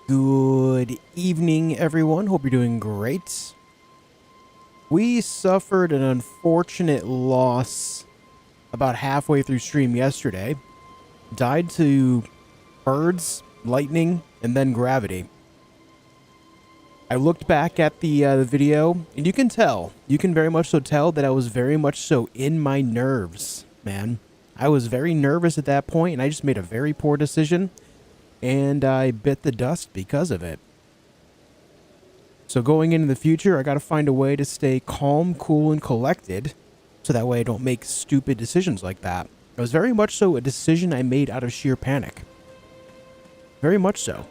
Good evening, everyone. Hope you're doing great. We suffered an unfortunate loss about halfway through stream yesterday. Died to birds, lightning, and then gravity. I looked back at the video, and you can very much so tell that I was very much so in my nerves, man. I was very nervous at that point, and I just made a very poor decision. And I bit the dust because of it. So going into the future, I got to find a way to stay calm, cool, and collected, so that way I don't make stupid decisions like that. It was very much so a decision I made out of sheer panic. Very much so.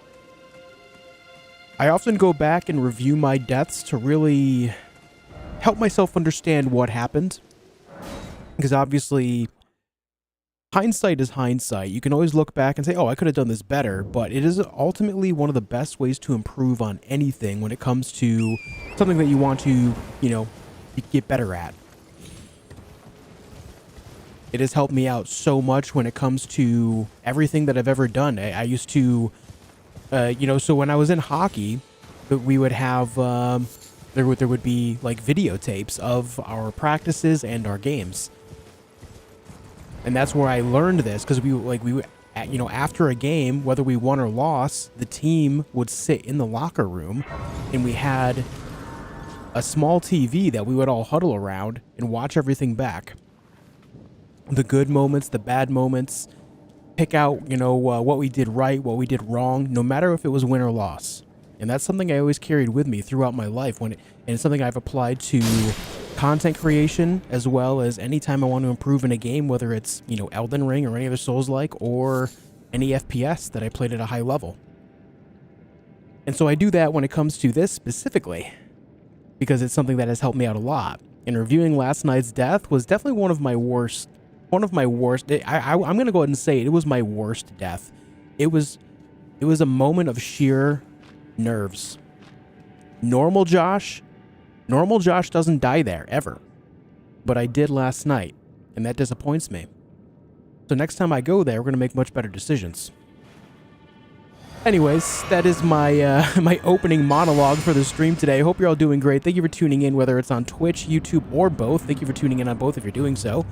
I often go back and review my deaths to really help myself understand what happened. Because obviously, hindsight is hindsight. You can always look back and say, oh, I could have done this better, but it is ultimately one of the best ways to improve on anything when it comes to something that you want to, get better at. It has helped me out so much when it comes to everything that I've ever done. I used to, so when I was in hockey, we would have, there would be like videotapes of our practices and our games. And that's where I learned this, because after a game, whether we won or lost, the team would sit in the locker room, and we had a small TV that we would all huddle around and watch everything back. The good moments, the bad moments, pick out, what we did right, what we did wrong, no matter if it was win or loss. And that's something I always carried with me throughout my life, and it's something I've applied to content creation, as well as anytime I want to improve in a game, whether it's, Elden Ring or any other Souls-like, or any FPS that I played at a high level. And so I do that when it comes to this specifically, because it's something that has helped me out a lot. And reviewing last night's death was definitely one of my worst. I'm going to go ahead and say it was my worst death. It was a moment of sheer nerves. Normal Josh doesn't die there, ever. But I did last night, and that disappoints me. So next time I go there, we're going to make much better decisions. Anyways, that is my my opening monologue for the stream today. I hope you're all doing great. Thank you for tuning in, whether it's on Twitch, YouTube, or both. Thank you for tuning in on both if you're doing so.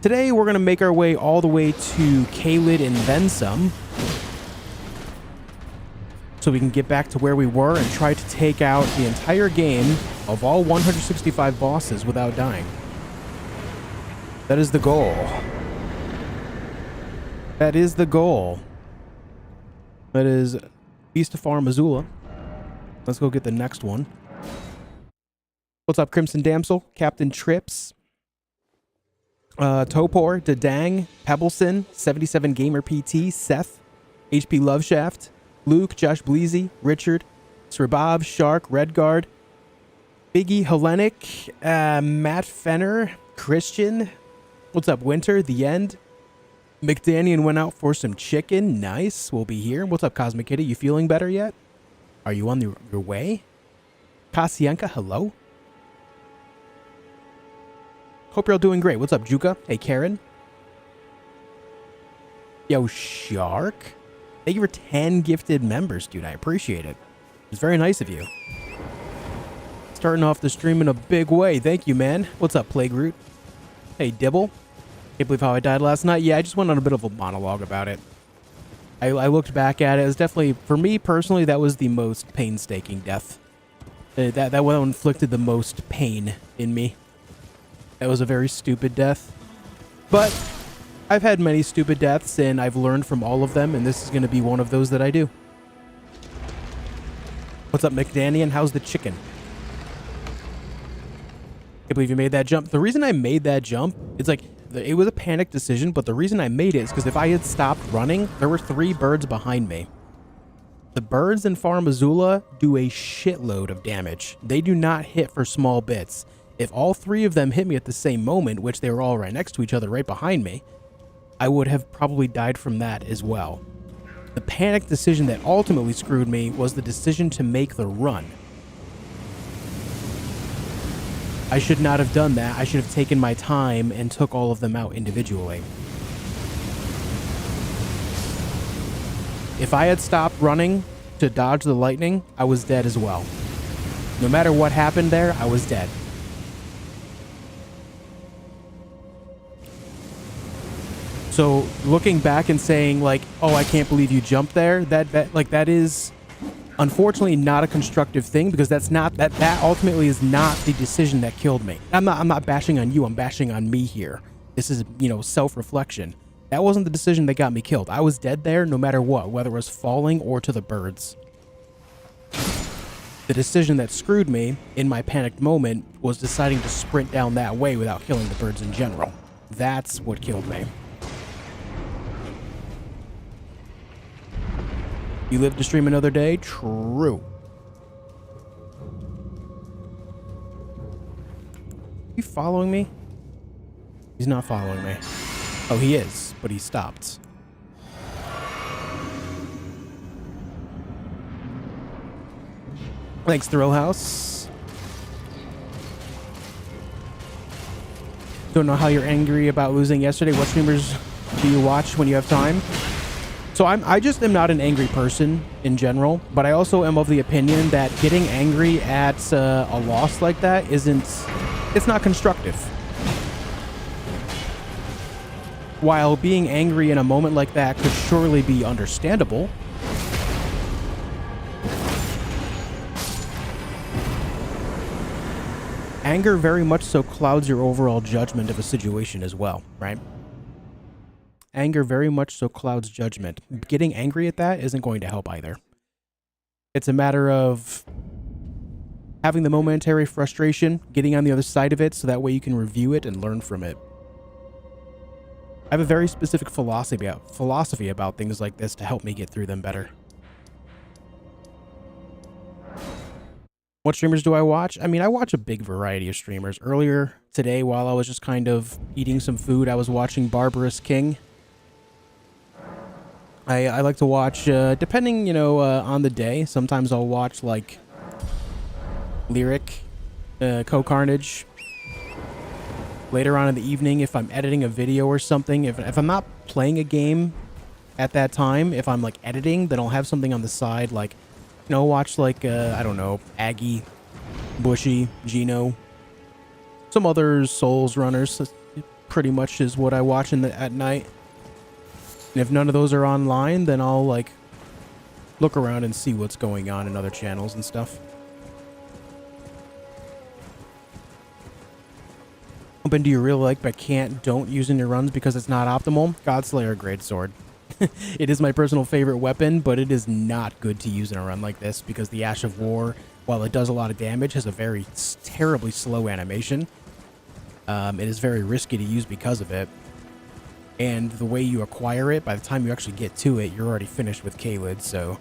Today, we're going to make our way all the way to Caelid and then some, so we can get back to where we were and try to take out the entire game of all 165 bosses without dying. That is the goal. That is the goal. That is Beast of Far Missoula. Let's go get the next one. What's up, Crimson Damsel? Captain Trips. Topor, Dadang, Pebbleson, 77 Gamer PT, Seth, HP Loveshaft, Luke, Josh Bleezy, Richard, Sribob, Shark, Redguard, Biggie Hellenic, Matt Fenner, Christian. What's up, Winter? The End. McDaniel went out for some chicken. Nice. We'll be here. What's up, Cosmic Kitty? You feeling better yet? Are you on your way? Kasienka, hello. Hope you're all doing great. What's up, Juka? Hey, Karen. Yo, Shark. Thank you for 10 gifted members, dude. I appreciate it. It's very nice of you. Starting off the stream in a big way. Thank you, man. What's up, Plague Root? Hey, Dibble. Can't believe how I died last night. Yeah, I just went on a bit of a monologue about it. I looked back at it. It was definitely, for me personally, that was the most painstaking death. That one inflicted the most pain in me. That was a very stupid death. But I've had many stupid deaths, and I've learned from all of them, and this is going to be one of those that I do. What's up, McDaniel? How's the chicken? Can't believe you made that jump. The reason I made that jump, it's like, it was a panic decision, but the reason I made it is because if I had stopped running, there were 3 birds behind me. The birds in Far Missoula do a shitload of damage. They do not hit for small bits. If all 3 of them hit me at the same moment, which they were all right next to each other right behind me, I would have probably died from that as well. The panic decision that ultimately screwed me was the decision to make the run. I should not have done that. I should have taken my time and took all of them out individually. If I had stopped running to dodge the lightning, I was dead as well. No matter what happened there, I was dead. So looking back and saying like, oh, I can't believe you jumped there, that is unfortunately not a constructive thing, because that's not that ultimately is not the decision that killed me. I'm not bashing on you, I'm bashing on me here. This is, you know, self-reflection. That wasn't the decision that got me killed. I was dead there no matter what, whether it was falling or to the birds. The decision that screwed me in my panicked moment was deciding to sprint down that way without killing the birds in general. That's what killed me. You live to stream another day? True. You following me? He's not following me. Oh, he is, but he stopped. Thanks, Thrill House. Don't know how you're angry about losing yesterday. What streamers do you watch when you have time? So I just am not an angry person in general, but I also am of the opinion that getting angry at a loss like that it's not constructive. While being angry in a moment like that could surely be understandable, anger very much so clouds your overall judgment of a situation as well, right? Anger very much so clouds judgment. Getting angry at that isn't going to help either. It's a matter of having the momentary frustration, getting on the other side of it so that way you can review it and learn from it. I have a very specific philosophy about things like this to help me get through them better. What streamers do I watch? I mean, I watch a big variety of streamers. Earlier today, while I was just kind of eating some food, I was watching Barbarous King. I like to watch, depending, you know, on the day. Sometimes I'll watch, like, Lyric, Co-Carnage. Later on in the evening, if I'm editing a video or something, if I'm not playing a game at that time, if I'm, like, editing, then I'll have something on the side, like, you know, watch, like, I don't know, Aggie, Bushy, Gino, some other Souls runners. That's pretty much is what I watch at night. And if none of those are online, then I'll, like, look around and see what's going on in other channels and stuff. Open do you really like but don't use in your runs because it's not optimal? Godslayer Greatsword. It is my personal favorite weapon, but it is not good to use in a run like this because the Ash of War, while it does a lot of damage, has a very terribly slow animation. It is very risky to use because of it. And the way you acquire it, by the time you actually get to it, you're already finished with Caelid, so...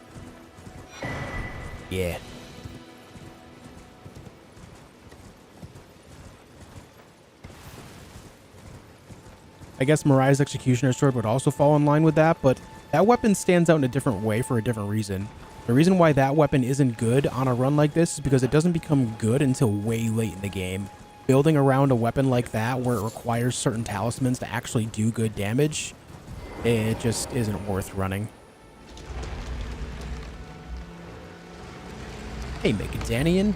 yeah. I guess Mariah's Executioner's Sword would also fall in line with that, but that weapon stands out in a different way for a different reason. The reason why that weapon isn't good on a run like this is because it doesn't become good until way late in the game. Building around a weapon like that where it requires certain talismans to actually do good damage, it just isn't worth running. Hey, Megadanian.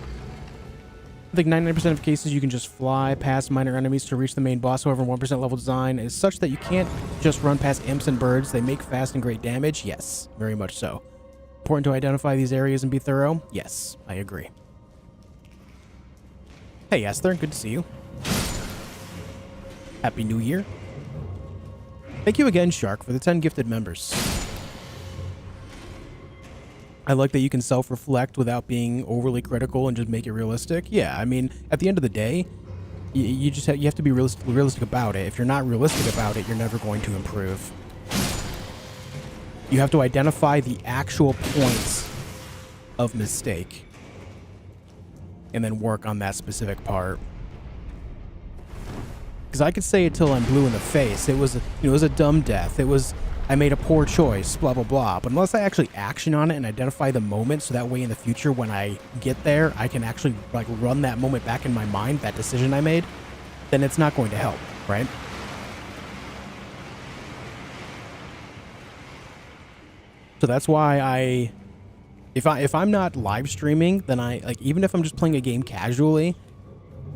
I think 99% of cases you can just fly past minor enemies to reach the main boss. However, 1% level design is such that you can't just run past imps and birds. They make fast and great damage. Yes, very much so. Important to identify these areas and be thorough. Yes, I agree. Hey, Esther, good to see you. Happy New Year. Thank you again, Shark, for the 10 gifted members. I like that you can self-reflect without being overly critical and just make it realistic. Yeah, I mean, at the end of the day, you have to be realistic about it. If you're not realistic about it, you're never going to improve. You have to identify the actual points of mistake and then work on that specific part. Because I could say it till I'm blue in the face. It was a dumb death. It was, I made a poor choice, blah, blah, blah. But unless I actually action on it and identify the moment, so that way in the future when I get there, I can actually like run that moment back in my mind, that decision I made, then it's not going to help, right? So that's why If I'm not live streaming, then I like, even if I'm just playing a game casually,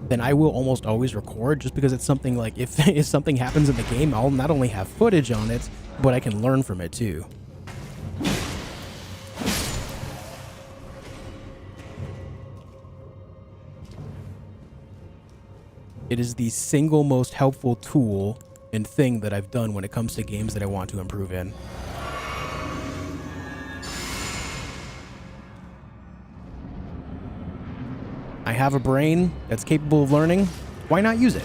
then I will almost always record, just because it's something like, if something happens in the game, I'll not only have footage on it, but I can learn from it too. It is the single most helpful tool and thing that I've done when it comes to games that I want to improve in. I have a brain that's capable of learning. Why not use it?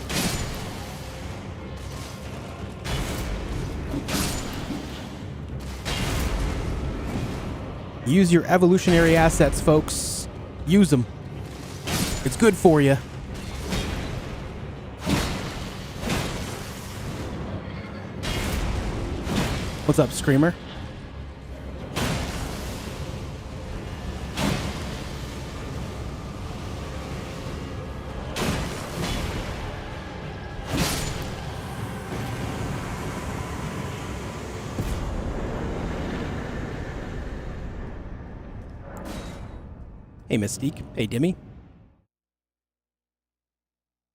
Use your evolutionary assets, folks. Use them. It's good for you. What's up, Screamer? Hey, Mystique. Hey, Dimmy.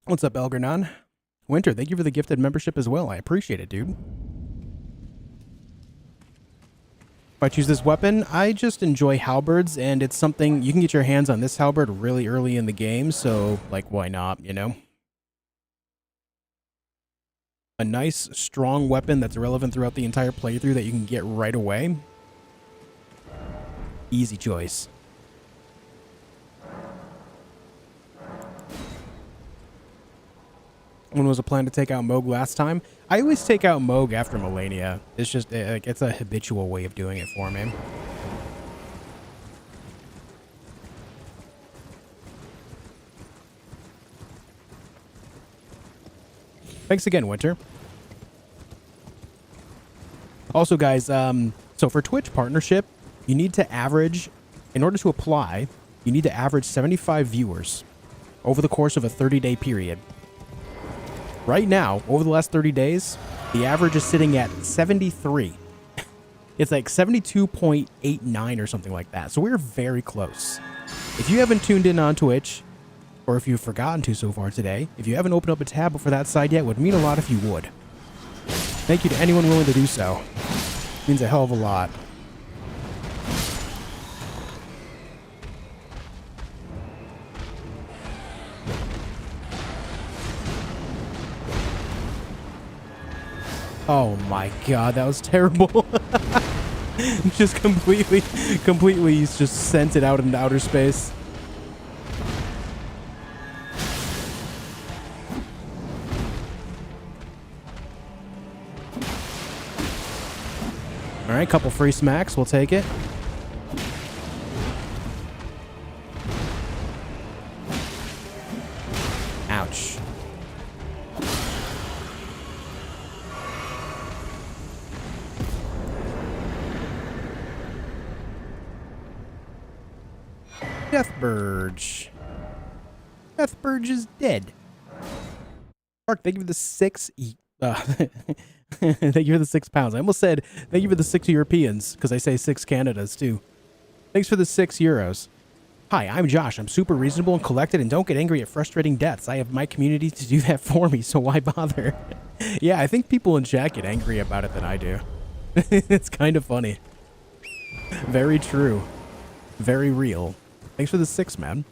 What's up, Elgernon? Winter, thank you for the gifted membership as well. I appreciate it, dude. If I choose this weapon, I just enjoy halberds, and it's something you can get your hands on this halberd really early in the game, so, like, why not, you know? A nice, strong weapon that's relevant throughout the entire playthrough that you can get right away. Easy choice. When was a plan to take out Moog last time? I always take out Moog after Malenia. It's just, like, it's a habitual way of doing it for me. Thanks again, Winter. Also, guys, so for Twitch partnership, you need to average, in order to apply, you need to average 75 viewers over the course of a 30-day period. Right now, over the last 30 days, the average is sitting at 73. It's like 72.89 or something like that. So we're very close. If you haven't tuned in on Twitch, or if you've forgotten to so far today, if you haven't opened up a tab for that side yet, it would mean a lot if you would. Thank you to anyone willing to do so. It means a hell of a lot. Oh my god, that was terrible. Just completely just sent it out into outer space. Alright, couple free smacks, we'll take it. Ouch. Deathburge. Deathburge is dead. Mark, thank you for the thank you for the 6 pounds. I almost said thank you for the 6 Europeans, because I say 6 Canadas too. Thanks for the 6 euros. Hi, I'm Josh. I'm super reasonable and collected and don't get angry at frustrating deaths. I have my community to do that for me, so why bother? Yeah, I think people in chat get angry about it than I do. It's kind of funny. Very true. Very real. Thanks for the 6, man.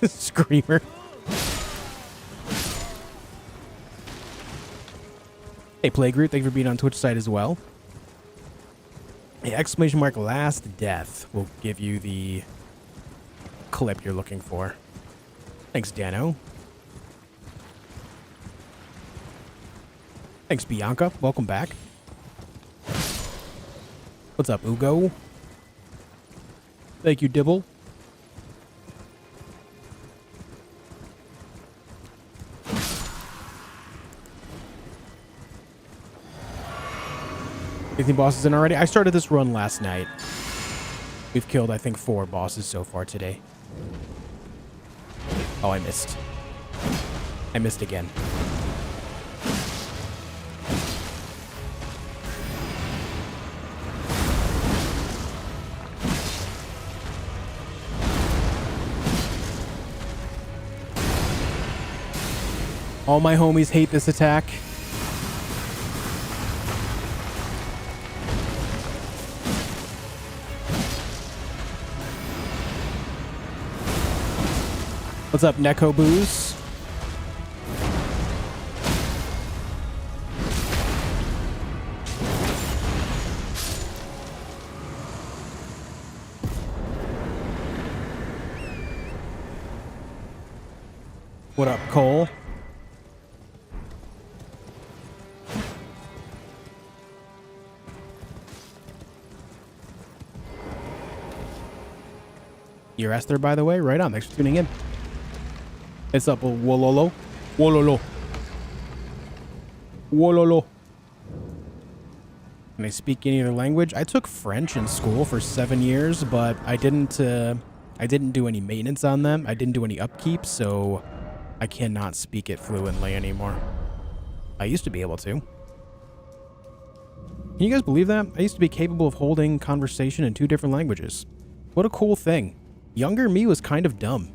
Screamer. Hey, Playgroup, thank you for being on Twitch side as well. Hey, exclamation mark last death will give you the clip you're looking for. Thanks, Dano. Thanks, Bianca. Welcome back. What's up, Ugo? Thank you, Dibble. Anything bosses in already? I started this run last night. We've killed, I think, 4 bosses so far today. Oh, I missed. I missed again. All my homies hate this attack. What's up, Neko Booze? What up, Cole? You're Esther, by the way. Right on. Thanks for tuning in. It's up, Wololo. Wololo. Wololo. Can I speak any other language? I took French in school for 7 years, but I didn't do any maintenance on them. I didn't do any upkeep, so I cannot speak it fluently anymore. I used to be able to. Can you guys believe that? I used to be capable of holding conversation in 2 different languages. What a cool thing. Younger me was kind of dumb.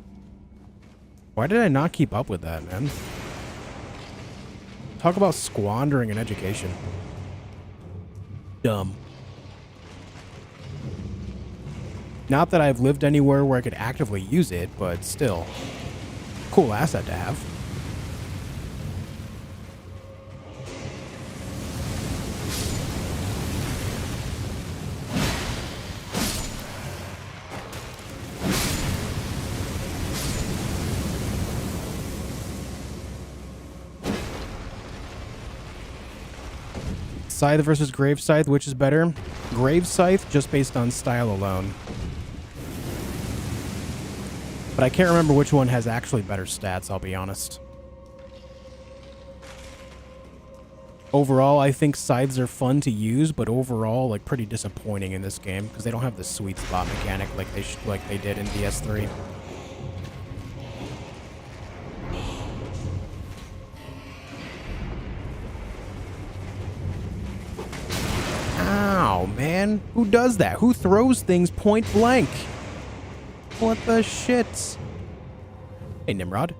Why did I not keep up with that, man? Talk about squandering an education. Dumb. Not that I've lived anywhere where I could actively use it, but still. Cool asset to have. Scythe versus Grave Scythe, which is better? Grave Scythe, just based on style alone. But I can't remember which one has actually better stats, I'll be honest. Overall, I think scythes are fun to use, but overall, like, pretty disappointing in this game, because they don't have the sweet spot mechanic like they did in DS3. Ow, man. Who does that? Who throws things point blank? What the shit? Hey, Nimrod.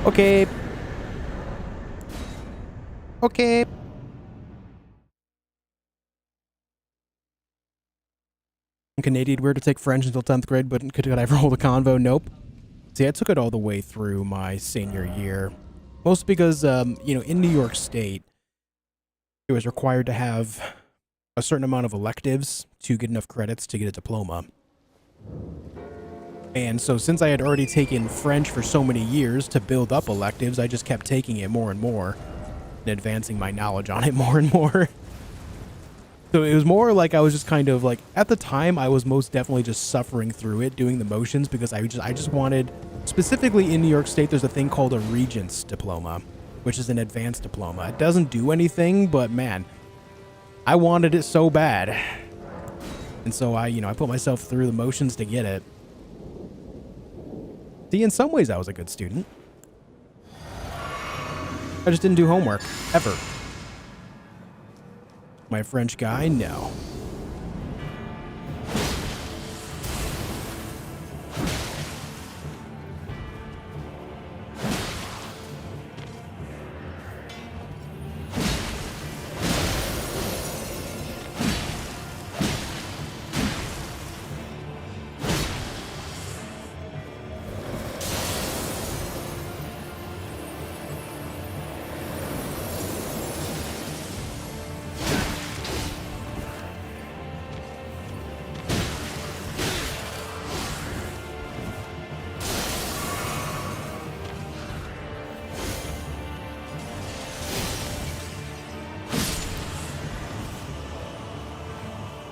Okay. Okay. Canadian, weird to take French until 10th grade, but could I ever hold a convo? Nope. See, I took it all the way through my senior year. Mostly because, you know, in New York State, it was required to have a certain amount of electives to get enough credits to get a diploma. And so since I had already taken French for so many years to build up electives, I just kept taking it more and more and advancing my knowledge on it more and more. So it was more like I was just kind of like, at the time, I was most definitely just suffering through it, doing the motions, because I just wanted, specifically in New York State, there's a thing called a Regents diploma, which is an advanced diploma. It doesn't do anything, but man, I wanted it so bad. And so I put myself through the motions to get it. See, in some ways I was a good student. I just didn't do homework, ever. My French guy, no.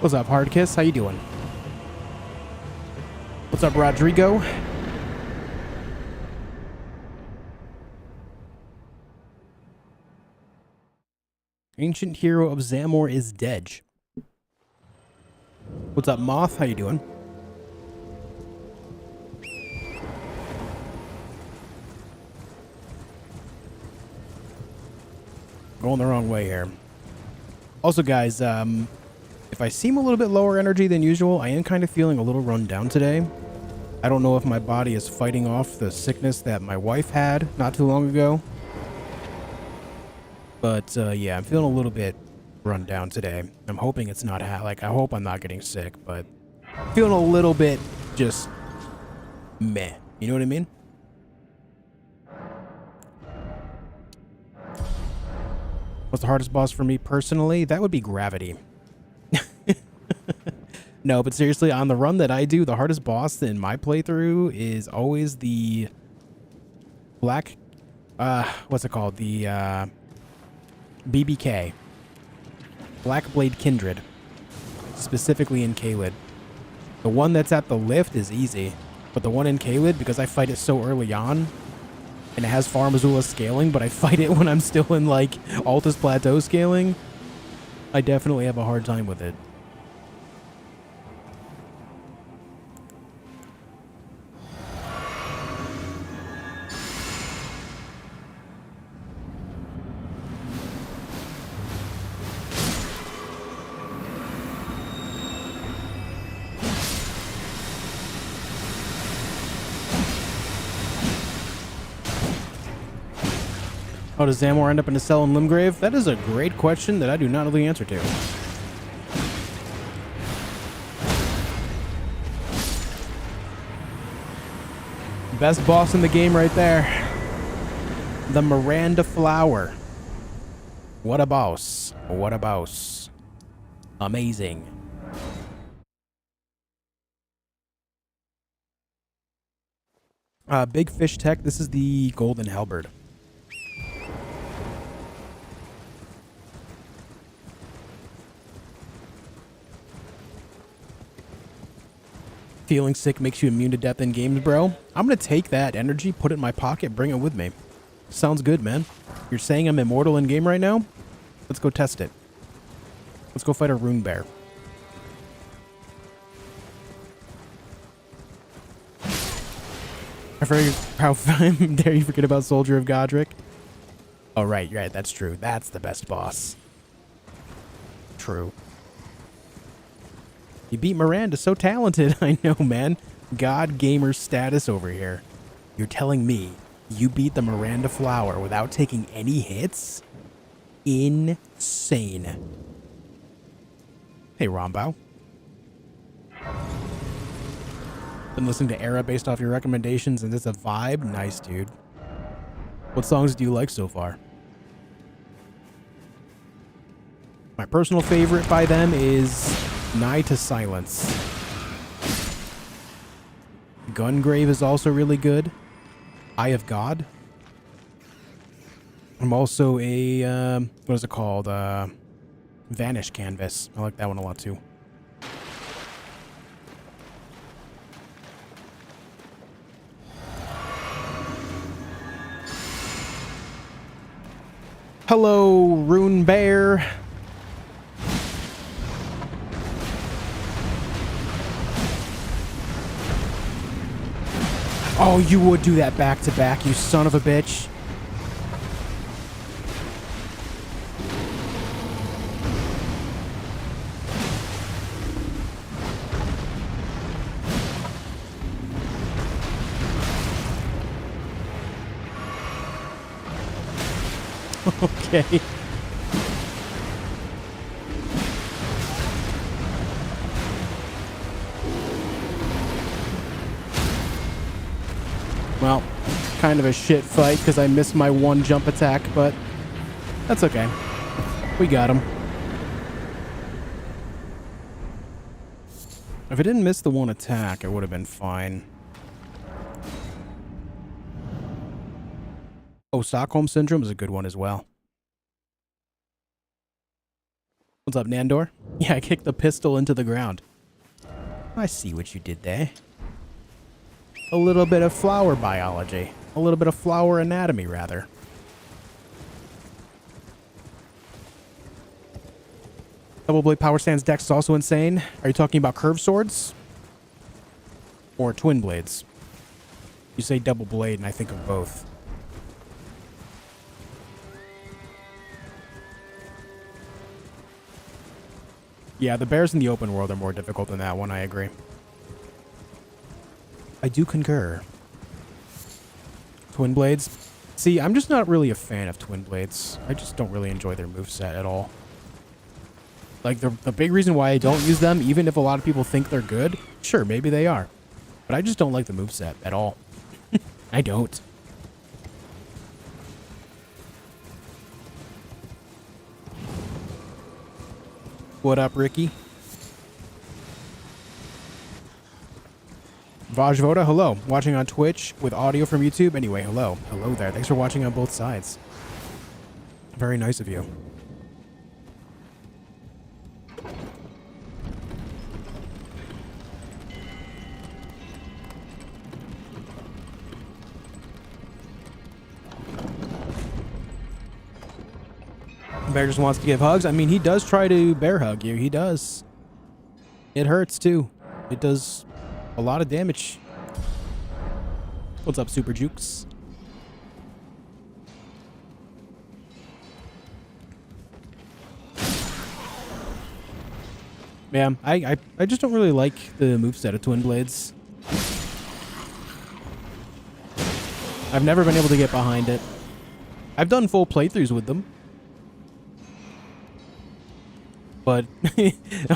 What's up, Hardkiss? How you doing? What's up, Rodrigo? Ancient hero of Zamor is Dej. What's up, Moth? How you doing? Going the wrong way here. Also, guys, if I seem a little bit lower energy than usual, I am kind of feeling a little run down today. I don't know if my body is fighting off the sickness that my wife had not too long ago. But, yeah, I'm feeling a little bit run down today. I'm hoping it's not, I hope I'm not getting sick, but feeling a little bit just meh. You know what I mean? What's the hardest boss for me personally? That would be Gravity. No, but seriously, on the run that I do, the hardest boss in my playthrough is always the black, what's it called? The, BBK. Black Blade Kindred. Specifically in Caelid. The one that's at the lift is easy, but the one in Caelid, because I fight it so early on, and it has Farmazula scaling, but I fight it when I'm still in, like, Altus Plateau scaling, I definitely have a hard time with it. How does Zamor end up in a cell in Limgrave? That is a great question that I do not know the answer to. Best boss in the game right there. The Miranda Flower. What a boss. What a boss. Amazing. Big Fish Tech, this is the Golden Halberd. Feeling sick makes you immune to death in games, bro. I'm going to take that energy, put it in my pocket, bring it with me. Sounds good, man. You're saying I'm immortal in game right now? Let's go test it. Let's go fight a rune bear. I forget how dare you forget about Soldier of Godric? Oh, right, that's true. That's the best boss. True. You beat Miranda, so talented. I know, man. God gamer status over here. You're telling me you beat the Miranda Flower without taking any hits? Insane. Hey, Rombao. Been listening to Era based off your recommendations, and it's a vibe? Nice, dude. What songs do you like so far? My personal favorite by them is Nigh to Silence. Gungrave is also really good. Eye of God. I'm also a, what is it called? Vanish Canvas. I like that one a lot too. Hello, Rune Bear. Oh, you would do that back to back, you son of a bitch. Okay. Well, kind of a shit fight because I missed my one jump attack, but that's okay. We got him. If I didn't miss the one attack, it would have been fine. Oh, Stockholm Syndrome is a good one as well. What's up, Nandor? Yeah, I kicked the pistol into the ground. I see what you did there. A little bit of flower biology. A little bit of flower anatomy, rather. Double blade power stance dex is also insane. Are you talking about curved swords? Or twin blades? You say double blade and I think of both. Yeah, the bears in the open world are more difficult than that one, I agree. I do concur. Twin blades? See, I'm just not really a fan of twin blades. I just don't really enjoy their moveset at all. Like, the big reason why I don't use them, even if a lot of people think they're good, sure, maybe they are. But I just don't like the moveset at all. I don't. What up, Ricky? Vajvoda, hello. Watching on Twitch with audio from YouTube. Anyway, hello. Hello there. Thanks for watching on both sides. Very nice of you. Bear just wants to give hugs. I mean, he does try to bear hug you. He does. It hurts, too. It does a lot of damage. What's up, Super Jukes? Yeah, I just don't really like the moveset of Twin Blades. I've never been able to get behind it. I've done full playthroughs with them. But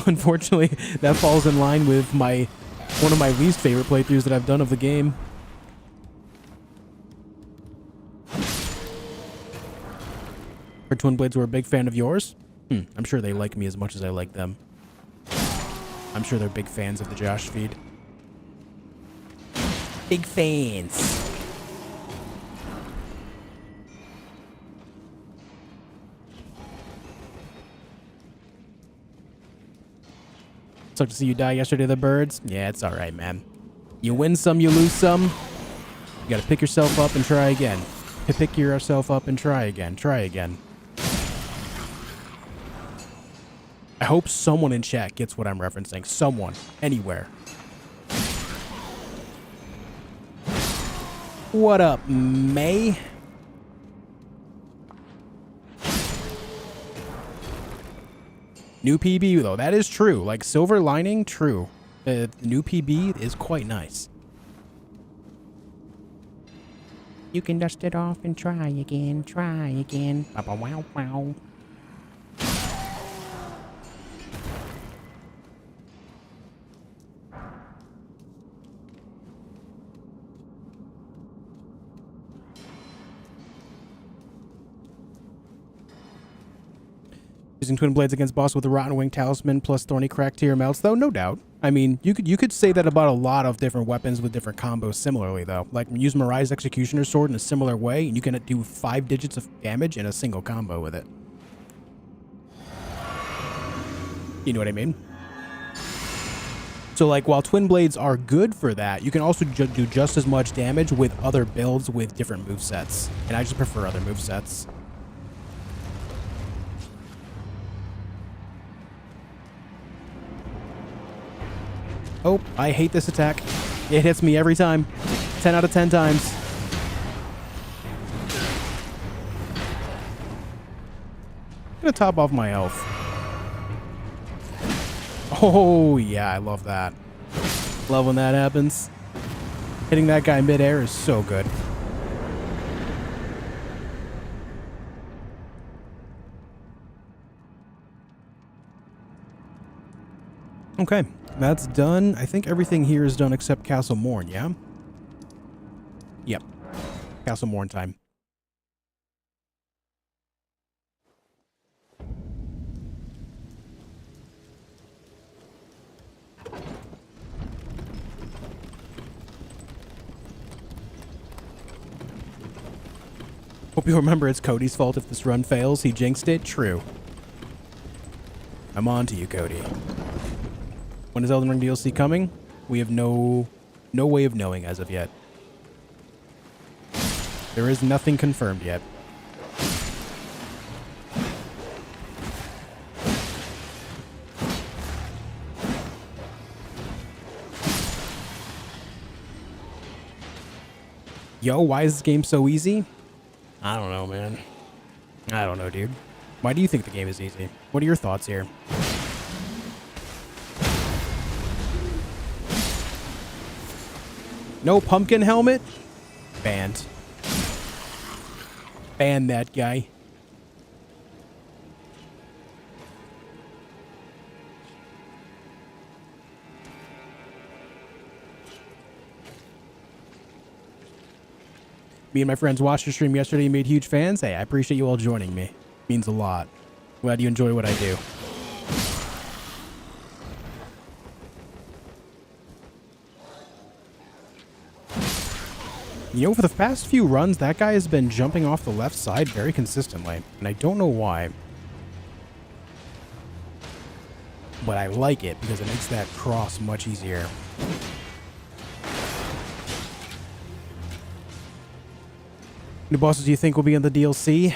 unfortunately, that falls in line with one of my least favorite playthroughs that I've done of the game. Are Twin Blades were a big fan of yours? I'm sure they like me as much as I like them. I'm sure they're big fans of the DEATHLESS. Big fans. Sucked to see you die yesterday, the birds. Yeah, it's all right, man. You win some, you lose some. You gotta pick yourself up and try again. Pick yourself up and try again. Try again. I hope someone in chat gets what I'm referencing. Someone. Anywhere. What up, May? New PB, though. That is true. Like, Silver Lining, true. The new PB is quite nice. You can dust it off and try again. Try again. Wow, wow. Using Twin Blades against boss with a Rotten Wing Talisman plus Thorny Crack to your melts, though, no doubt. I mean, you could say that about a lot of different weapons with different combos similarly, though. Like, use Mirai's Executioner Sword in a similar way, and you can do 5 digits of damage in a single combo with it. You know what I mean? So, like, while Twin Blades are good for that, you can also do just as much damage with other builds with different movesets. And I just prefer other movesets. Oh, I hate this attack. It hits me every time. 10 out of 10 times. I'm gonna top off my health. Oh, yeah, I love that. Love when that happens. Hitting that guy midair is so good. Okay. That's done. I think everything here is done except Castle Morn, yeah? Yep. Castle Morn time. Hope you remember it's Cody's fault if this run fails. He jinxed it. True. I'm on to you, Cody. When is Elden Ring DLC coming? We have no way of knowing as of yet. There is nothing confirmed yet. Yo, why is this game so easy? I don't know, man. I don't know, dude. Why do you think the game is easy? What are your thoughts here? No pumpkin helmet? Banned. Ban that guy. Me and my friends watched your stream yesterday and made huge fans. Hey, I appreciate you all joining me. Means a lot. Glad you enjoy what I do. You know, for the past few runs, that guy has been jumping off the left side very consistently, and I don't know why. But I like it because it makes that cross much easier. New bosses do you think will be in the DLC?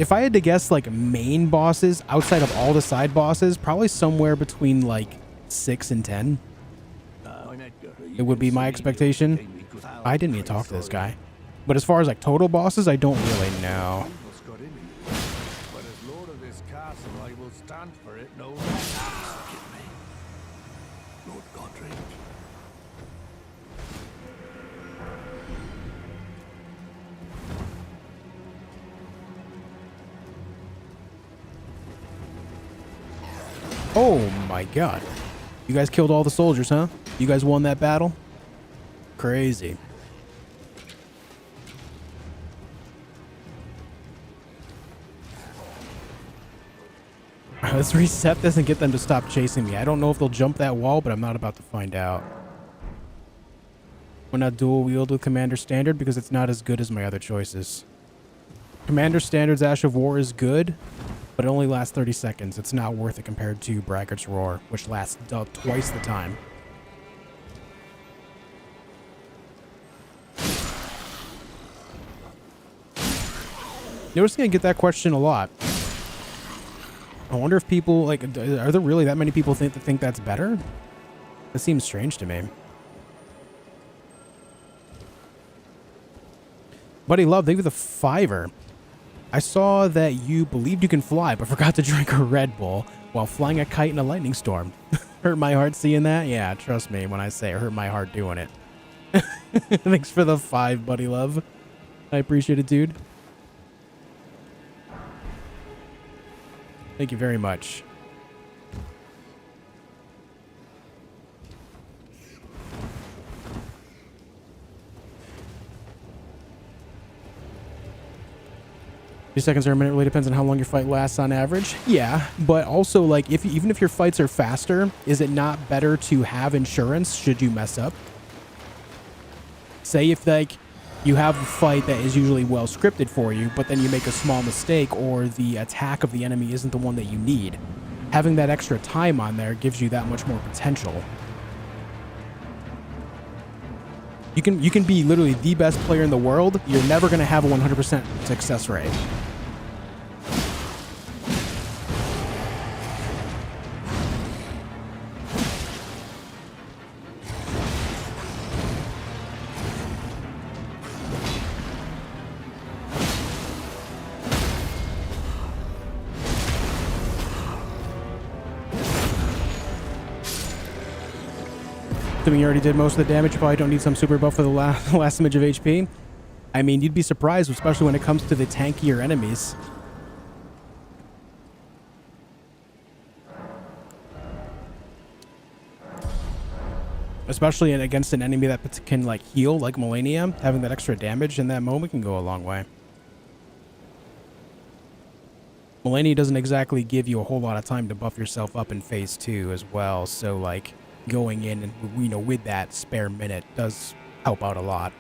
If I had to guess, like, main bosses outside of all the side bosses, probably somewhere between, like, 6 and 10. It would be my expectation. I didn't even talk to this guy. But as far as, like, total bosses, I don't really know. But as lord of this castle, I will stand for it no Lord Godric. Oh my god. You guys killed all the soldiers, huh? You guys won that battle? Crazy. Let's reset this and get them to stop chasing me. I don't know if they'll jump that wall, but I'm not about to find out. Why not dual wield with Commander Standard? Because it's not as good as my other choices. Commander Standard's Ash of War is good, but it only lasts 30 seconds. It's not worth it compared to Braggart's Roar, which lasts twice the time. Noticing I get that question a lot. I wonder if people, like, are there really that many people that think that's better? That seems strange to me. Buddy Love, thank you for the $5. I saw that you believed you can fly, but forgot to drink a Red Bull while flying a kite in a lightning storm. Hurt my heart seeing that? Yeah, trust me when I say it hurt my heart doing it. Thanks for the 5, Buddy Love. I appreciate it, dude. Thank you very much. Few seconds or a minute really depends on how long your fight lasts on average. Yeah, but also, like, even if your fights are faster, is it not better to have insurance should you mess up? Say if, like, you have a fight that is usually well scripted for you, but then you make a small mistake or the attack of the enemy isn't the one that you need. Having that extra time on there gives you that much more potential. You can be literally the best player in the world. You're never going to have a 100% success rate. Assuming you already did most of the damage, you probably don't need some super buff for the last image of HP. I mean, you'd be surprised, especially when it comes to the tankier enemies. Especially against an enemy that can, like, heal, like Malenia. Having that extra damage in that moment can go a long way. Malenia doesn't exactly give you a whole lot of time to buff yourself up in phase 2 as well, so, like, going in and, you know, with that spare minute does help out a lot.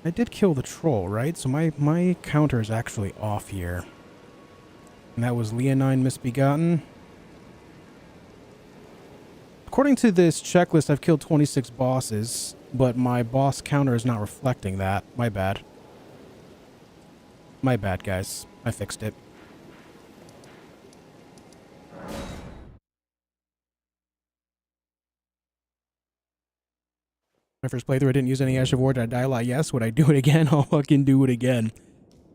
I did kill the troll, right? So my counter is actually off here. And that was Leonine Misbegotten. According to this checklist, I've killed 26 bosses, but my boss counter is not reflecting that. My bad. My bad, guys. I fixed it. My first playthrough, I didn't use any Ash of War. Did I die a lot? Yes. Would I do it again? I'll fucking do it again.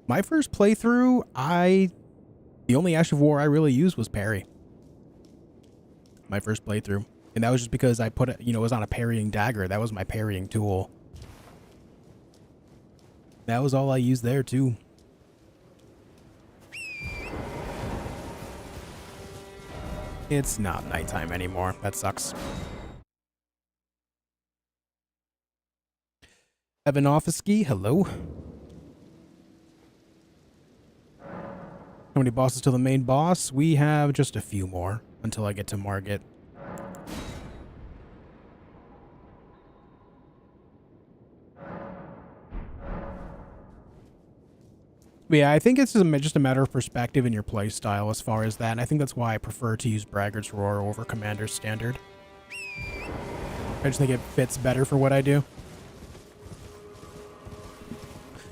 My first playthrough, the only Ash of War I really used was parry. My first playthrough. And that was just because I put it, you know, it was on a parrying dagger. That was my parrying tool. That was all I used there, too. It's not nighttime anymore. That sucks. Evan Offiski, hello. How many bosses till the main boss? We have just a few more until I get to Margit. But yeah, I think it's just a matter of perspective in your play style as far as that, and I think that's why I prefer to use Braggart's Roar over Commander's Standard. I just think it fits better for what I do.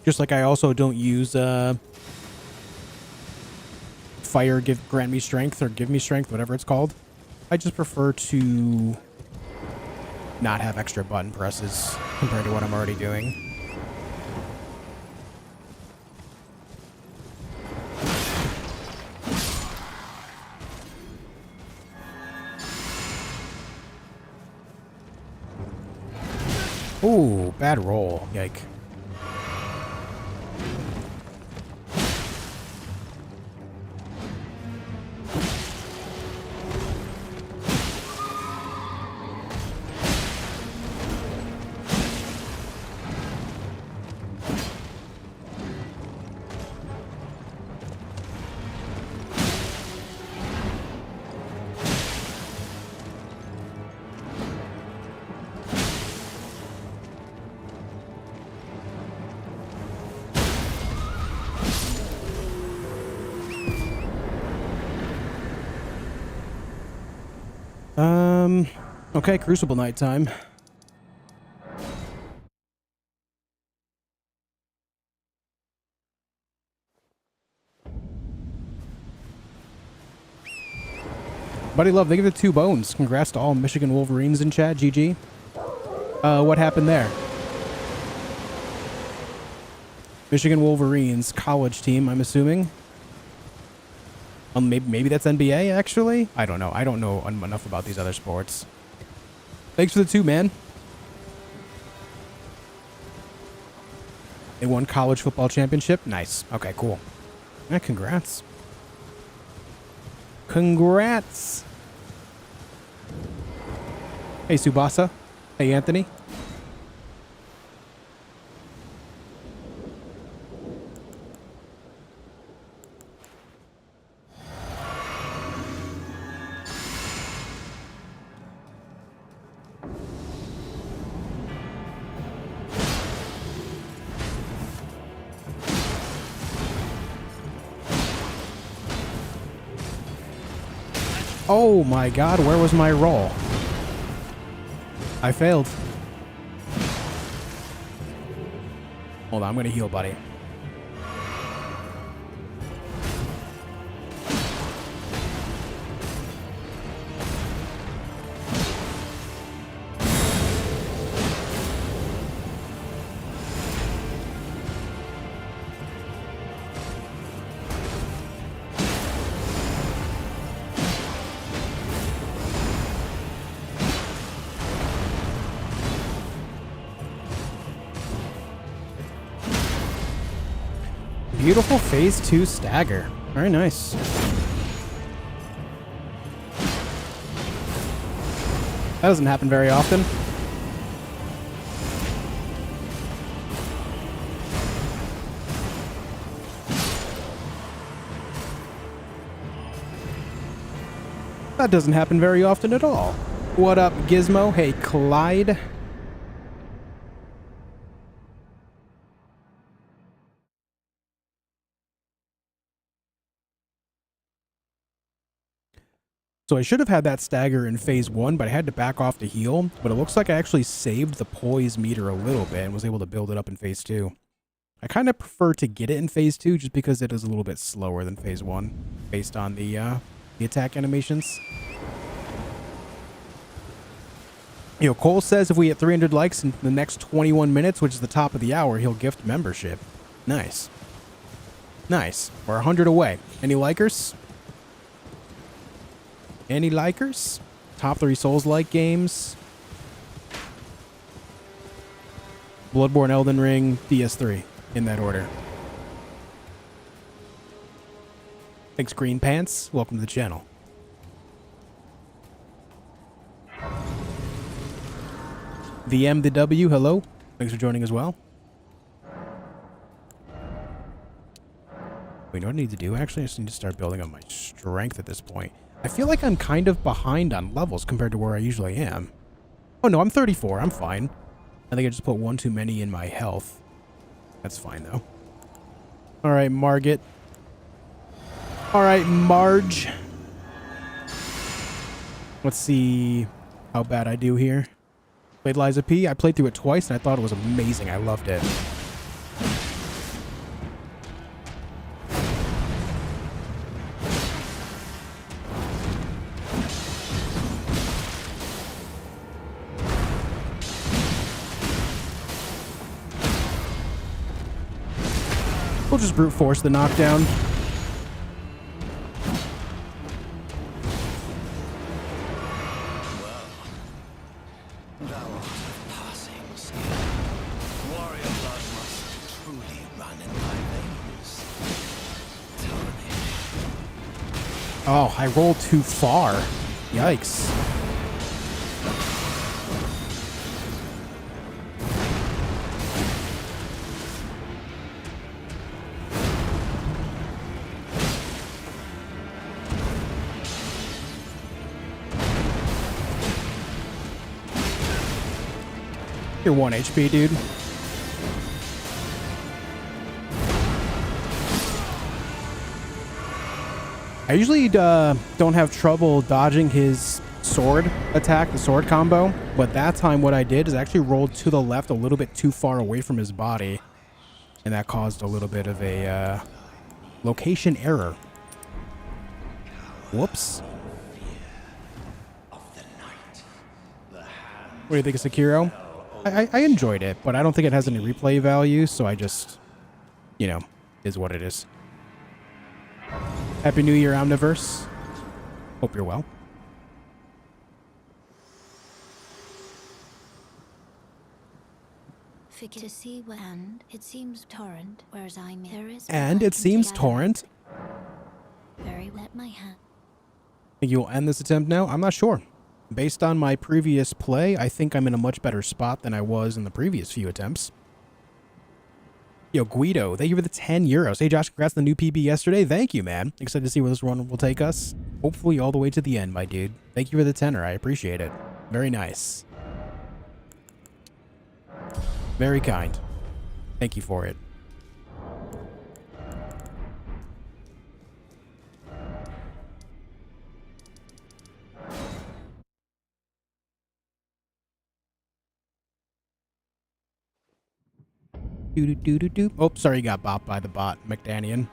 Just like I also don't use Fire grant me strength or give me strength, whatever it's called. I just prefer to not have extra button presses compared to what I'm already doing. Ooh, bad roll. Yike. Okay, Crucible nighttime. Buddy Love, they give it 2 bones. Congrats to all Michigan Wolverines in chat. GG. What happened there? Michigan Wolverines college team, I'm assuming. Maybe that's NBA, actually? I don't know. I don't know enough about these other sports. Thanks for the 2, man. They won college football championship? Nice. Okay, cool. Yeah, congrats. Congrats. Hey, Subasa. Hey, Anthony. Oh my god, where was my roll? I failed. Hold on, I'm gonna heal, buddy. Beautiful phase 2 stagger. Very nice. That doesn't happen very often. That doesn't happen very often at all. What up, Gizmo? Hey, Clyde. So I should have had that stagger in phase 1, but I had to back off to heal. But it looks like I actually saved the poise meter a little bit and was able to build it up in phase 2. I kind of prefer to get it in phase 2 just because it is a little bit slower than phase 1 based on the attack animations. You know, Cole says if we hit 300 likes in the next 21 minutes, which is the top of the hour, he'll gift membership. Nice. Nice. We're 100 away. Any likers? Any likers? Top 3 Souls-like games. Bloodborne, Elden Ring, DS3. In that order. Thanks, Green Pants. Welcome to the channel. The M, the W, hello. Thanks for joining as well. Wait, what do I need to do? Actually, I just need to start building up my strength at this point. I feel like I'm kind of behind on levels compared to where I usually am. Oh no, I'm 34. I'm fine. I think I just put one too many in my health. That's fine, though. All right, Margit. All right, Marge. Let's see how bad I do here. Played Liza P. I played through it twice, and I thought it was amazing. I loved it. We'll just brute force the knockdown. Oh, I rolled too far. Yikes. You're 1 HP, dude. I usually don't have trouble dodging his sword attack, the sword combo, but that time what I did is actually rolled to the left a little bit too far away from his body, and that caused a little bit of a location error. Whoops. What do you think of Sekiro? I enjoyed it, but I don't think it has any replay value, so I just, you know, is what it is. Happy New Year, Omniverse. Hope you're well. To see and it seems torrent, whereas I'm there is. And it seems torrent. Very wet my hand. Think you'll end this attempt now? I'm not sure. Based on my previous play, I think I'm in a much better spot than I was in the previous few attempts. Yo, Guido, thank you for the 10 euros. Hey, Josh, congrats on the new PB yesterday. Thank you, man. Excited to see where this run will take us. Hopefully all the way to the end, my dude. Thank you for the tenner. I appreciate it. Very nice. Very kind. Thank you for it. Oh, sorry, you got bopped by the bot, McDanian.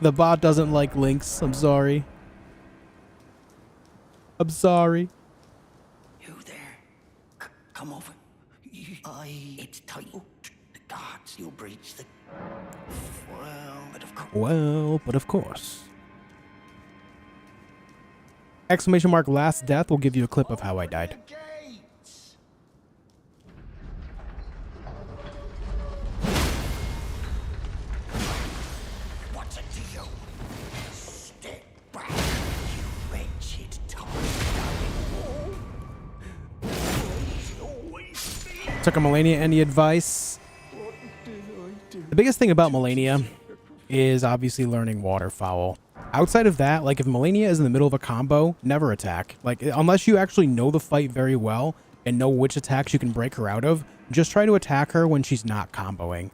The bot doesn't like links. I'm sorry. I'm sorry. You there? Come over. It's tight. The guards, you'll breach the... Well, but of course. Exclamation mark last death will give you a clip of how I died. Took a Malenia, any advice? The biggest thing about Malenia is obviously learning waterfowl. Outside of that, like if Malenia is in the middle of a combo, never attack. Like unless you actually know the fight very well and know which attacks you can break her out of, just try to attack her when she's not comboing.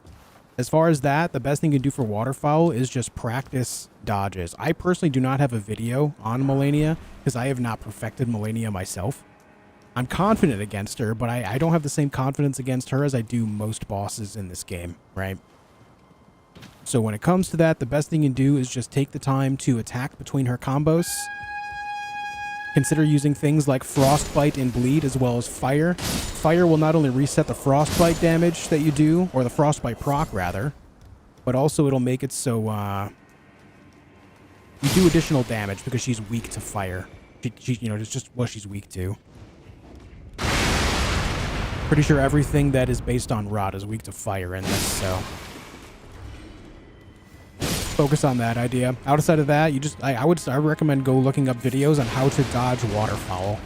As far as that, the best thing you can do for waterfowl is just practice dodges. I personally do not have a video on Malenia because I have not perfected Malenia myself. I'm confident against her, but I don't have the same confidence against her as I do most bosses in this game, right? So when it comes to that, the best thing you can do is just take the time to attack between her combos. Consider using things like frostbite and bleed as well as fire. Fire will not only reset the frostbite damage that you do, or the frostbite proc rather, but also it'll make it so you do additional damage because she's weak to fire. She you know, it's just what she's weak to. Pretty sure everything that is based on rot is weak to fire in this, so focus on that idea. Outside of that, you just I would recommend go looking up videos on how to dodge waterfowl.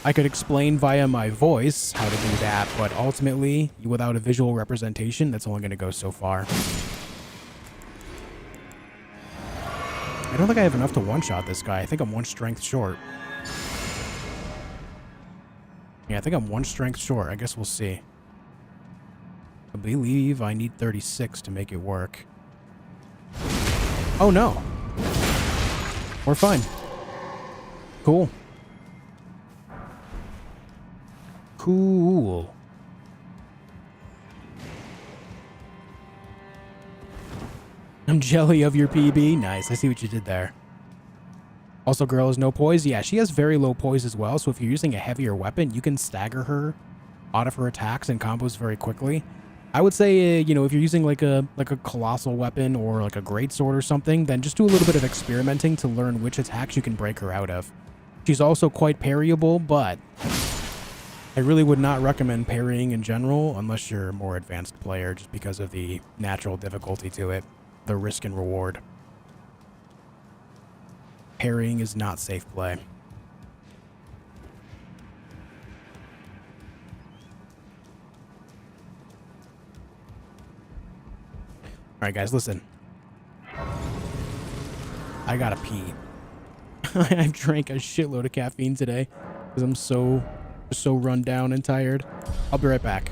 I could explain via my voice how to do that, but ultimately, without a visual representation, that's only going to go so far. I don't think I have enough to one-shot this guy. I think I'm 1 strength short. Yeah, I think I'm 1 strength short. I guess we'll see. I believe I need 36 to make it work. Oh, no. We're fine. Cool. Cool. I'm jelly of your PB. Nice. I see what you did there. Also, girl has no poise. Yeah, she has very low poise as well. So if you're using a heavier weapon, you can stagger her out of her attacks and combos very quickly. I would say, you know, if you're using like a colossal weapon or like a greatsword or something, then just do a little bit of experimenting to learn which attacks you can break her out of. She's also quite parryable, but I really would not recommend parrying in general unless you're a more advanced player, just because of the natural difficulty to it, the risk and reward. Parrying is not safe play. Alright guys, listen. I gotta pee. I've drank a shitload of caffeine today because I'm so run down and tired. I'll be right back.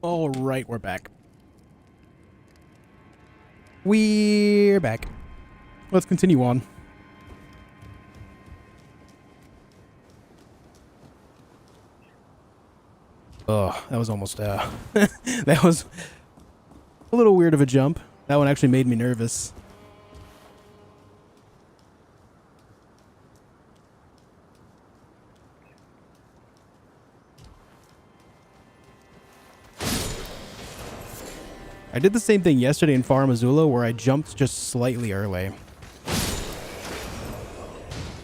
All right, we're back. We're back. Let's continue on. Oh, that was almost, that was a little weird of a jump. That one actually made me nervous. I did the same thing yesterday in Far Missoula where I jumped just slightly early. It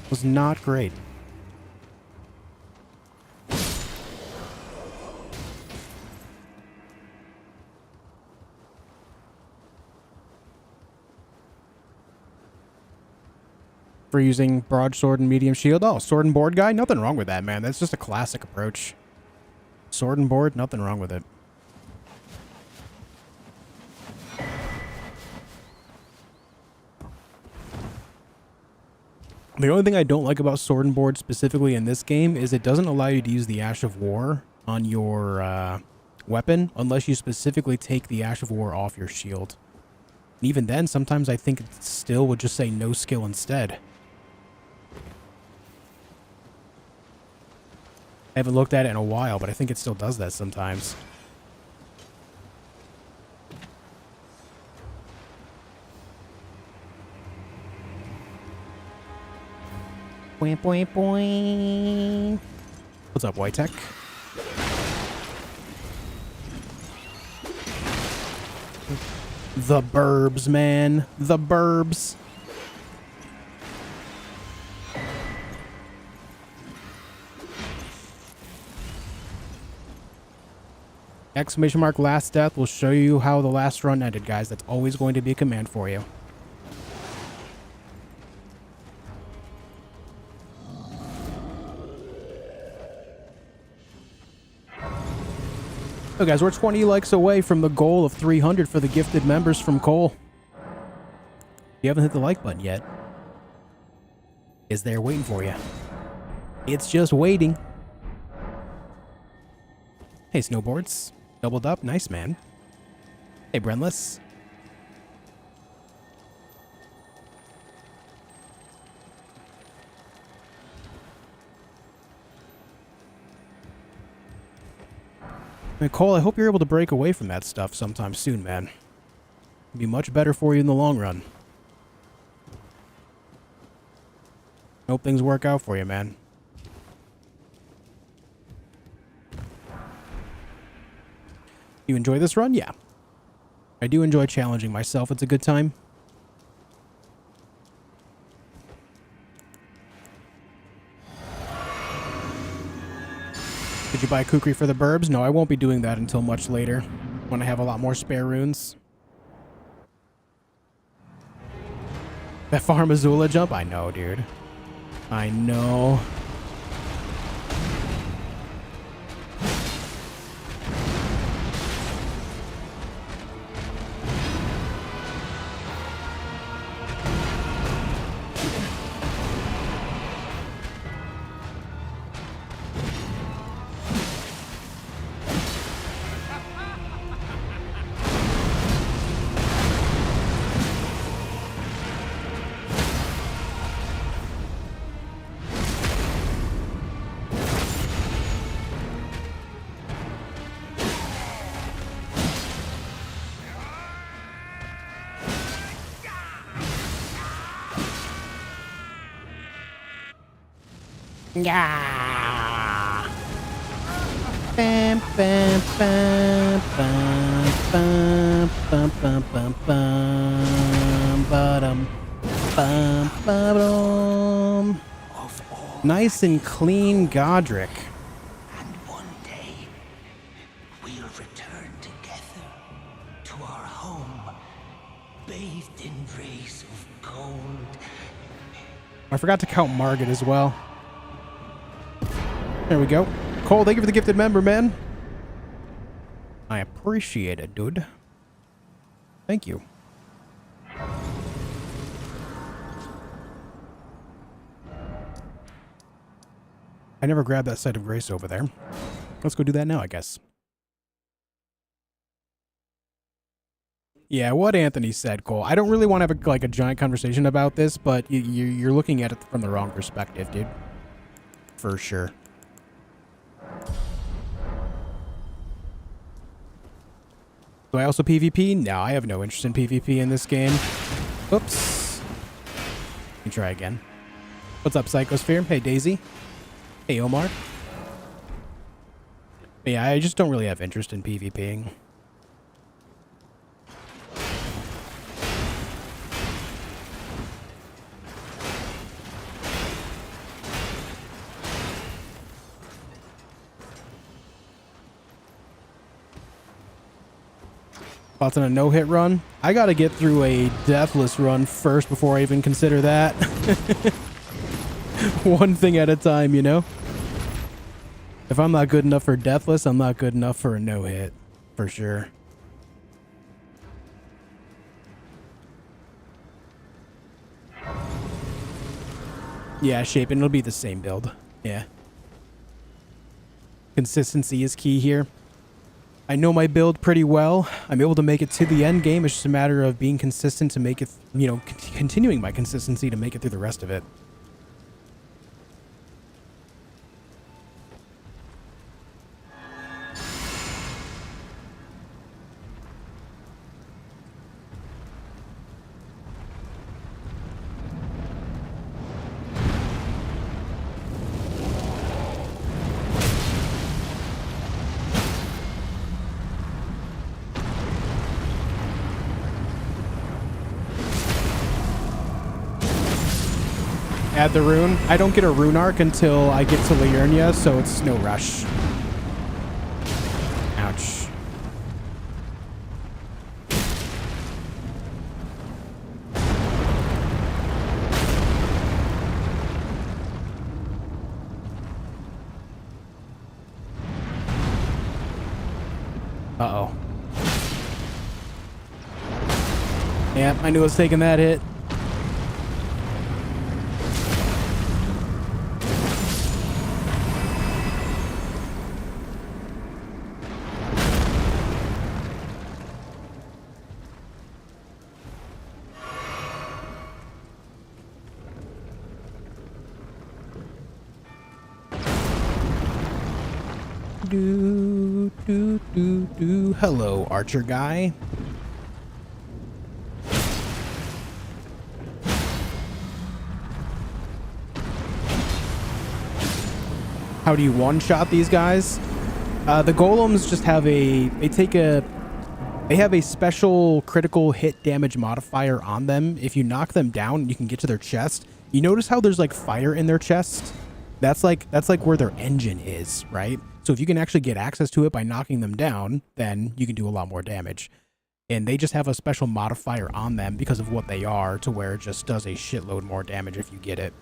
was not great. for using broadsword and medium shield. Oh, sword and board guy? Nothing wrong with that, man. That's just a classic approach. Sword and board, nothing wrong with it. The only thing I don't like about sword and board specifically in this game is it doesn't allow you to use the Ash of War on your weapon unless you specifically take the Ash of War off your shield. And even then, sometimes I think it still would just say no skill instead. I haven't looked at it in a while, but I think it still does that sometimes. Boing, boing, boing. What's up, White Tech? The burbs, man. The burbs. Exclamation mark last death will show you how the last run ended, guys. That's always going to be a command for you. So guys, we're 20 likes away from the goal of 300 for the gifted members from Cole. You haven't hit the like button yet. Is there waiting for you? It's just waiting. Hey, Snowboards. Doubled up. Nice, man. Hey, Brenless. Cole, I hope you're able to break away from that stuff sometime soon, man. It'll be much better for you in the long run. Hope things work out for you, man. You enjoy this run? Yeah. I do enjoy challenging myself. It's a good time. Did you buy Kukri for the burbs? No, I won't be doing that until much later, when I have a lot more spare runes. That Farm Azula jump? I know, dude. I know. Yeah. Bam, bam, bam, bam, bam, bam, bam, bam, bam, ba-dum, bam, ba-dum. Nice and clean, Godric. And one day, we'll return together to our home, bathed in rays of gold. I forgot to count Margit as well. There we go. Cole, thank you for the gifted member, man. I appreciate it, dude. Thank you. I never grabbed that site of grace over there. Let's go do that now, I guess. Yeah, what Anthony said, Cole. I don't really want to have a giant conversation about this, but you're looking at it from the wrong perspective, dude. For sure. Do I also PvP? No, I have no interest in PvP in this game. Oops. Let me try again. What's up, Psychosphere? Hey, Daisy. Hey, Omar. But yeah, I just don't really have interest in PvPing. Thoughts on a no-hit run? I gotta get through a deathless run first before I even consider that. One thing at a time, you know? If I'm not good enough for deathless, I'm not good enough for a no-hit. For sure. Yeah, shaping, it'll be the same build. Yeah. Consistency is key here. I know my build pretty well. I'm able to make it to the end game. It's just a matter of being consistent to make it, you know, continuing my consistency to make it through the rest of it. Add the rune. I don't get a rune arc until I get to Liurnia, so it's no rush. Ouch. Uh-oh. Yeah, I knew I was taking that hit. Hello, archer guy. How do you one-shot these guys? The golems just have they have a special critical hit damage modifier on them. If you knock them down, you can get to their chest. You notice how there's like fire in their chest? That's like where their engine is, right? So if you can actually get access to it by knocking them down, then you can do a lot more damage. And they just have a special modifier on them because of what they are, to where it just does a shitload more damage if you get it.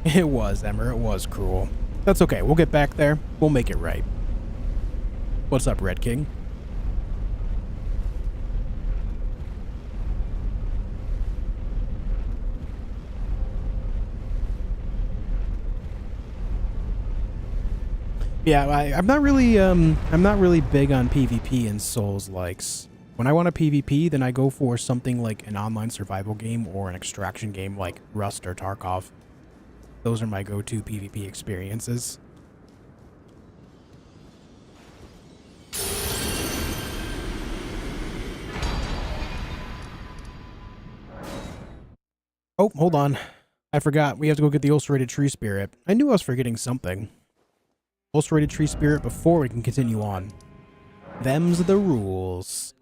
It was, Emmer. It was cruel. That's okay. We'll get back there. We'll make it right. What's up, Red King? Yeah, I'm not really big on PvP and Souls-likes. When I want a PvP, then I go for something like an online survival game or an extraction game like Rust or Tarkov. Those are my go-to PvP experiences. Oh, hold on. I forgot. We have to go get the ulcerated tree spirit. I knew I was forgetting something. Ulcerated tree spirit before we can continue on. Them's the rules.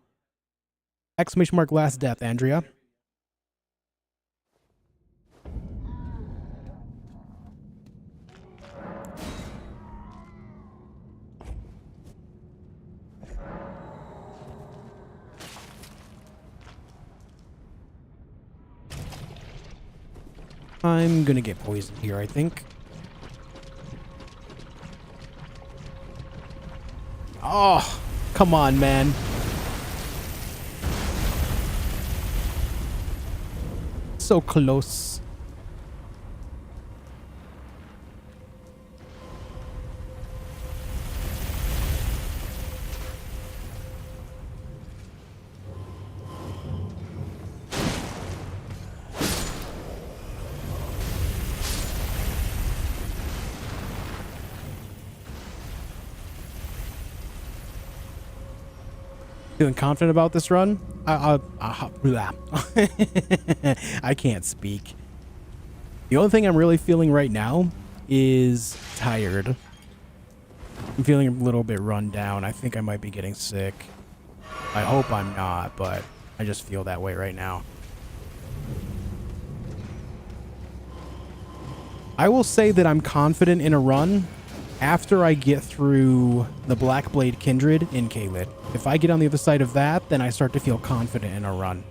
Exclamation mark last death, Andrea. I'm gonna get poisoned here, I think. Oh, come on, man. So close. Feeling confident about this run? Blah. I can't speak. The only thing I'm really feeling right now is tired. I'm feeling a little bit run down. I think I might be getting sick. I hope I'm not, but I just feel that way right now. I will say that I'm confident in a run after I get through the Blackblade Kindred in Caelid. If I get on the other side of that, then I start to feel confident in a run.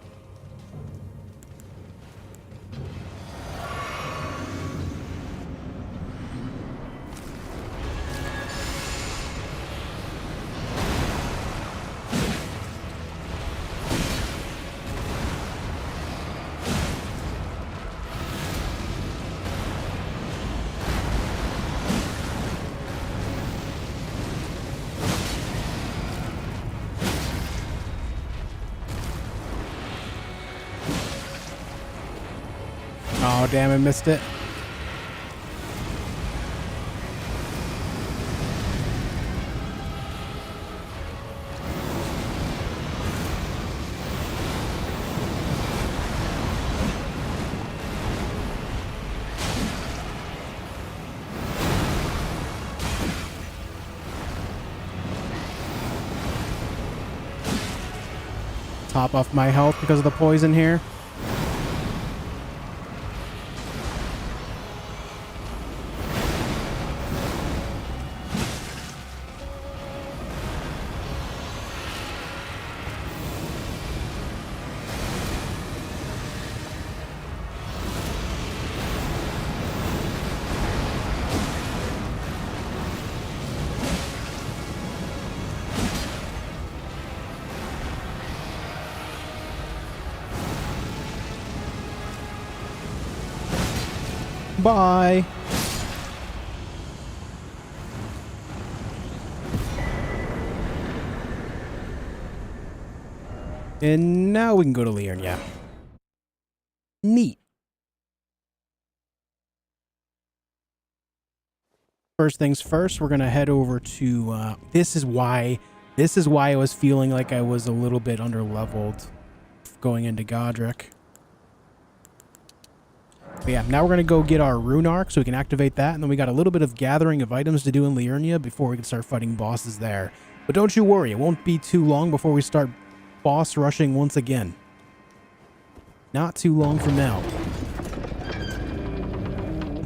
Oh, damn, I missed it. Top off my health because of the poison here. Bye. And now we can go to Liurnia. Neat. First things first, we're going to head over to, this is why I was feeling like I was a little bit underleveled going into Godric. But yeah, now we're going to go get our Rune Arc so we can activate that, and then we got a little bit of gathering of items to do in Liurnia before we can start fighting bosses there. But don't you worry, it won't be too long before we start boss rushing once again. Not too long from now.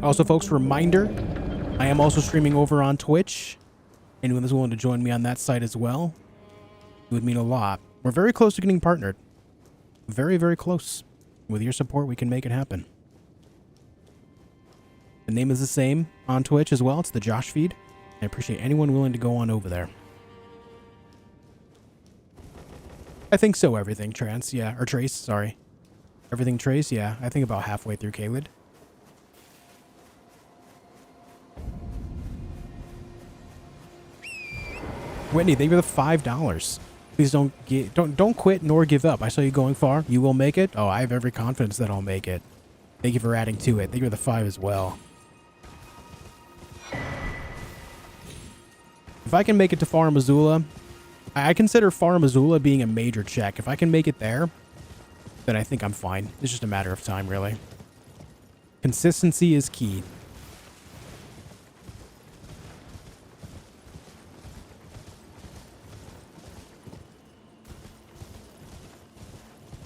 Also, folks, reminder, I am also streaming over on Twitch. Anyone that's willing to join me on that site as well, it would mean a lot. We're very close to getting partnered. Very, very close. With your support, we can make it happen. The name is the same on Twitch as well. It's theJOSHfeed. I appreciate anyone willing to go on over there. I think so, everything Trance, yeah. Or Trace, sorry. Everything Trace, yeah. I think about halfway through Caelid. Whitney, thank you for the $5. Please don't quit nor give up. I saw you going far. You will make it. Oh, I have every confidence that I'll make it. Thank you for adding to it. Thank you for the 5 as well. If I can make it to Farum Azula, I consider Farum Azula being a major check. If I can make it there, then I think I'm fine. It's just a matter of time, really. Consistency is key.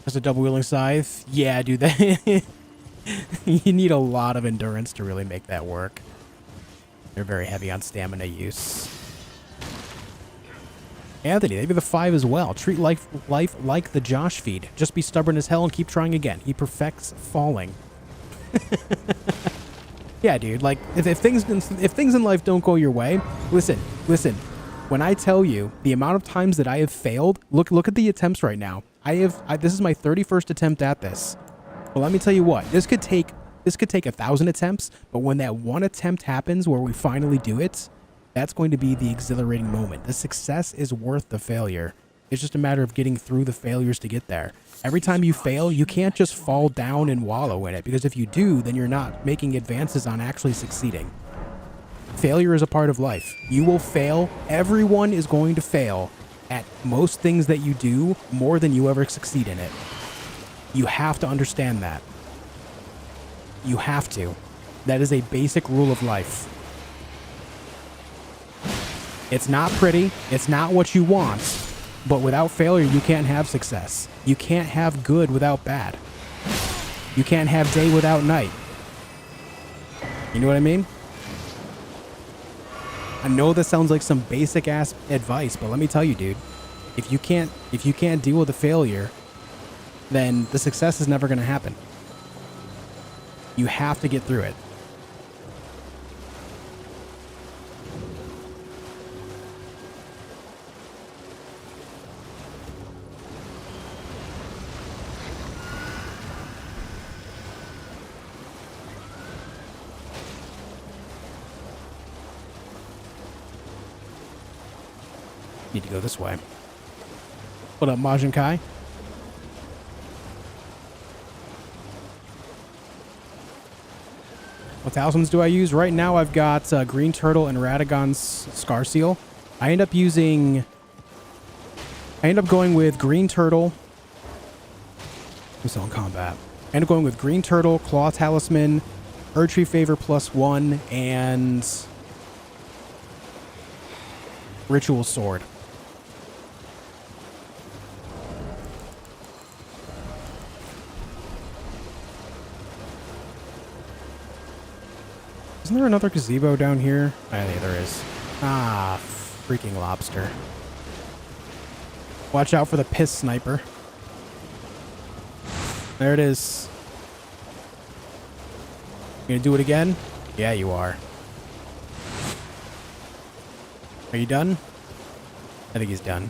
Just a double-wielding scythe? Yeah, dude, that you need a lot of endurance to really make that work. They're very heavy on stamina use. Anthony, maybe the 5 as well. Treat life like the DEATHLESS. Just be stubborn as hell and keep trying again. He perfects falling. Yeah, dude. Like if things in life don't go your way, listen. When I tell you the amount of times that I have failed, look at the attempts right now. This is my 31st attempt at this. Well, let me tell you what. This could take 1,000 attempts, but when that one attempt happens where we finally do it, that's going to be the exhilarating moment. The success is worth the failure. It's just a matter of getting through the failures to get there. Every time you fail, you can't just fall down and wallow in it, because if you do, then you're not making advances on actually succeeding. Failure is a part of life. You will fail. Everyone is going to fail. at most things that you do more than you ever succeed in it. You have to understand that. You have to. That is a basic rule of life. It's not pretty. It's not what you want. But without failure, you can't have success. You can't have good without bad. You can't have day without night. You know what I mean? I know this sounds like some basic ass advice, but let me tell you, dude, if you can't deal with the failure, then the success is never going to happen. You have to get through it. Need to go this way. What up, Majin Kai? What talismans do I use? Right now I've got Green Turtle and Radagon's Scar Seal. I end up going with Green Turtle. I'm still in combat. I end up going with Green Turtle, Claw Talisman, Erdtree Favor +1, and Ritual Sword. Isn't there another gazebo down here? I think there is. Ah, freaking lobster. Watch out for the piss sniper. There it is. You gonna do it again? Yeah, you are. Are you done? I think he's done.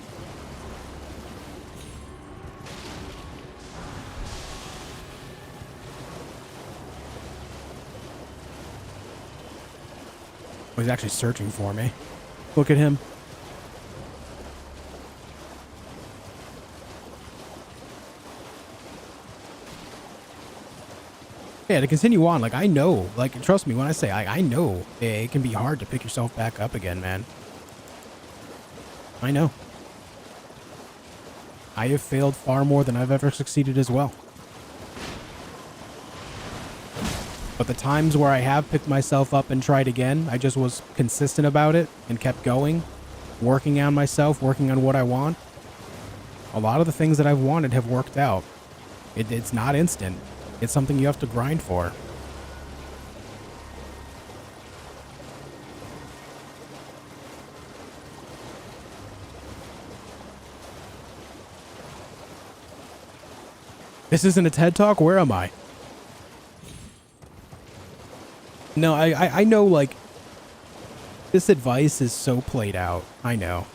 Oh, he's actually searching for me. Look at him. Yeah, to continue on, like, I know, like, trust me when I say, I know it can be hard to pick yourself back up again, man. I know. I have failed far more than I've ever succeeded as well. But the times where I have picked myself up and tried again, I just was consistent about it and kept going, working on myself, working on what I want. A lot of the things that I've wanted have worked out. It's not instant. It's something you have to grind for. This isn't a TED Talk? Where am I? No, I know, like, this advice is so played out. I know.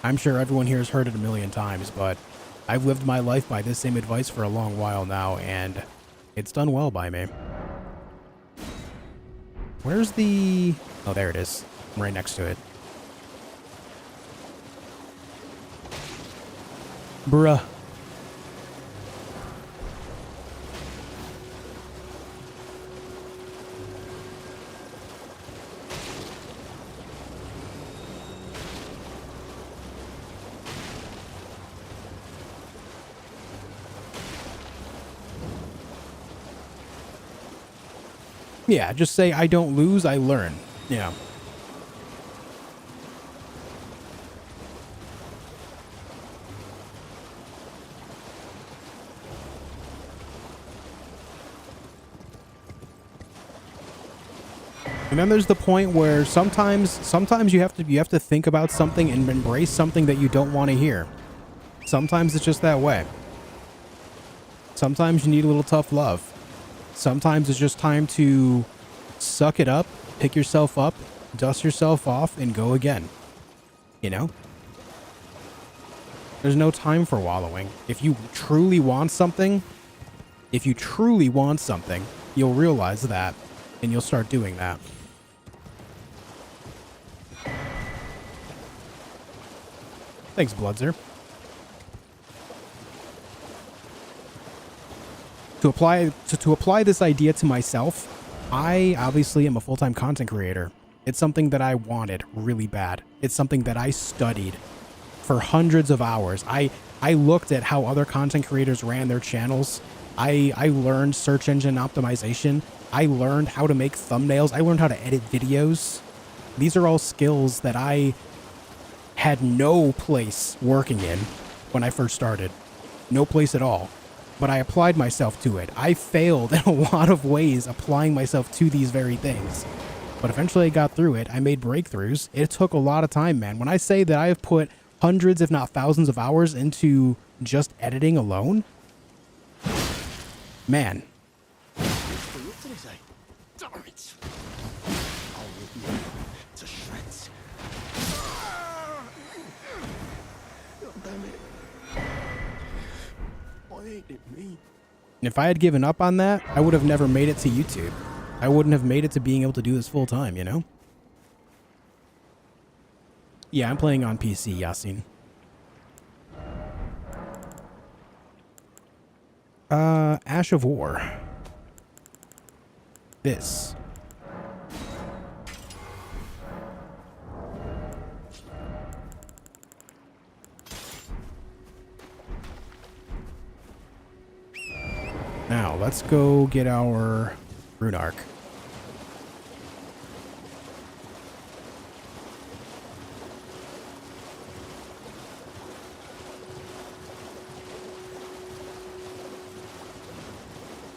I'm sure everyone here has heard it a million times, but I've lived my life by this same advice for a long while now, and it's done well by me. Where's the... Oh, there it is. I'm right next to it. Bruh. Yeah, just say, I don't lose, I learn. Yeah. And then there's the point where sometimes you have to think about something and embrace something that you don't want to hear. Sometimes it's just that way. Sometimes you need a little tough love. Sometimes it's just time to suck it up, pick yourself up, dust yourself off, and go again. You know? There's no time for wallowing. If you truly want something, you'll realize that, and you'll start doing that. Thanks, Bloodzer. To apply this idea to myself, I obviously am a full-time content creator. It's something that I wanted really bad. It's something that I studied for hundreds of hours. I looked at how other content creators ran their channels. I learned search engine optimization. I learned how to make thumbnails. I learned how to edit videos. These are all skills that I had no place working in when I first started. No place at all. But I applied myself to it. I failed in a lot of ways applying myself to these very things. But eventually I got through it. I made breakthroughs. It took a lot of time, man. When I say that I have put hundreds, if not thousands of hours into just editing alone, man. Darn it! I'll rip you to shreds. Damn it. Why ain't it me? If I had given up on that, I would have never made it to YouTube. I wouldn't have made it to being able to do this full time, you know? Yeah, I'm playing on PC, Yasin. Ash of War. This. Now, let's go get our rune arc.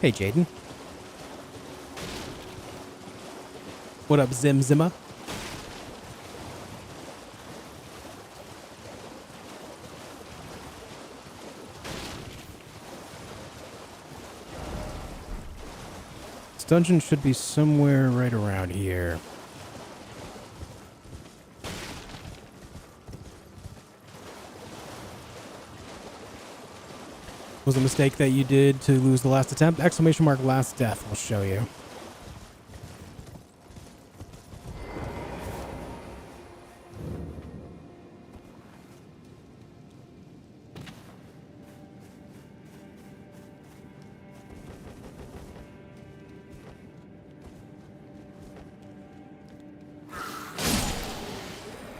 Hey, Jaden. What up, Zim Zimma? This dungeon should be somewhere right around here. Was a mistake that you did to lose the last attempt? Exclamation mark last death will show you.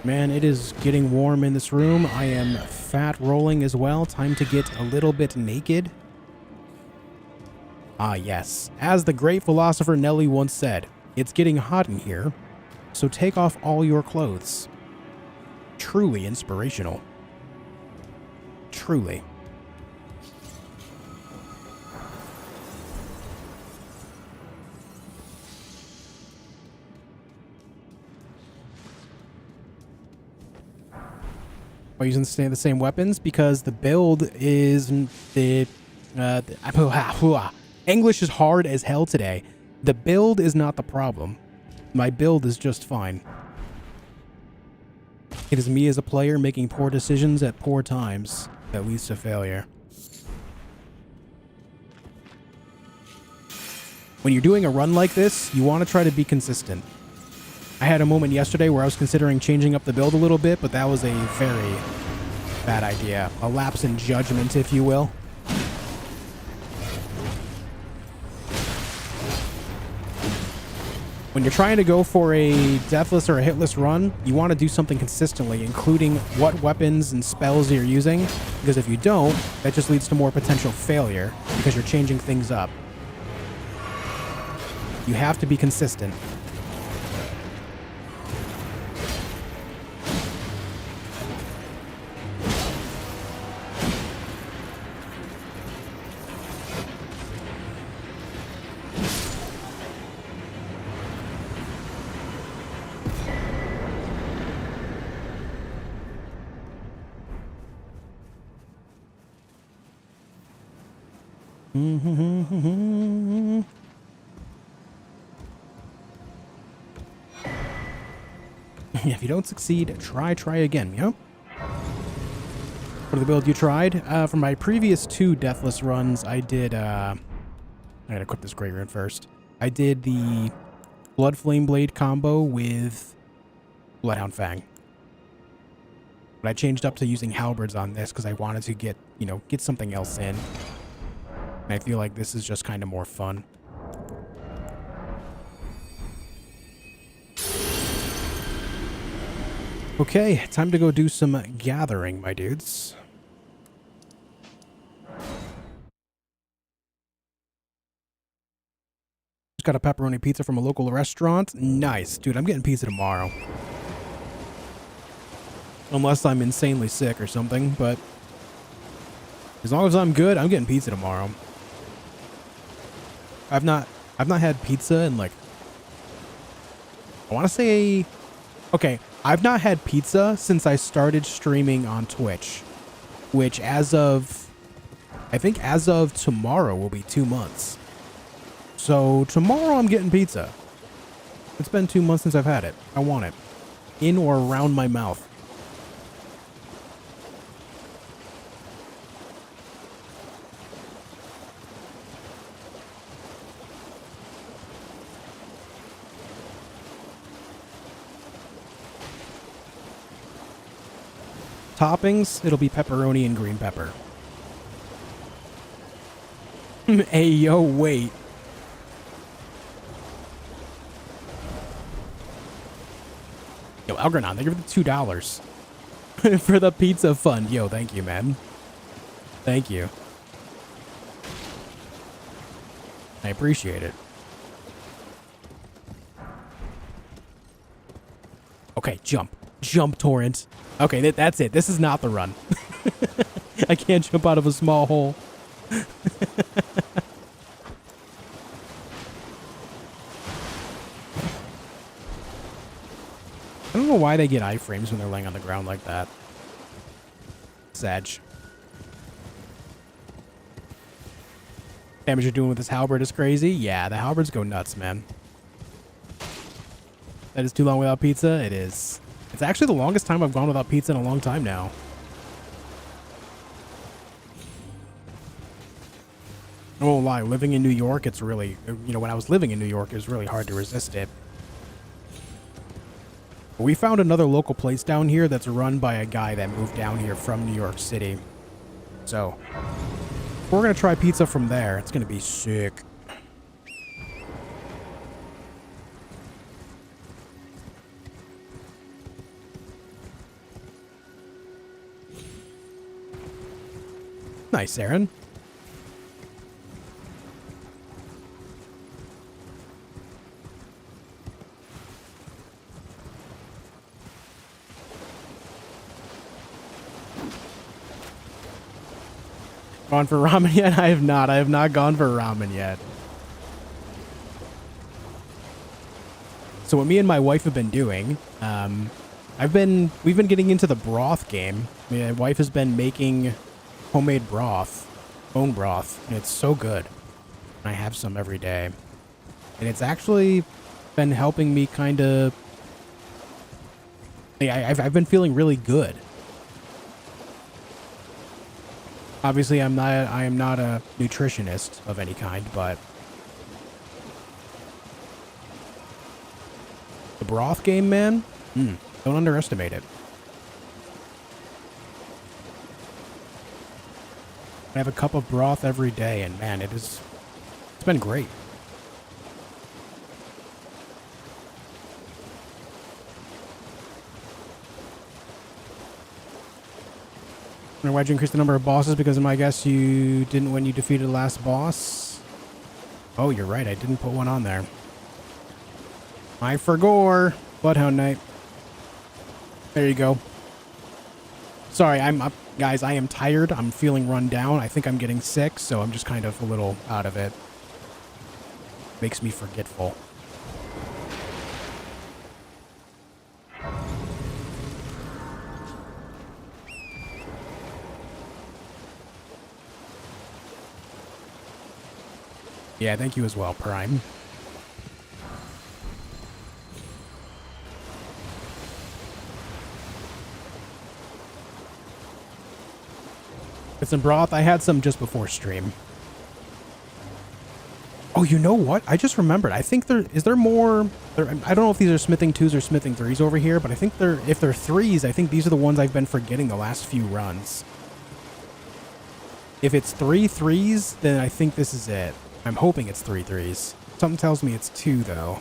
Man, it is getting warm in this room. I am fat rolling as well. Time to get a little bit naked. Ah, yes. As the great philosopher Nelly once said, it's getting hot in here, so take off all your clothes. Truly inspirational. Truly. Why using the same weapons? Because the build is English is hard as hell today. The build is not the problem. My build is just fine. It is me as a player making poor decisions at poor times that leads to failure. When you're doing a run like this, you want to try to be consistent. I had a moment yesterday where I was considering changing up the build a little bit, but that was a very bad idea. A lapse in judgment, if you will. When you're trying to go for a deathless or a hitless run, you want to do something consistently, including what weapons and spells you're using, because if you don't, that just leads to more potential failure, because you're changing things up. You have to be consistent. If you don't succeed, try again, you know? For the build you tried, for my previous 2 deathless runs, I did, I gotta equip this Great Rune first. I did the Blood Flame Blade combo with Bloodhound Fang. But I changed up to using halberds on this because I wanted to get, you know, get something else in. And I feel like this is just kind of more fun. Okay, time to go do some gathering, my dudes. Just got a pepperoni pizza from a local restaurant. Nice. Dude, I'm getting pizza tomorrow. Unless I'm insanely sick or something, but as long as I'm good, I'm getting pizza tomorrow. I've not had pizza in like, I want to say, okay, I've not had pizza since I started streaming on Twitch, which I think as of tomorrow will be 2 months. So tomorrow I'm getting pizza. It's been 2 months since I've had it. I want it. In or around my mouth. Toppings, it'll be pepperoni and green pepper. Hey, yo, wait. Yo, Algernon, thank you for the $2 for the pizza fund. Yo, thank you, man. Thank you. I appreciate it. Okay, jump. Jump, Torrent. Okay, that's it. This is not the run. I can't jump out of a small hole. I don't know why they get iframes when they're laying on the ground like that. Sag. Damage you're doing with this halberd is crazy. Yeah, the halberds go nuts, man. That is too long without pizza. It is. It's actually the longest time I've gone without pizza in a long time now. I won't lie, living in New York, it's really, you know, when I was living in New York, it was really hard to resist it. But we found another local place down here that's run by a guy that moved down here from New York City. So, we're going to try pizza from there. It's going to be sick. Nice, Aaron. Gone for ramen yet? I have not. I have not gone for ramen yet. So what me and my wife have been doing, we've been getting into the broth game. My wife has been making homemade broth, bone broth, and it's so good. I have some every day. And it's actually been helping me kind of... I've been feeling really good. Obviously, I am not a nutritionist of any kind, but the broth game, man, don't underestimate it. I have a cup of broth every day, and man, it's been great. Why'd you increase the number of bosses? Because of my guess you didn't when you defeated the last boss. Oh, you're right. I didn't put one on there. I forgot. Bloodhound Knight. There you go. Sorry, I'm up. Guys, I am tired. I'm feeling run down. I think I'm getting sick, so I'm just kind of a little out of it. Makes me forgetful. Yeah, thank you as well, Prime. Get some broth. I had some just before stream. Oh, you know what? I just remembered. I think is there more... I don't know if these are smithing 2s or smithing 3s over here, but I think if they're 3s, I think these are the ones I've been forgetting the last few runs. If it's 3 3s, then I think this is it. I'm hoping it's 3 3s. Something tells me it's 2, though.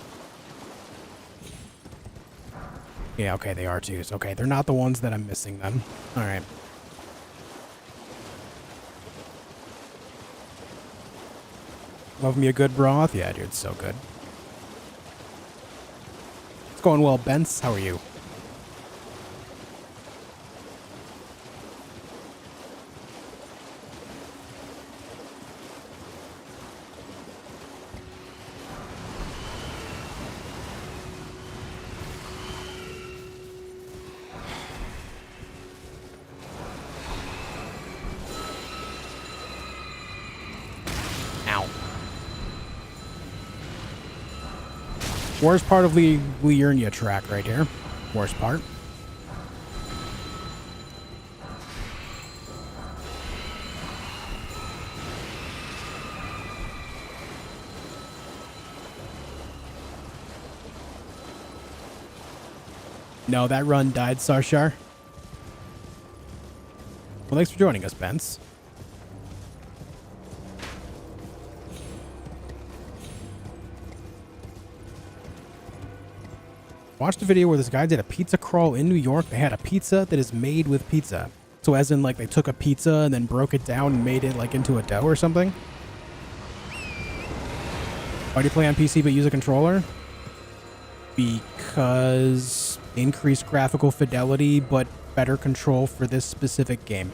Yeah, okay, they are twos. Okay, they're not the ones that I'm missing then. All right. Love me a good broth? Yeah, dude, it's so good. It's going well, Bence. How are you? Worst part of the Liurnia track right here. Worst part. No, that run died, Sarshar. Well, thanks for joining us, Bence. Watched a video where this guy did a pizza crawl in New York. They had a pizza that is made with pizza. So as in, like, they took a pizza and then broke it down and made it, like, into a dough or something. Why do you play on PC but use a controller? Because increased graphical fidelity, but better control for this specific game.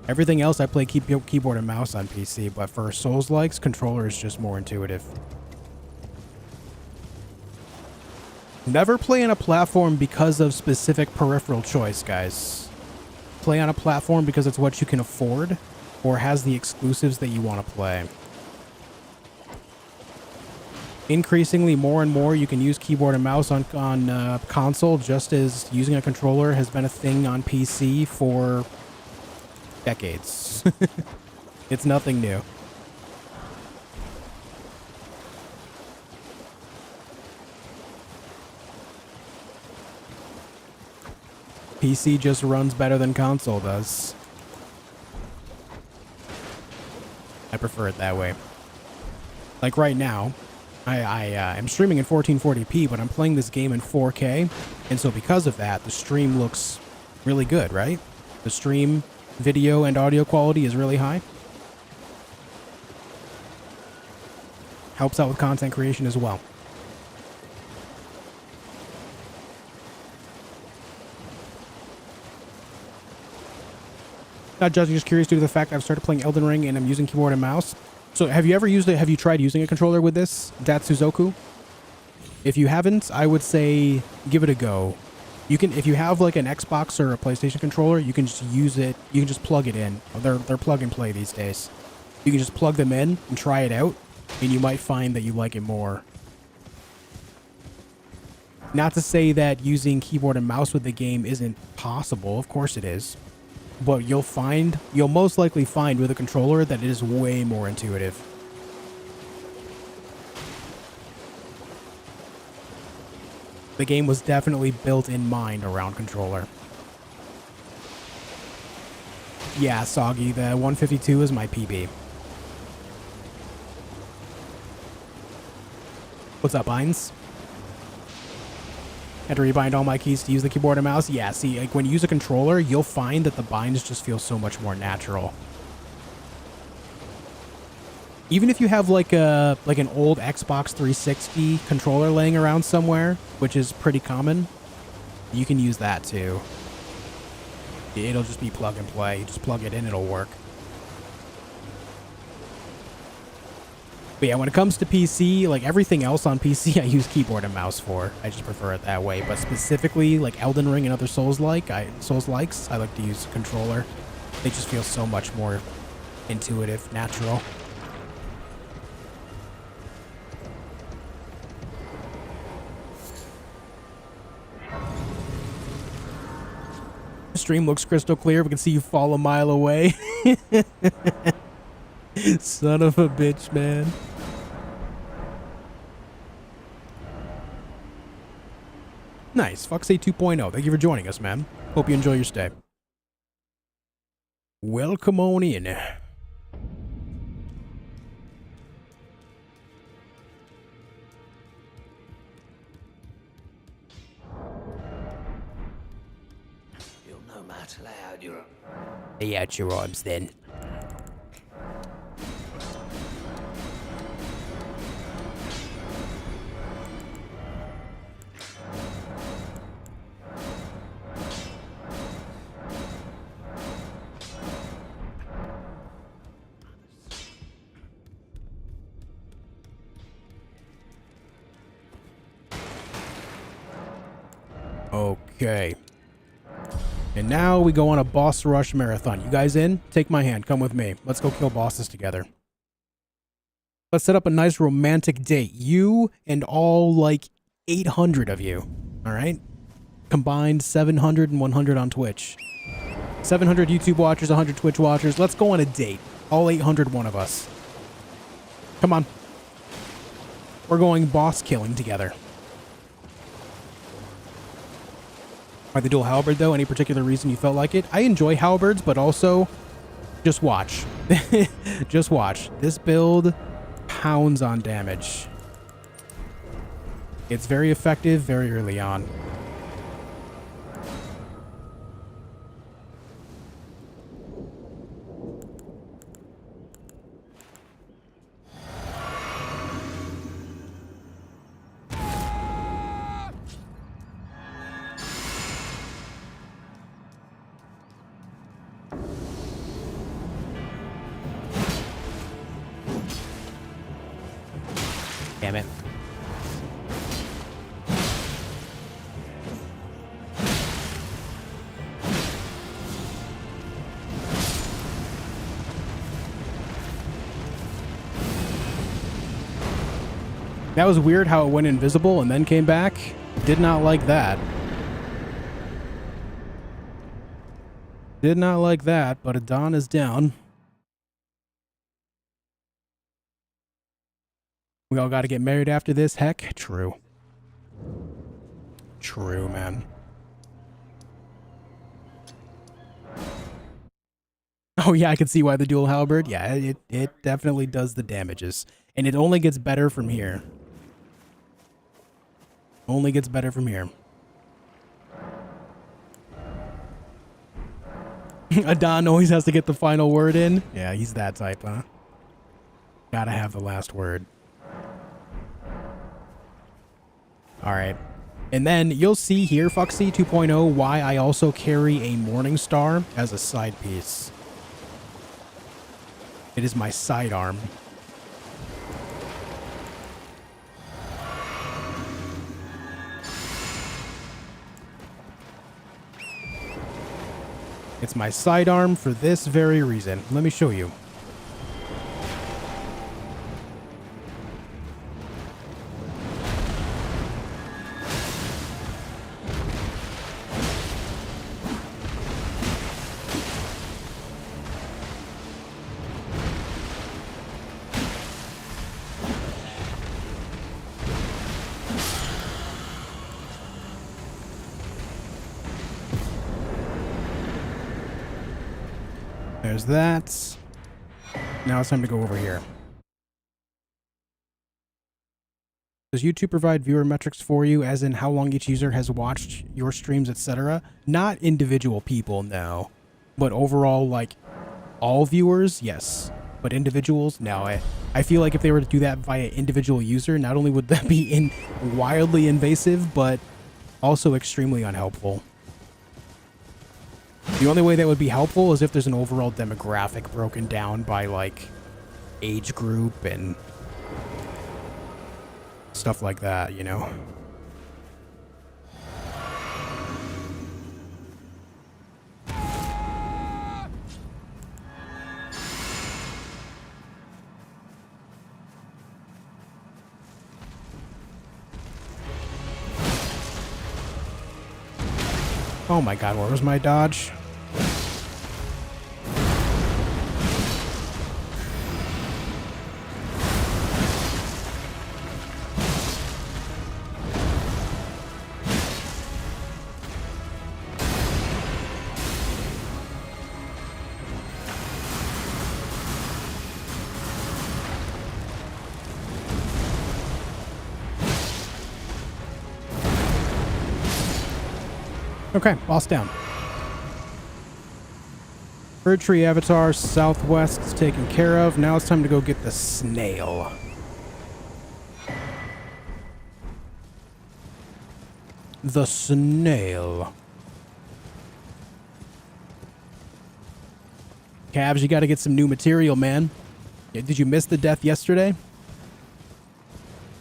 Everything else I play keyboard and mouse on PC, but for Souls-likes, controller is just more intuitive. Never play on a platform because of specific peripheral choice, guys. Play on a platform because it's what you can afford or has the exclusives that you want to play. Increasingly, more and more, you can use keyboard and mouse on console, just as using a controller has been a thing on PC for decades. It's nothing new. PC just runs better than console does. I prefer it that way. Like right now, I am streaming in 1440p, but I'm playing this game in 4K, and so because of that, the stream looks really good, right? The stream video and audio quality is really high. Helps out with content creation as well. Not judging, just curious due to the fact I've started playing Elden Ring and I'm using keyboard and mouse. So have you ever used it? Have you tried using a controller with this, Datsuzoku? If you haven't, I would say give it a go. You can, if you have like an Xbox or a PlayStation controller, you can just use it. You can just plug it in. They're plug and play these days. You can just plug them in and try it out, and you might find that you like it more. Not to say that using keyboard and mouse with the game isn't possible. Of course it is. But you'll most likely find with a controller that it is way more intuitive. The game was definitely built in mind around controller. Yeah, Soggy, the 152 is my PB. What's up, Bynes? Had to rebind all my keys to use the keyboard and mouse. Yeah, see, like when you use a controller, you'll find that the binds just feel so much more natural. Even if you have like an old Xbox 360 controller laying around somewhere, which is pretty common, you can use that too. It'll just be plug and play. You just plug it in, it'll work. But yeah, when it comes to PC, like everything else on PC, I use keyboard and mouse for. I just prefer it that way. But specifically, like Elden Ring and other Souls-likes, I like to use a controller. They just feel so much more intuitive, natural. The stream looks crystal clear. We can see you fall a mile away. Son of a bitch, man. Nice. Foxy 2.0. Thank you for joining us, man. Hope you enjoy your stay. Welcome on in. No matter, lay out your... Lay out your arms then. Okay. And now we go on a boss rush marathon. You guys in? Take my hand. Come with me. Let's go kill bosses together. Let's set up a nice romantic date. You and all, like, 800 of you. All right? Combined 700 and 100 on Twitch. 700 YouTube watchers, 100 Twitch watchers. Let's go on a date. All 801 of us. Come on. We're going boss killing together. Why the dual halberd, though? Any particular reason you felt like it? I enjoy halberds, but also just watch. Just watch. This build pounds on damage. It's very effective very early on. Damn it. That was weird how it went invisible and then came back. Did not like that. Did not like that, but Adon is down. We all got to get married after this? Heck, true. True, man. Oh, yeah, I can see why the dual halberd. Yeah, it definitely does the damages. And it only gets better from here. Only gets better from here. Adon always has to get the final word in. Yeah, he's that type, huh? Gotta have the last word. Alright. And then you'll see here, Foxy 2.0, why I also carry a Morning Star as a side piece. It is my sidearm. It's my sidearm for this very reason. Let me show you. There's that. Now it's time to go over here. Does YouTube provide viewer metrics for you, as in how long each user has watched your streams, etc.? Not individual people, no. But overall, like, all viewers, yes. But individuals, no. I feel like if they were to do that via individual user, not only would that be wildly invasive, but also extremely unhelpful. The only way that would be helpful is if there's an overall demographic broken down by, like, age group and stuff like that, you know? Oh my god, where was my dodge? Okay, boss down. Bird tree avatar southwest is taken care of. Now it's time to go get the snail. The snail. Cabs, you got to get some new material, man. Did you miss the death yesterday?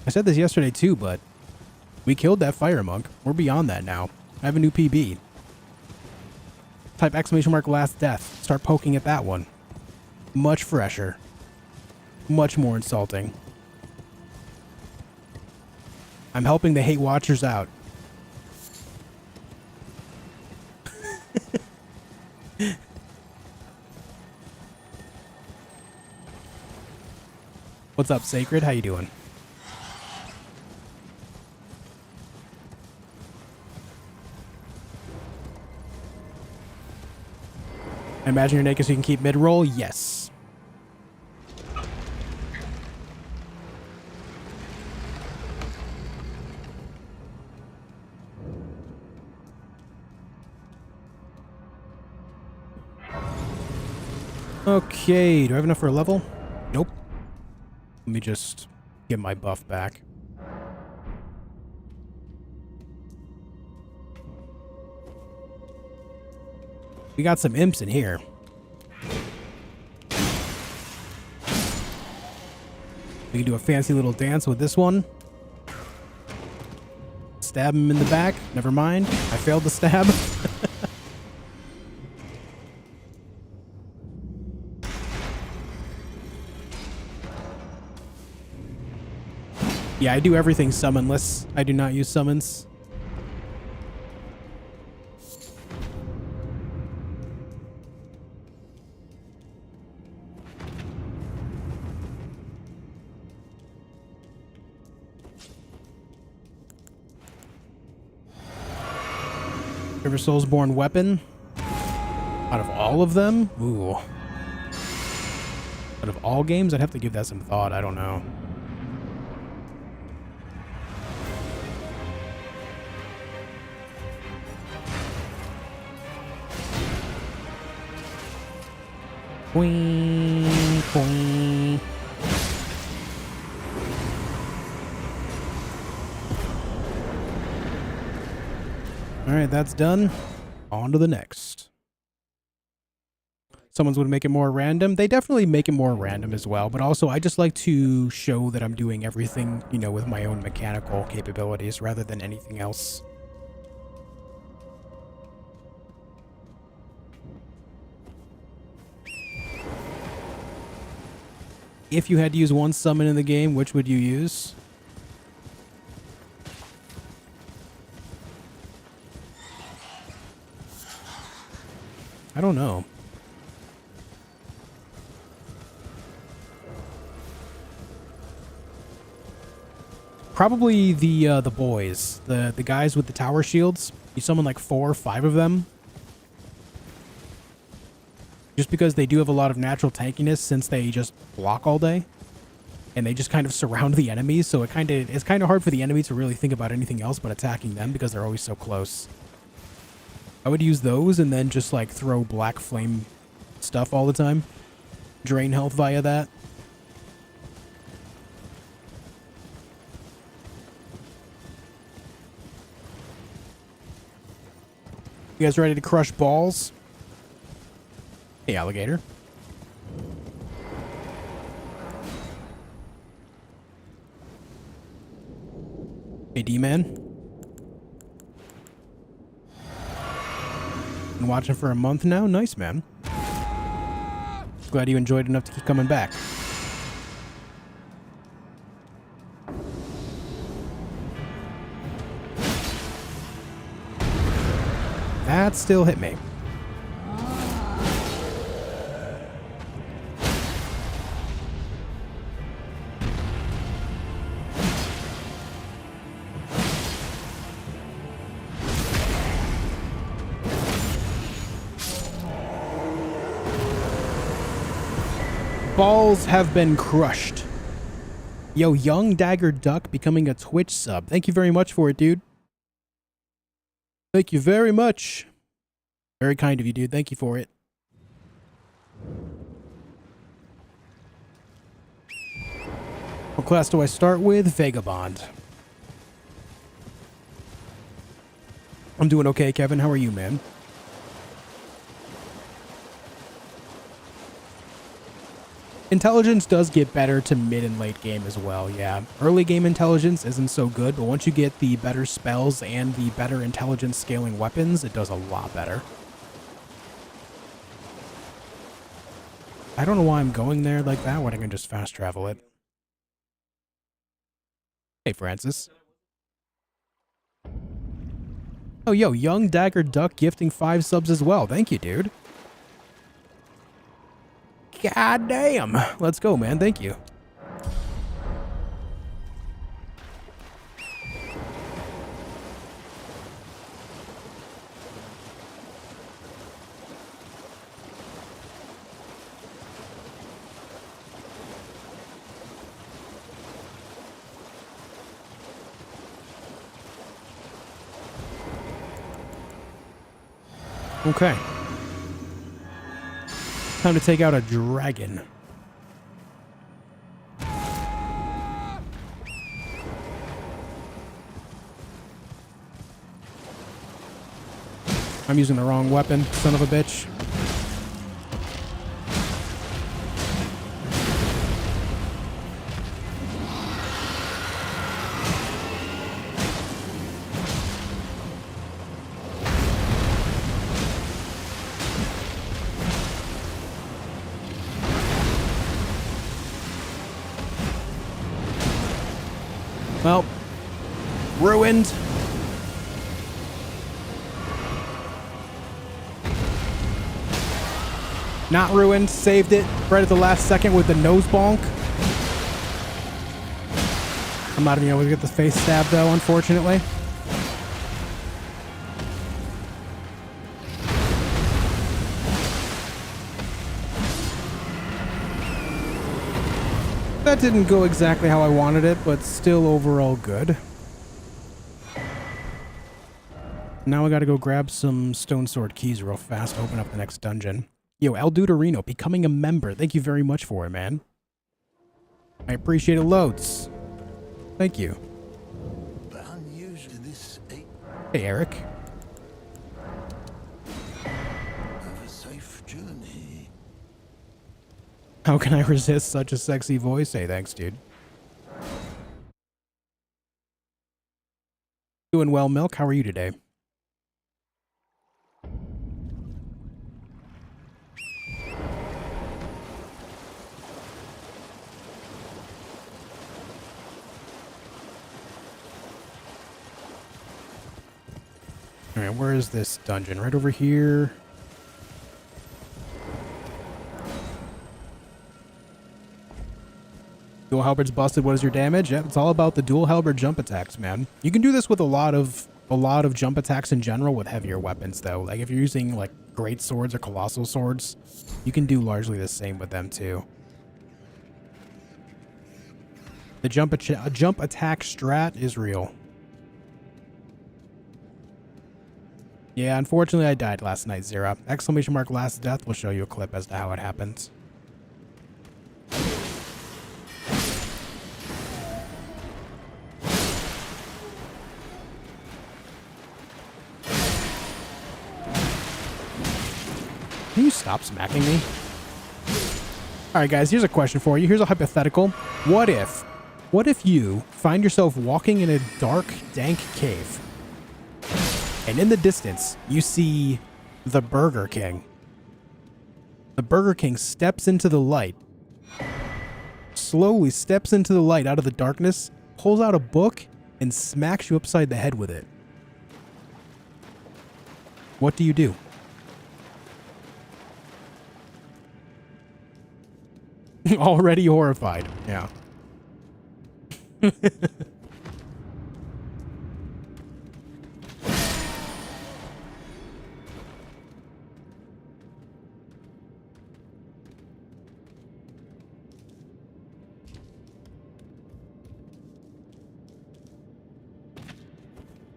I said this yesterday too, but we killed that fire monk. We're beyond that now. I have a new PB. Type exclamation mark last death. Start poking at that one. Much fresher. Much more insulting. I'm helping the hate watchers out. What's up, Sacred? How you doing? I imagine you're naked so you can keep mid-roll? Yes. Okay, do I have enough for a level? Nope. Let me just get my buff back. We got some imps in here. We can do a fancy little dance with this one. Stab him in the back. Never mind. I failed the stab. Yeah, I do everything summonless. I do not use summons. River Soulsborne weapon. Out of all of them? Ooh. Out of all games? I'd have to give that some thought. I don't know. Queen, queen. All right, that's done. On to the next. Someone's would make it more random. They definitely make it more random as well, but also I just like to show that I'm doing everything, you know, with my own mechanical capabilities rather than anything else. If you had to use one summon in the game, which would you use? I don't know. Probably the boys, the guys with the tower shields. You summon like 4 or 5 of them. Just because they do have a lot of natural tankiness since they just block all day. And they just kind of surround the enemies, so it's kind of hard for the enemy to really think about anything else but attacking them because they're always so close. I would use those and then just like throw black flame stuff all the time. Drain health via that. You guys ready to crush balls? Hey, alligator. Hey, D-Man. Been watching for a month now? Nice, man. Glad you enjoyed enough to keep coming back. That still hit me. Balls have been crushed. Yo, Young Dagger Duck becoming a Twitch sub. Thank you very much for it, dude. Thank you very much. Very kind of you, dude. Thank you for it. What class do I start with? Vagabond. I'm doing okay, Kevin. How are you, man? Intelligence does get better to mid and late game as well, yeah. Early game intelligence isn't so good, but once you get the better spells and the better intelligence scaling weapons, it does a lot better. I don't know why I'm going there like that when I can just fast travel it. Hey, Francis. Oh, yo, Young Dagger Duck gifting 5 subs as well. Thank you, dude. God damn. Let's go, man. Thank you. Okay. Time to take out a dragon. I'm using the wrong weapon, son of a bitch. Well, ruined. Not ruined. Saved it right at the last second with the nose bonk. I'm not even able to get the face stab though, unfortunately. That didn't go exactly how I wanted it, but still overall good. Now I gotta go grab some stone sword keys real fast to open up the next dungeon. Yo, El Duderino, becoming a member. Thank you very much for it, man. I appreciate it loads. Thank you. Hey, Eric. Have a safe journey. How can I resist such a sexy voice? Hey, thanks, dude. Doing well, Milk. How are you today? Alright, where is this dungeon? Right over here. Dual halberd's busted. What is your damage? Yeah, it's all about the dual halberd jump attacks, man. You can do this with a lot of jump attacks in general with heavier weapons, though. Like if you're using like great swords or colossal swords, you can do largely the same with them too. The jump attack strat is real. Yeah, unfortunately I died last night, Zera. Exclamation mark last death will show you a clip as to how it happens. Can you stop smacking me? Alright guys, here's a question for you. Here's a hypothetical. What if you find yourself walking in a dark, dank cave, and in the distance, you see the Burger King. The Burger King steps into the light, slowly steps into the light out of the darkness, pulls out a book, and smacks you upside the head with it. What do you do? Already horrified. Yeah.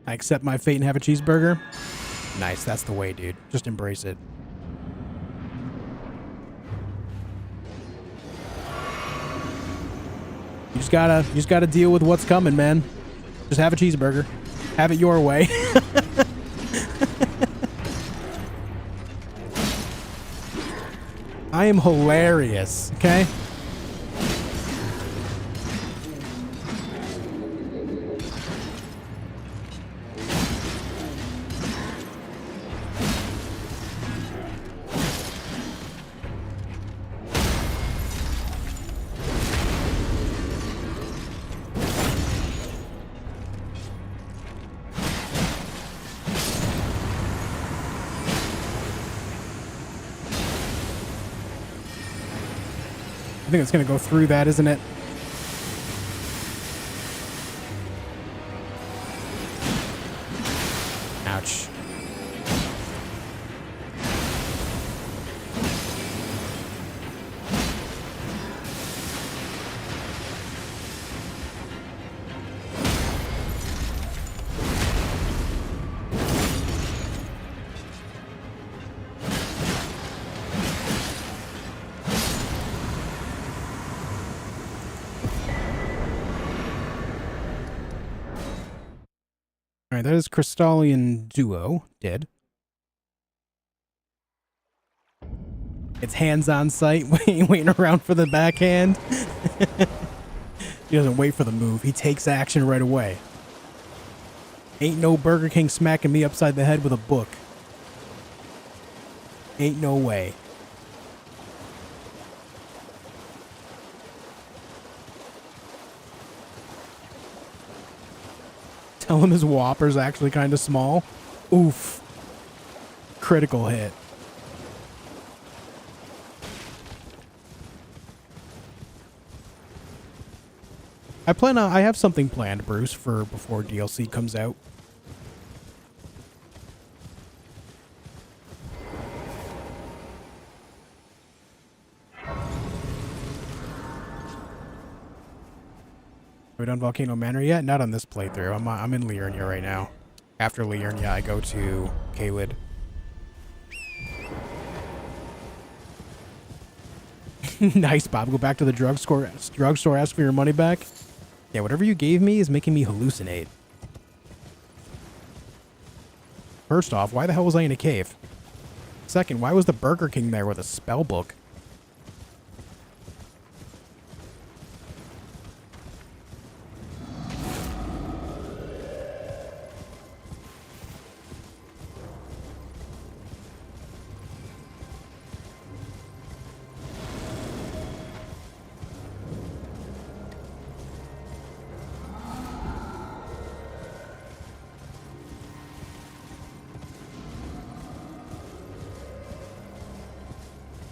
I accept my fate and have a cheeseburger. Nice, that's the way, dude. Just embrace it. You just gotta deal with what's coming, man. Just have a cheeseburger. Have it your way. I am hilarious, okay? I think it's going to go through that, isn't it? Ouch. All right, that is Crystallian Duo dead. It's hands on sight, waiting around for the backhand. He doesn't wait for the move. He takes action right away. Ain't no Burger King smacking me upside the head with a book. Ain't no way. Tell him his Whopper's actually kind of small. Oof. Critical hit. I have something planned, Bruce, for before DLC comes out. Are we done Volcano Manor yet? Not on this playthrough. I'm in Liurnia right now. After Liurnia, I go to Caelid. Nice, Bob. Go back to the drugstore, ask for your money back. Yeah, whatever you gave me is making me hallucinate. First off, why the hell was I in a cave? Second, why was the Burger King there with a spell book?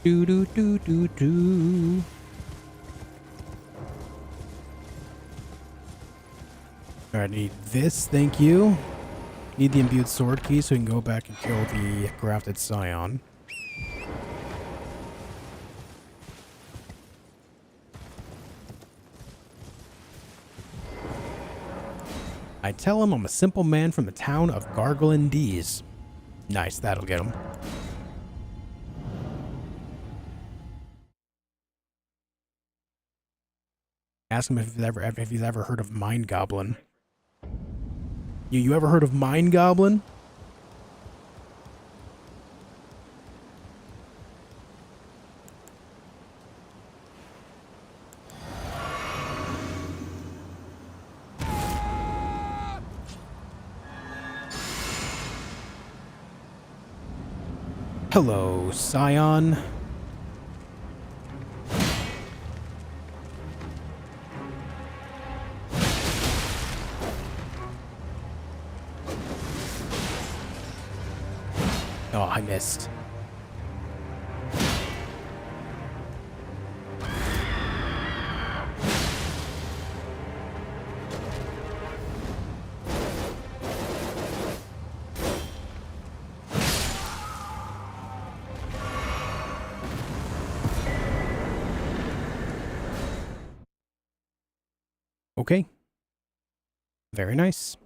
Do do do do do. Alright, need this, thank you. Need the imbued sword key so we can go back and kill the grafted scion. I tell him I'm a simple man from the town of Garglandees. Nice, that'll get him. Ask him if he's ever heard of Mind Goblin. You ever heard of Mind Goblin? Hello, Scion. Oh, I missed. Okay. Very nice.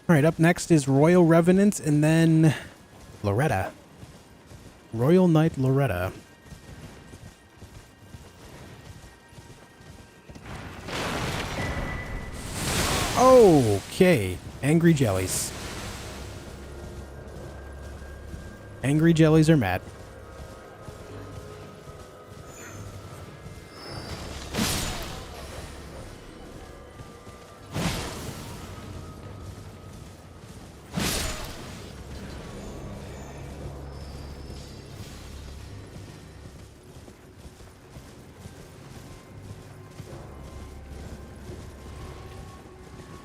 All right, up next is Royal Revenant and then Loretta. Royal Knight Loretta. Okay. Angry jellies. Angry jellies are mad.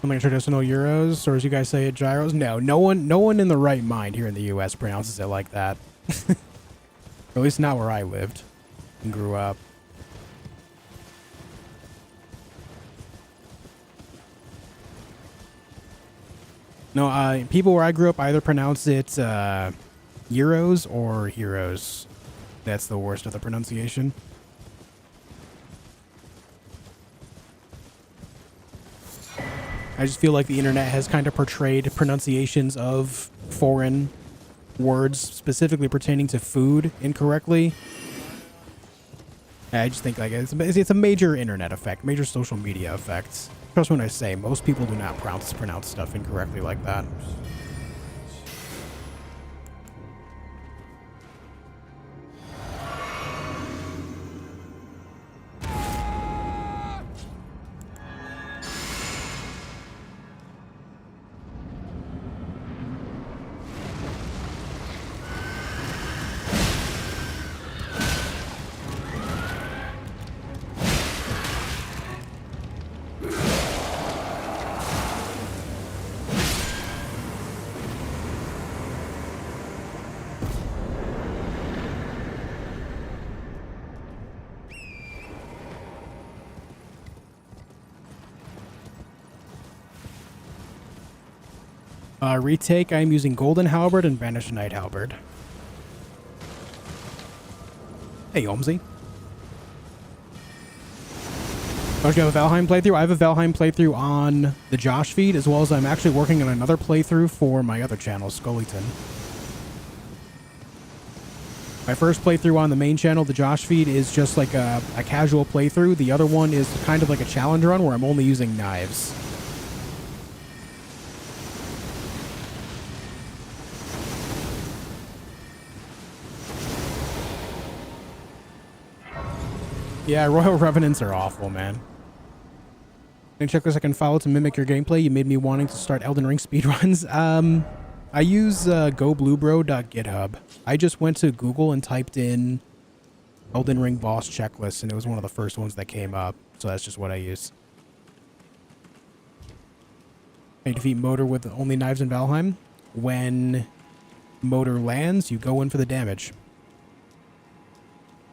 Something traditional euros, or as you guys say it, gyros. No one in the right mind here in the U.S. pronounces it like that. At least not where I lived and grew up. No, people where I grew up either pronounce it euros or heroes. That's the worst of the pronunciation. I just feel like the internet has kind of portrayed pronunciations of foreign words, specifically pertaining to food, incorrectly. I just think like it's a major internet effect, major social media effect. Trust when I say most people do not pronounce stuff incorrectly like that. Retake, I'm using Golden Halberd and Banished Knight Halberd. Hey, Omzi. Don't you have a Valheim playthrough? I have a Valheim playthrough on the DEATHLESS, as well as I'm actually working on another playthrough for my other channel, Scullyton. My first playthrough on the main channel, the DEATHLESS, is just like a casual playthrough. The other one is kind of like a challenge run where I'm only using knives. Yeah, Royal Revenants are awful, man. Any checklists I can follow to mimic your gameplay? You made me wanting to start Elden Ring speedruns. I use gobluebro.github. I just went to Google and typed in Elden Ring boss checklist, and it was one of the first ones that came up. So that's just what I use. I defeat Motor with only knives in Valheim. When Motor lands, you go in for the damage.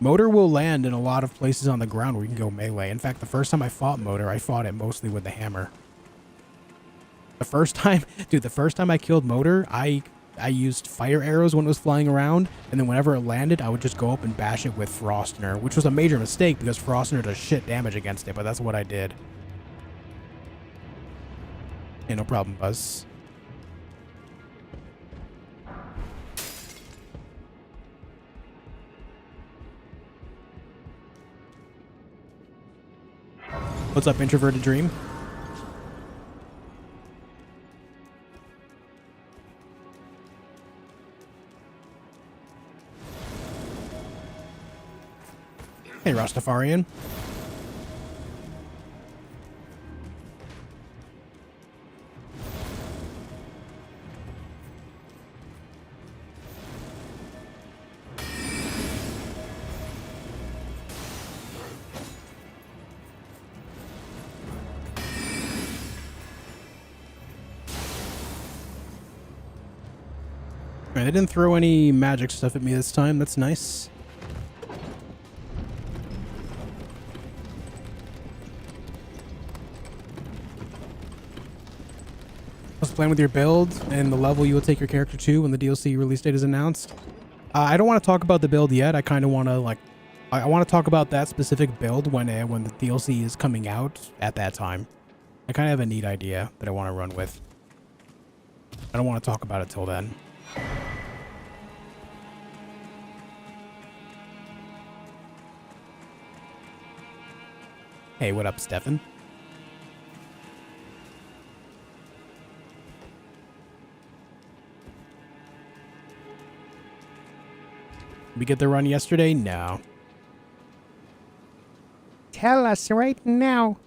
Motor will land in a lot of places on the ground where you can go melee. In fact, the first time I fought Motor, I fought it mostly with the hammer. The first time I killed Motor, I used fire arrows when it was flying around, and then whenever it landed, I would just go up and bash it with Frostner, which was a major mistake because Frostner does shit damage against it, but that's what I did. Hey, no problem, Buzz. What's up, Introverted Dream? Hey, Rastafarian. They didn't throw any magic stuff at me this time. That's nice. What's the plan with your build and the level you will take your character to when the DLC release date is announced? I don't want to talk about the build yet. I kind of want to I want to talk about that specific build when the DLC is coming out at that time. I kind of have a neat idea that I want to run with. I don't want to talk about it till then. Hey, what up, Stefan? We get the run yesterday? No. Tell us right now.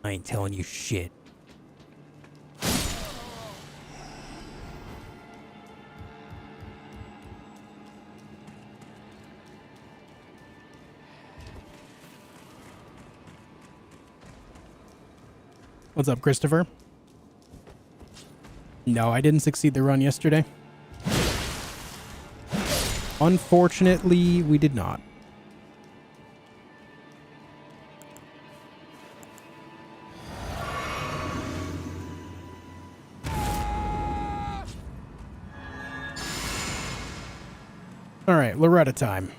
I ain't telling you shit. What's up, Christopher? No, I didn't succeed the run yesterday. Unfortunately, we did not. All right, Loretta time.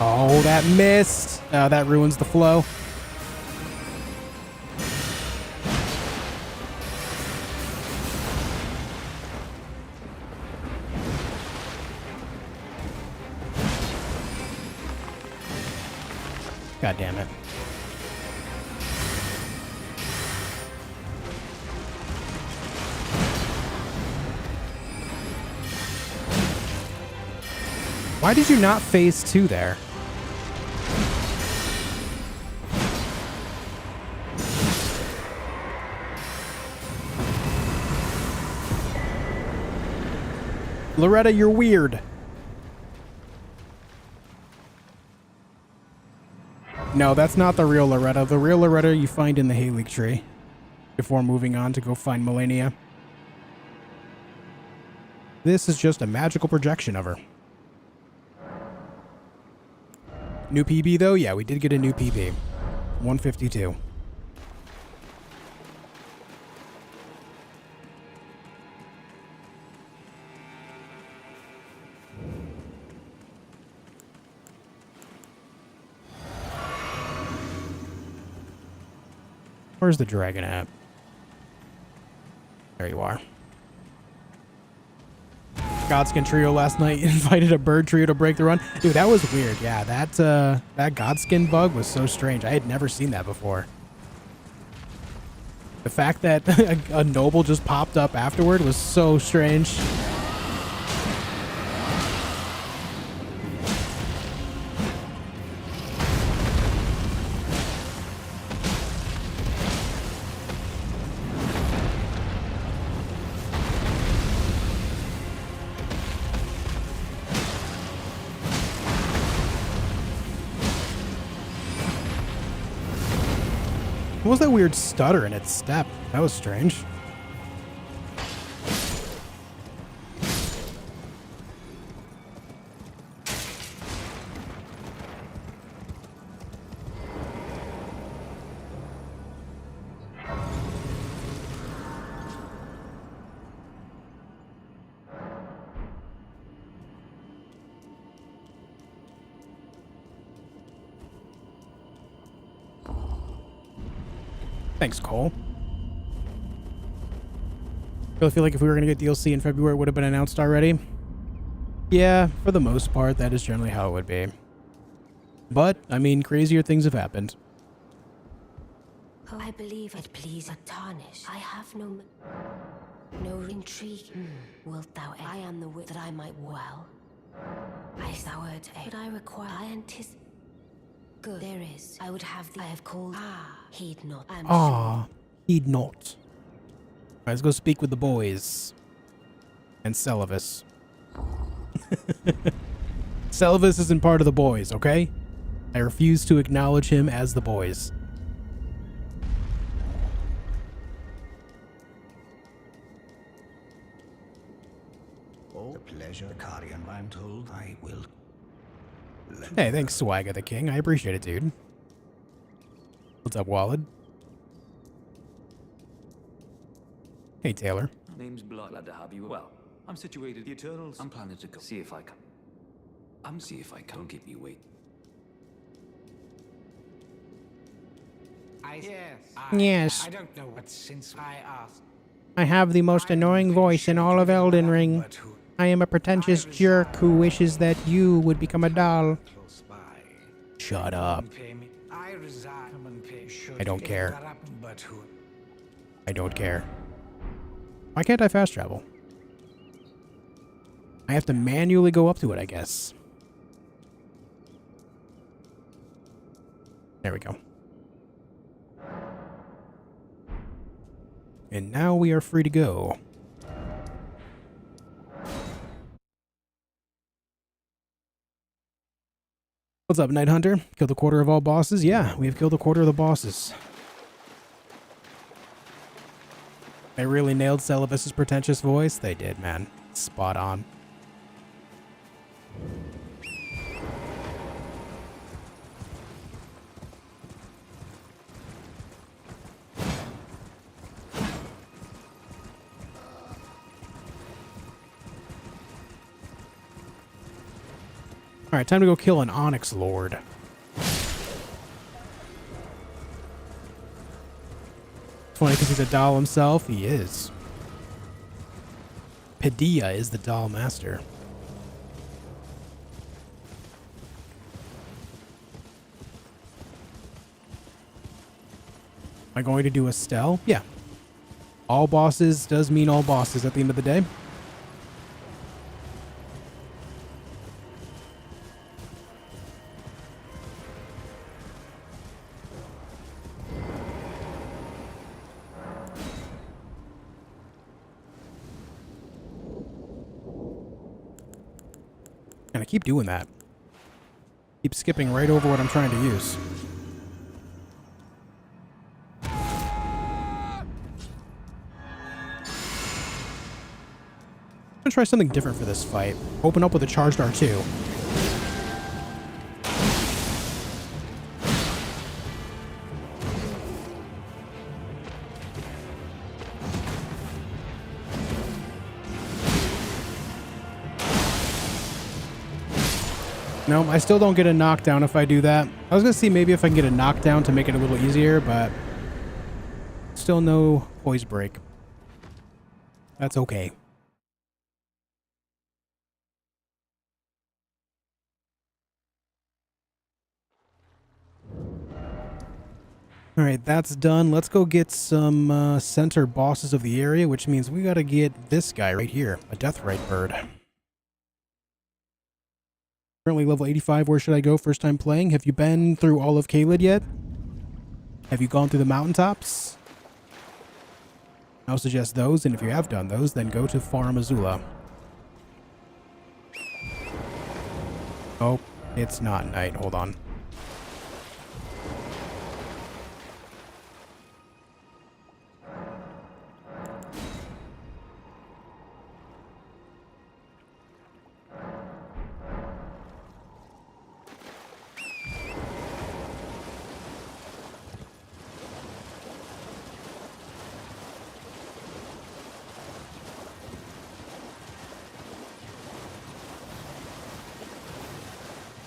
Oh, that missed. That ruins the flow. God damn it. Why did you not phase 2 there? Loretta, you're weird. No, that's not the real Loretta. The real Loretta you find in the Hayleak tree before moving on to go find Malenia. This is just a magical projection of her. New PB though? Yeah, we did get a new PB. 152. Where's the dragon at? There you are. Godskin trio last night invited a bird trio to break the run. Dude, that was weird. Yeah, that Godskin bug was so strange. I had never seen that before. The fact that a noble just popped up afterward was so strange. What was that weird stutter in its step? That was strange. Thanks, Cole. Really feel like if we were going to get DLC in February, it would have been announced already. Yeah, for the most part, that is generally how it would be. But, I mean, crazier things have happened. Oh, I believe it please a tarnish. I have no intrigue. Wilt thou? I am the wit that I might well. I soured, but I require. I anticipate. Good. There is. I would have the. I have called. Heed not. Ah, heed not. Alright, let's go speak with the boys. And Celavis. Celavis isn't part of the boys, okay? I refuse to acknowledge him as the boys. Oh, the pleasure, Carian, I'm told I will. Hey, thanks, Swagger the King. I appreciate it, dude. What's up, Wallad? Hey, Taylor. Name's Blood. Glad to have you. Well, I'm situated. The Eternals. I'm planning to go. See if I can. See if I can. Don't keep me wait. Yes. I don't know what since I asked. I have the most annoying voice in all of Elden Ring. I am a pretentious jerk who wishes that you would become a doll. Close by. Shut up. Pay me. I resign. Come and pay. I don't care. That happened, but who? I don't care. Why can't I fast travel? I have to manually go up to it, I guess. There we go. And now we are free to go. What's up, Night Hunter? Killed a quarter of all bosses? Yeah, we have killed a quarter of the bosses. I really nailed Celibus's pretentious voice. They did, man. Spot on. Alright, time to go kill an Onyx Lord. It's funny because he's a doll himself. He is. Padilla is the doll master. Am I going to do a Stell? Yeah. All bosses does mean all bosses at the end of the day. And I keep doing that. Keep skipping right over what I'm trying to use. I'm gonna try something different for this fight. Open up with a charged R2. No, I still don't get a knockdown if I do that. I was gonna see maybe if I can get a knockdown to make it a little easier, but still no poise break. That's okay. Alright, that's done. Let's go get some center bosses of the area, which means we gotta get this guy right here, a Deathrite bird. Currently level 85, where should I go first time playing? Have you been through all of Caelid yet? Have you gone through the mountaintops? I'll suggest those, and if you have done those, then go to Farum Azula. Oh, it's not night. Hold on.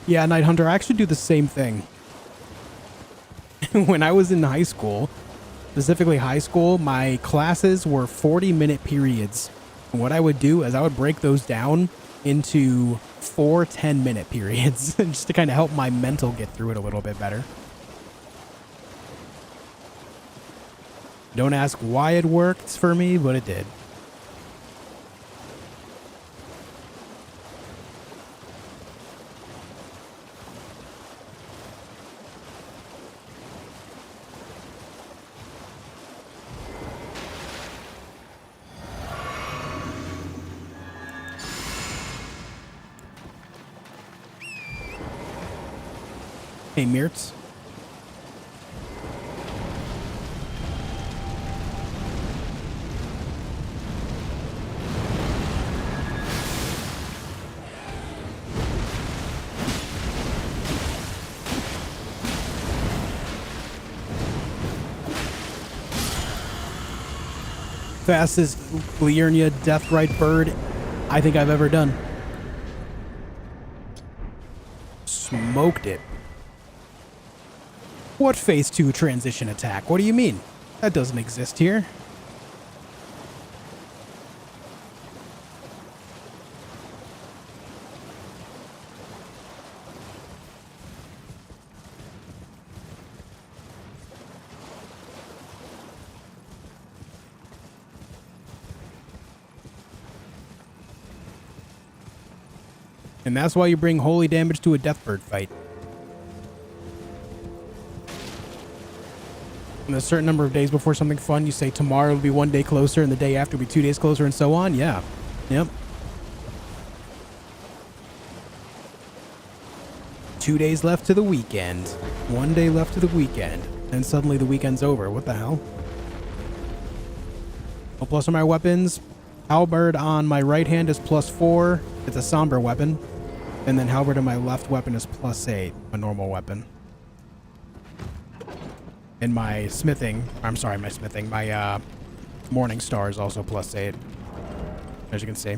Yeah, Night Hunter, I actually do the same thing. When I was in high school, specifically high school, my classes were 40-minute periods. And what I would do is I would break those down into 4 10-minute periods just to kind of help my mental get through it a little bit better. Don't ask why it worked for me, but it did. Hey, Mirtz. Fastest Liurnia Deathrite bird I think I've ever done. Smoked it. What phase 2 transition attack? What do you mean? That doesn't exist here. And that's why you bring holy damage to a deathbird fight. And a certain number of days before something fun, you say tomorrow will be 1 day closer and the day after will be 2 days closer and so on. Yeah. Yep. 2 days left to the weekend. 1 day left to the weekend. And suddenly the weekend's over. What the hell? Oh, plus on my weapons. Halberd on my right hand is +4. It's a somber weapon. And then halberd on my left weapon is +8. A normal weapon. And my smithing, my morning star is also +8. As you can see.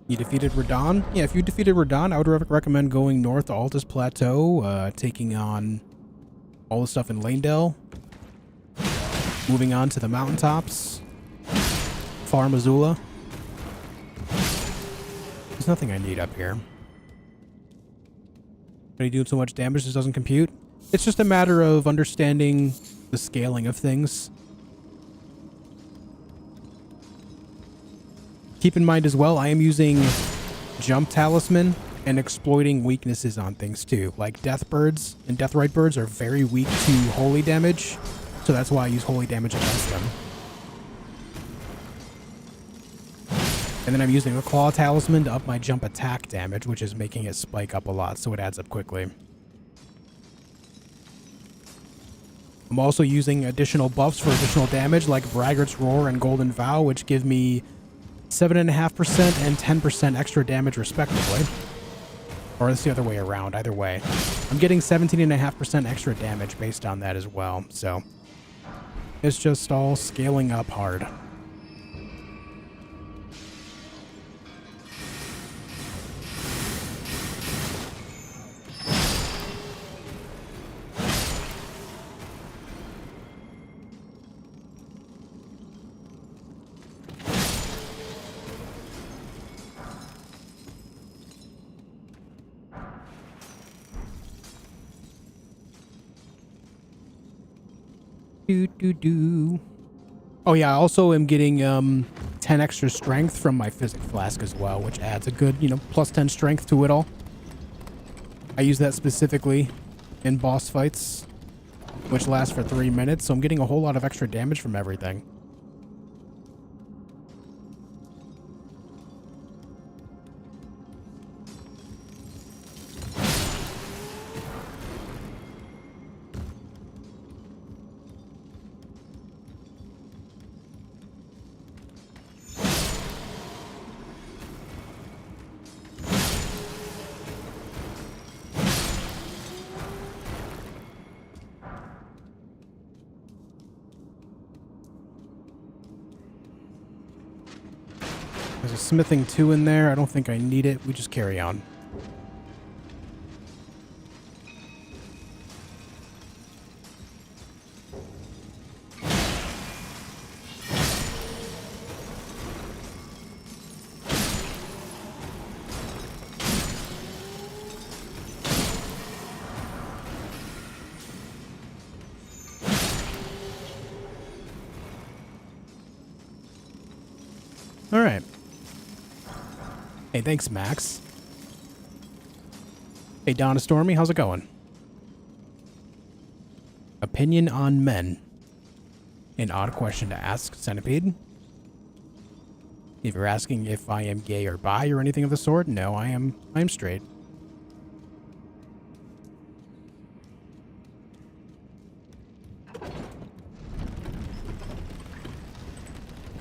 You defeated Radon? Yeah, if you defeated Radon, I would recommend going north to Altus Plateau, taking on all the stuff in Lanedale, moving on to the mountaintops, Far Missoula. There's nothing I need up here. Are you doing so much damage this doesn't compute? It's just a matter of understanding the scaling of things. Keep in mind as well, I am using Jump Talisman and exploiting weaknesses on things too. Like Deathbirds and Deathrite Birds are very weak to holy damage, so that's why I use holy damage against them. And then I'm using the Claw Talisman to up my jump attack damage, which is making it spike up a lot, so it adds up quickly. I'm also using additional buffs for additional damage, like Braggart's Roar and Golden Vow, which give me 7.5% and 10% extra damage respectively. Or it's the other way around, either way. I'm getting 17.5% extra damage based on that as well, so it's just all scaling up hard. Oh yeah, I also am getting 10 extra strength from my physic flask as well, which adds a good, plus 10 strength to it all. I use that specifically in boss fights, which last for 3 minutes, so I'm getting a whole lot of extra damage from everything. There's a smithing 2 in there. I don't think I need it. We just carry on. All right. Hey, thanks, Max. Hey, Donna Stormy, how's it going? Opinion on men. An odd question to ask, Centipede. If you're asking if I am gay or bi or anything of the sort, no, I am straight.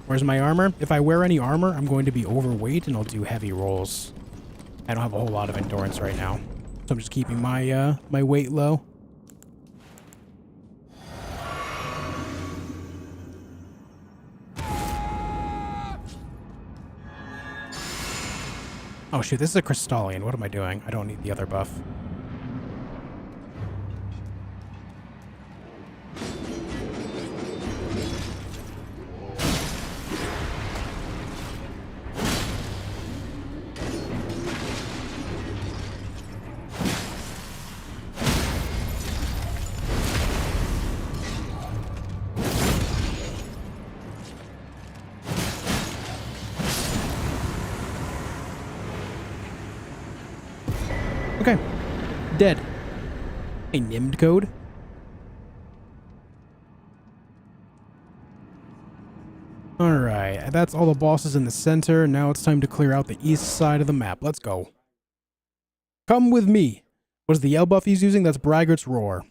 Where's my armor? If I wear any armor, I'm going to be overweight and I'll do heavy rolls. I don't have a whole lot of endurance right now, so I'm just keeping my my weight low. Oh shoot, this is a Crystallian. What am I doing? I don't need the other buff. Okay. Dead. A NIMD code. Alright, that's all the bosses in the center. Now it's time to clear out the east side of the map. Let's go. Come with me. What is the yell buff he's using? That's Braggart's Roar.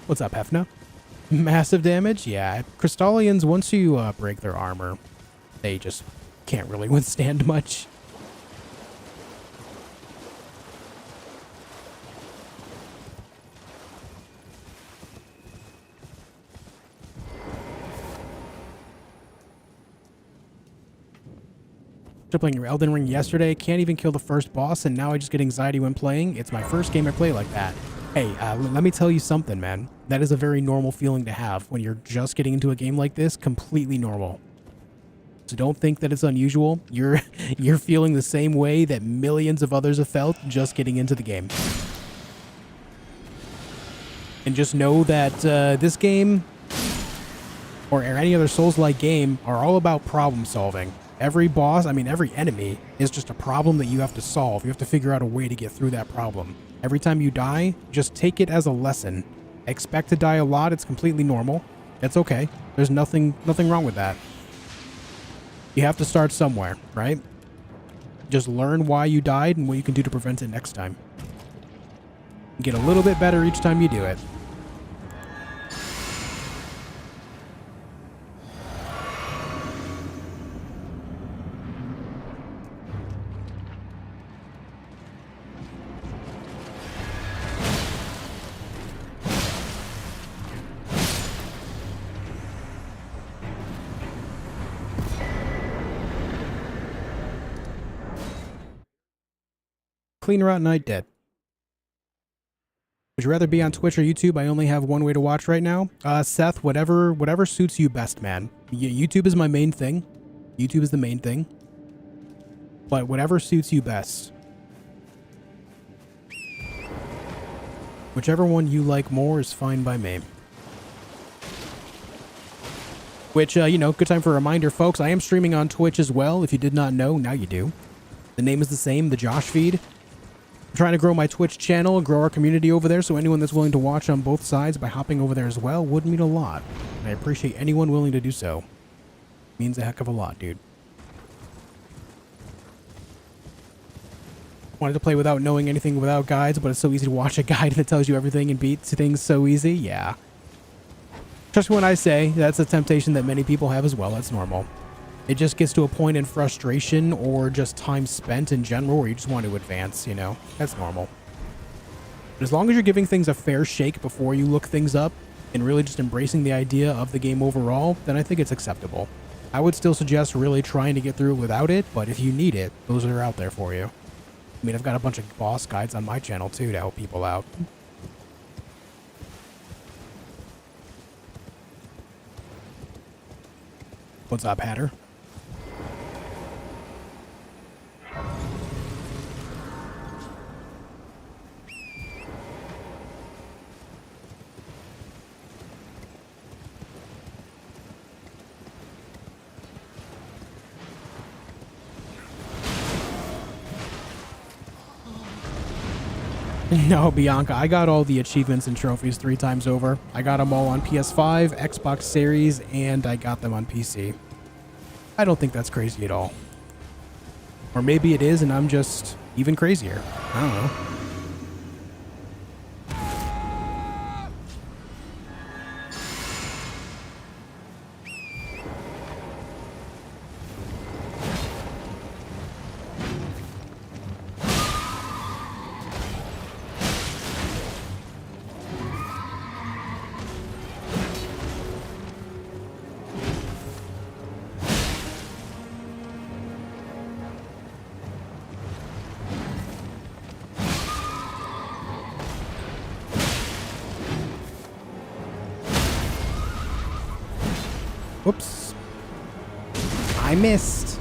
What's up, Hefna? Massive damage? Yeah, Crystallians, once you break their armor, they just can't really withstand much. After playing Elden Ring yesterday, can't even kill the first boss, and now I just get anxiety when playing. It's my first game I play like that. Hey, let me tell you something, man. That is a very normal feeling to have when you're just getting into a game like this. Completely normal. So don't think that it's unusual. You're feeling the same way that millions of others have felt just getting into the game. And just know that this game, or any other Souls-like game, are all about problem solving. Every boss, I mean every enemy, is just a problem that you have to solve. You have to figure out a way to get through that problem. Every time you die, just take it as a lesson. Expect to die a lot. It's completely normal. It's okay. There's nothing wrong with that. You have to start somewhere, right? Just learn why you died and what you can do to prevent it next time. Get a little bit better each time you do it. Cleaner out night dead. Would you rather be on Twitch or YouTube? I only have one way to watch right now. Seth, whatever suits you best, man. YouTube is my main thing. YouTube is the main thing. But whatever suits you best. Whichever one you like more is fine by me. Which, you know, good time for a reminder, folks. I am streaming on Twitch as well. If you did not know, now you do. The name is the same, theJOSHfeed. I'm trying to grow my Twitch channel and grow our community over there, so anyone that's willing to watch on both sides by hopping over there as well would mean a lot. And I appreciate anyone willing to do so. It means a heck of a lot, dude. Wanted to play without knowing anything without guides, but it's so easy to watch a guide that tells you everything and beats things so easy. Yeah. Trust me when I say that's a temptation that many people have as well. That's normal. It just gets to a point in frustration or just time spent in general where you just want to advance, you know? That's normal. But as long as you're giving things a fair shake before you look things up and really just embracing the idea of the game overall, then I think it's acceptable. I would still suggest really trying to get through it without it, but if you need it, those are out there for you. I mean, I've got a bunch of boss guides on my channel too to help people out. What's up, Hatter? No, Bianca, I got all the achievements and trophies 3 times over. I got them all on PS5, Xbox Series, and I got them on PC. I don't think that's crazy at all. Or maybe it is, and I'm just even crazier. I don't know. Whoops. I missed.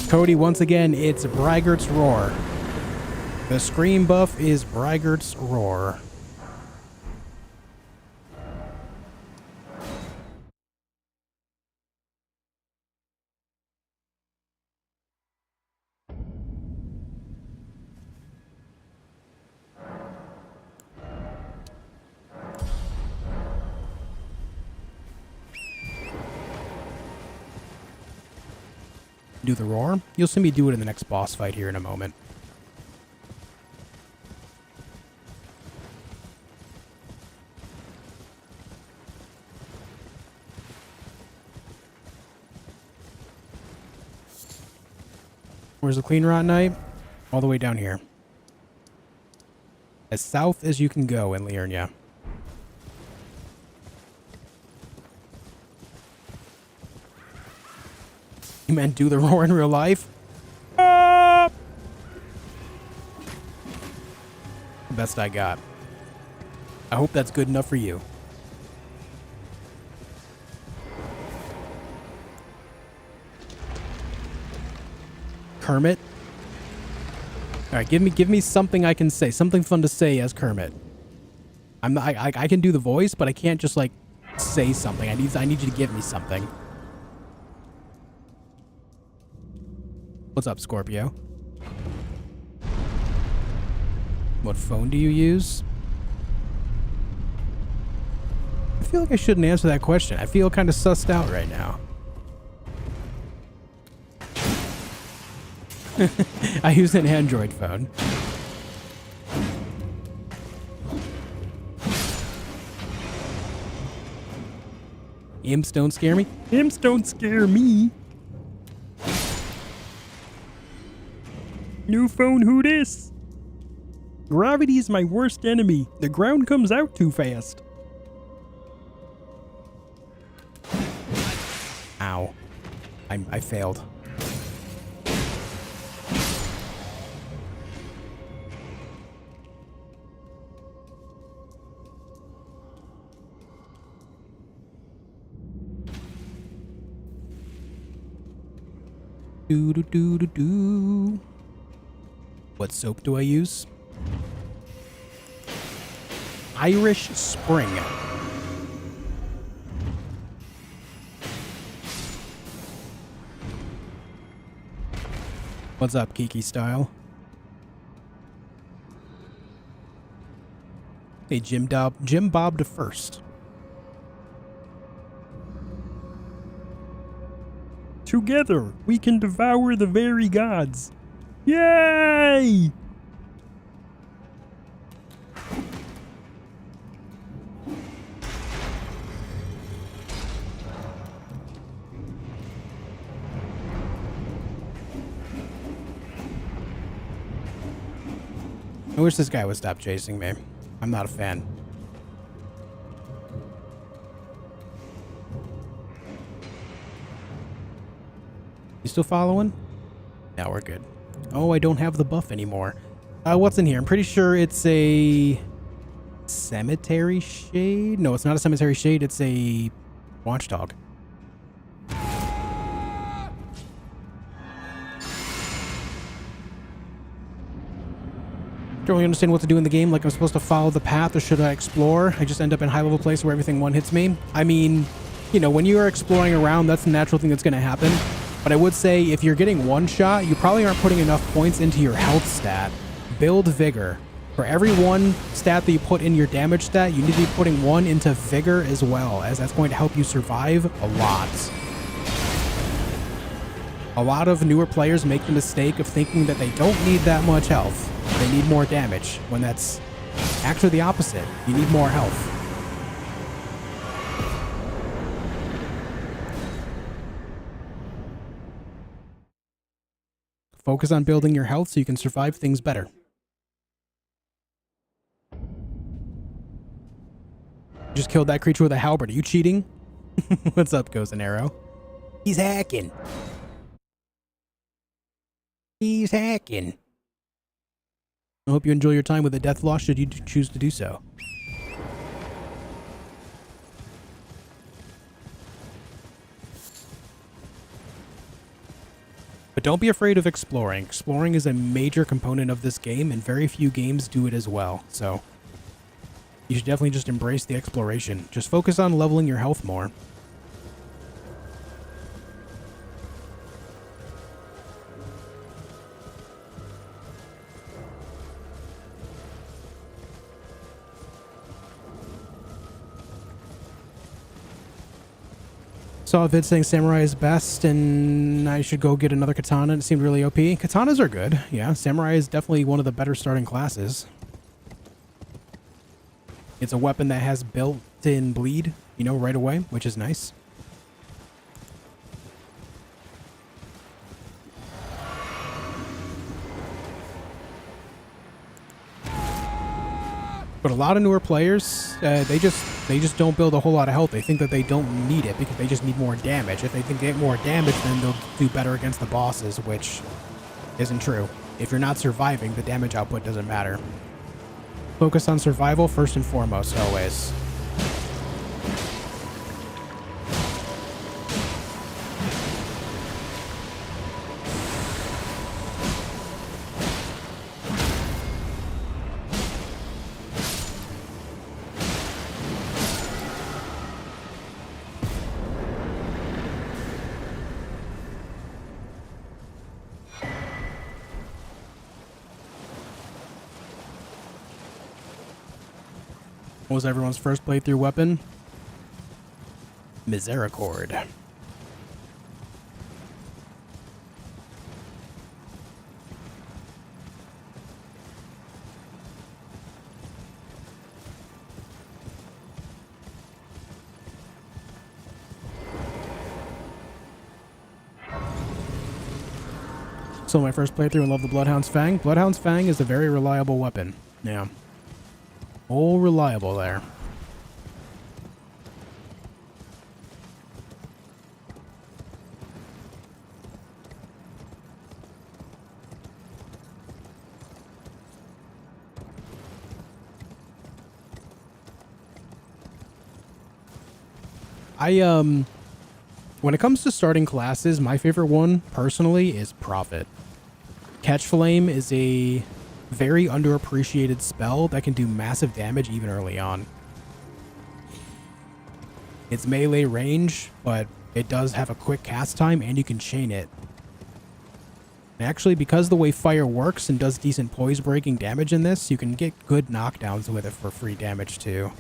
Cody, once again, it's Braggart's Roar. The scream buff is Braggart's Roar. Do the roar. You'll see me do it in the next boss fight here in a moment. Where's the clean rot knight? All the way down here. As south as you can go in Liurnia. You meant do the roar in real life? The best I got. I hope that's good enough for you. Kermit? Alright, give me something I can say. Something fun to say as Kermit. I can do the voice, but I can't just like say something. I need you to give me something. What's up, Scorpio? What phone do you use? I feel like I shouldn't answer that question. I feel kind of sussed out right now. I use an Android phone. Imps don't scare me. Imps don't scare me. New phone, who dis? Gravity is my worst enemy. The ground comes out too fast. Ow. I failed. Do do do do do. What soap do I use? Irish Spring. What's up, Kiki Style? Hey, Jim Bob to first. Together, we can devour the very gods. Yay! I wish this guy would stop chasing me. I'm not a fan. You still following? Now we're good. Oh, I don't have the buff anymore. What's in here? I'm pretty sure it's a cemetery shade. No, it's not a cemetery shade. It's a watchdog. Don't really understand what to do in the game. Like, I'm supposed to follow the path, or should I explore? I just end up in high-level place where everything one-hits me. I mean, you know, when you are exploring around, that's the natural thing that's going to happen. But I would say if you're getting one shot, you probably aren't putting enough points into your health stat. Build Vigor. For every one stat that you put in your damage stat, you need to be putting one into Vigor as well, as that's going to help you survive a lot. A lot of newer players make the mistake of thinking that they don't need that much health. They need more damage, when that's actually the opposite. You need more health. Focus on building your health so you can survive things better. Just killed that creature with a halberd. Are you cheating? What's up, Ghost and Arrow? He's hacking. He's hacking. I hope you enjoy your time with the DEATHLESS should you choose to do so. don't be afraid of exploring. Exploring is a major component of this game, and very few games do it as well. So you should definitely just embrace the exploration. Just focus on leveling your health more. Saw a vid saying samurai is best and I should go get another katana. It seemed really OP. Katanas are good. Yeah, samurai is definitely one of the better starting classes. It's a weapon that has built-in bleed, you know, right away, which is nice. But a lot of newer players, they just don't build a whole lot of health. They think that they don't need it because they just need more damage. If they think they get more damage, then they'll do better against the bosses, which isn't true. If you're not surviving, the damage output doesn't matter. Focus on survival first and foremost, always. What was everyone's first playthrough weapon? Misericord. So my first playthrough, I love the Bloodhound's Fang. Bloodhound's Fang is a very reliable weapon. Yeah. All reliable there. When it comes to starting classes, my favorite one, personally, is Prophet. Catch Flame is a very underappreciated spell that can do massive damage even early on. It's melee range, but it does have a quick cast time and you can chain it. And actually, because the way fire works and does decent poise breaking damage in this, you can get good knockdowns with it for free damage too.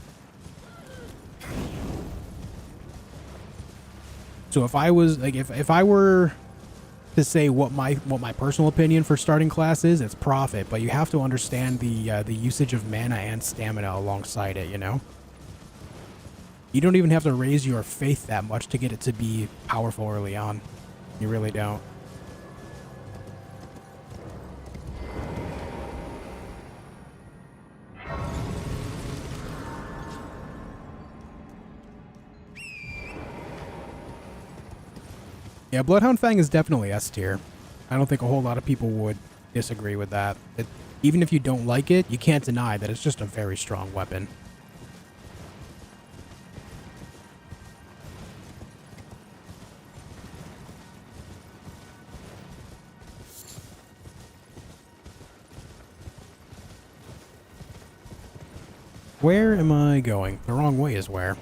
So if I was like, if I were to say what my personal opinion for starting class is, it's Prophet, but you have to understand the usage of mana and stamina alongside it, you know? You don't even have to raise your faith that much to get it to be powerful early on. You really don't. Yeah, Bloodhound Fang is definitely S tier. I don't think a whole lot of people would disagree with that. Even if you don't like it, you can't deny that it's just a very strong weapon. Where am I going? The wrong way is where.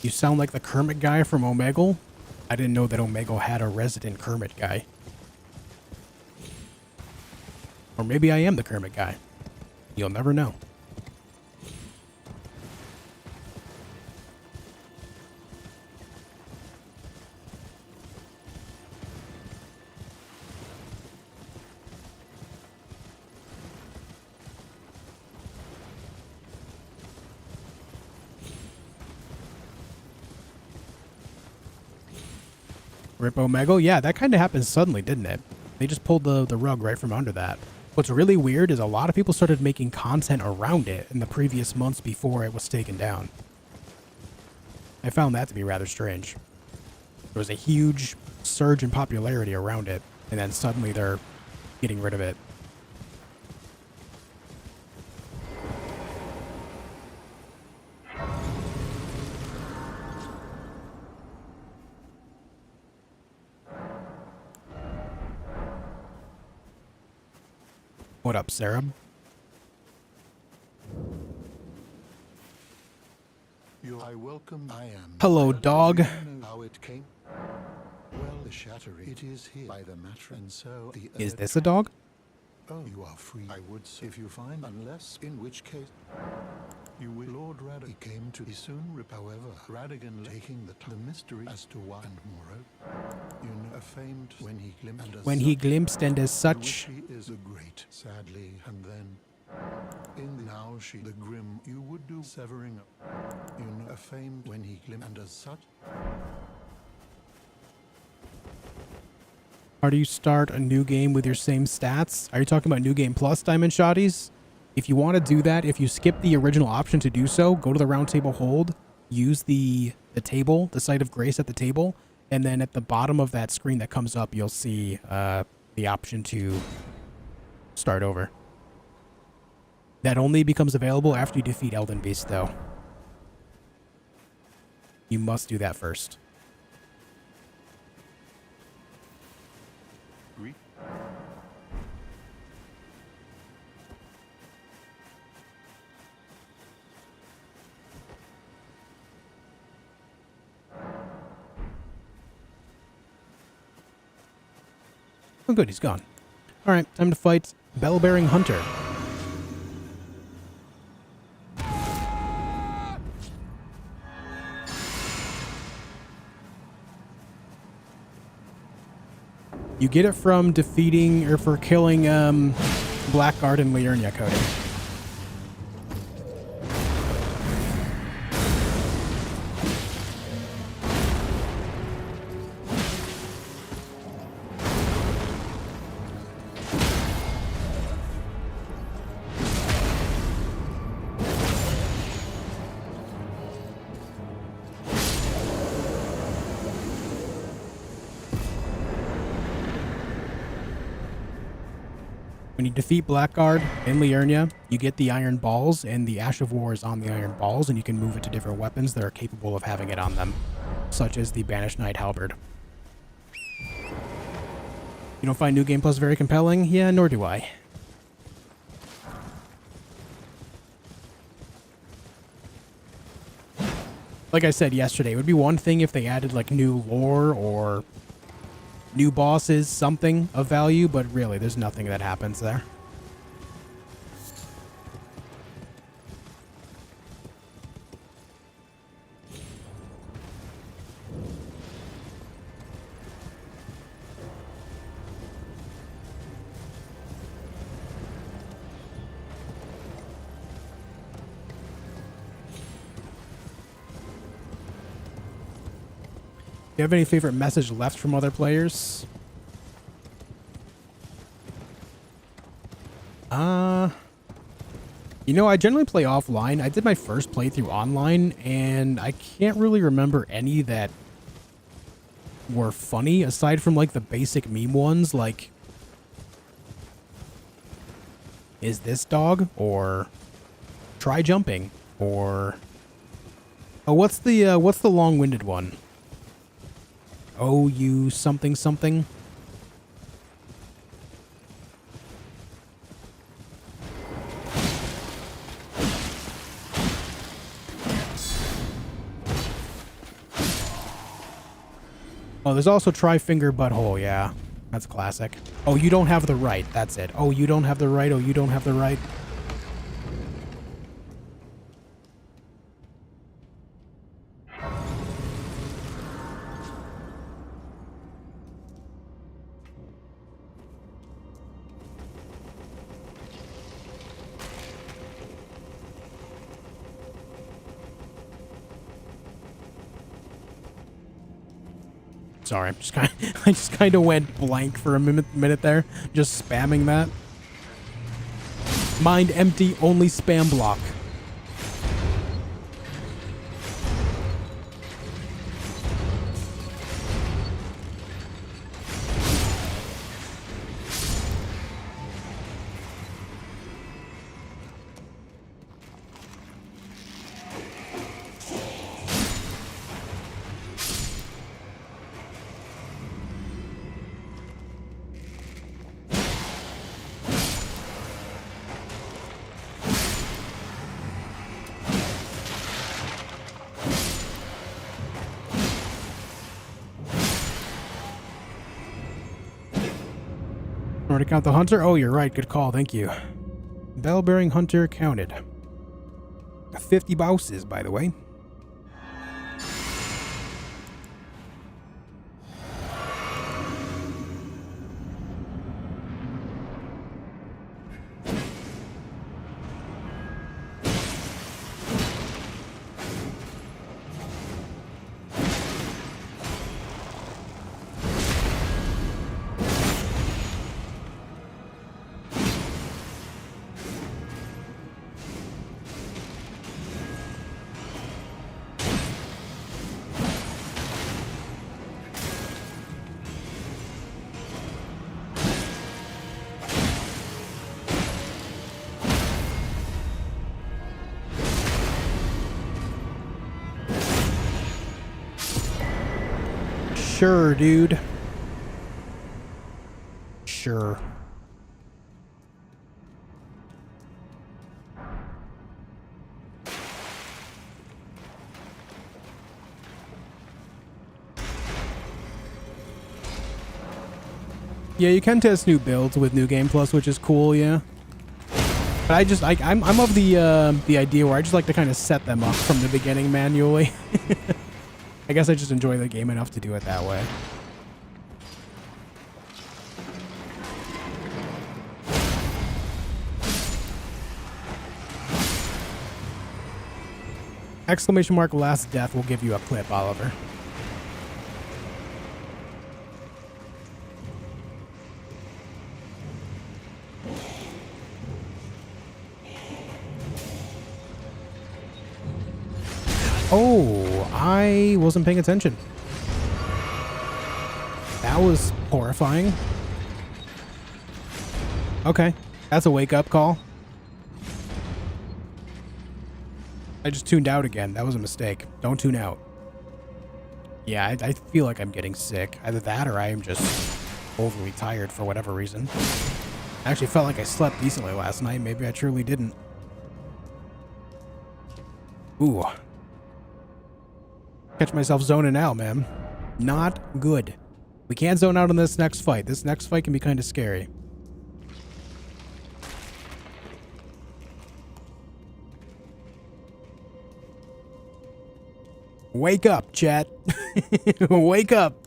You sound like the Kermit guy from Omegle. I didn't know that Omegle had a resident Kermit guy. Or maybe I am the Kermit guy. You'll never know. Rip Omegle? Yeah, that kind of happened suddenly, didn't it? They just pulled the rug right from under that. What's really weird is a lot of people started making content around it in the previous months before it was taken down. I found that to be rather strange. There was a huge surge in popularity around it. and then suddenly they're getting rid of it. What up, Sarah? I welcome. I am. Hello, dog. Do you know how it came? Well, the shattering. It is here by the matter, and so the. Is this a dog? Oh, you are free. I would say if you find, unless in which case. You will. Lord Radigan came to be soon. However, Radigan taking the mystery as to why and moreover, you know, famed when he glimpsed and as When he such, glimpsed and as the such. which he is a great, sadly, and then. In the now she the grim you would do severing up. You know, famed when he glimpsed and as such. How do you start a new game with your same stats? Are you talking about New Game Plus, Diamond Shotties? If you want to do that, if you skip the original option to do so, go to the round table hold, use the table, the site of grace at the table, and then at the bottom of that screen that comes up, you'll see the option to start over. That only becomes available after you defeat Elden Beast, though. You must do that first. Agree? Oh, good, he's gone. All right, time to fight Bell-Bearing Hunter. You get it from defeating or for killing Blackguard and Liurnia, Cody. When you defeat Blackguard and Liurnia, you get the Iron Balls, and the Ash of War is on the Iron Balls, and you can move it to different weapons that are capable of having it on them, such as the Banished Knight Halberd. You don't find New Game Plus very compelling? Yeah, nor do I. Like I said yesterday, it would be one thing if they added like new lore or new bosses, something of value, but really, there's nothing that happens there. Do you have any favorite message left from other players? You know, I generally play offline. I did my first playthrough online, and I can't really remember any that were funny, aside from, like, the basic meme ones, like, is this dog? Or try jumping? Or, oh, what's the long-winded one? Oh, you something something? Oh, there's also Tri-Finger Butthole, yeah. That's classic. Oh, you don't have the right. That's it. Oh, you don't have the right. Oh, you don't have the right. Sorry, I just kind of went blank for a minute there, just spamming that. Mind empty, only spam block. want to count the hunter? Oh, you're right. Good call. Thank you. Bell-bearing hunter counted. 50 bouses, by the way. Sure, dude. Sure. Yeah, you can test new builds with New Game Plus, which is cool, yeah. But I'm of the idea where I just like to kind of set them up from the beginning manually. I guess I just enjoy the game enough to do it that way. Exclamation mark last death will give you a clip, Oliver. Oh, I wasn't paying attention. That was horrifying. Okay, that's a wake-up call. I just tuned out again. That was a mistake. Don't tune out. Yeah, I feel like I'm getting sick. Either that or I am just overly tired for whatever reason. I actually felt like I slept decently last night. Maybe I truly didn't. Ooh. Catch myself zoning out, man. Not good. We can't zone out on this next fight. This next fight can be kind of scary. Wake up, chat. Wake up.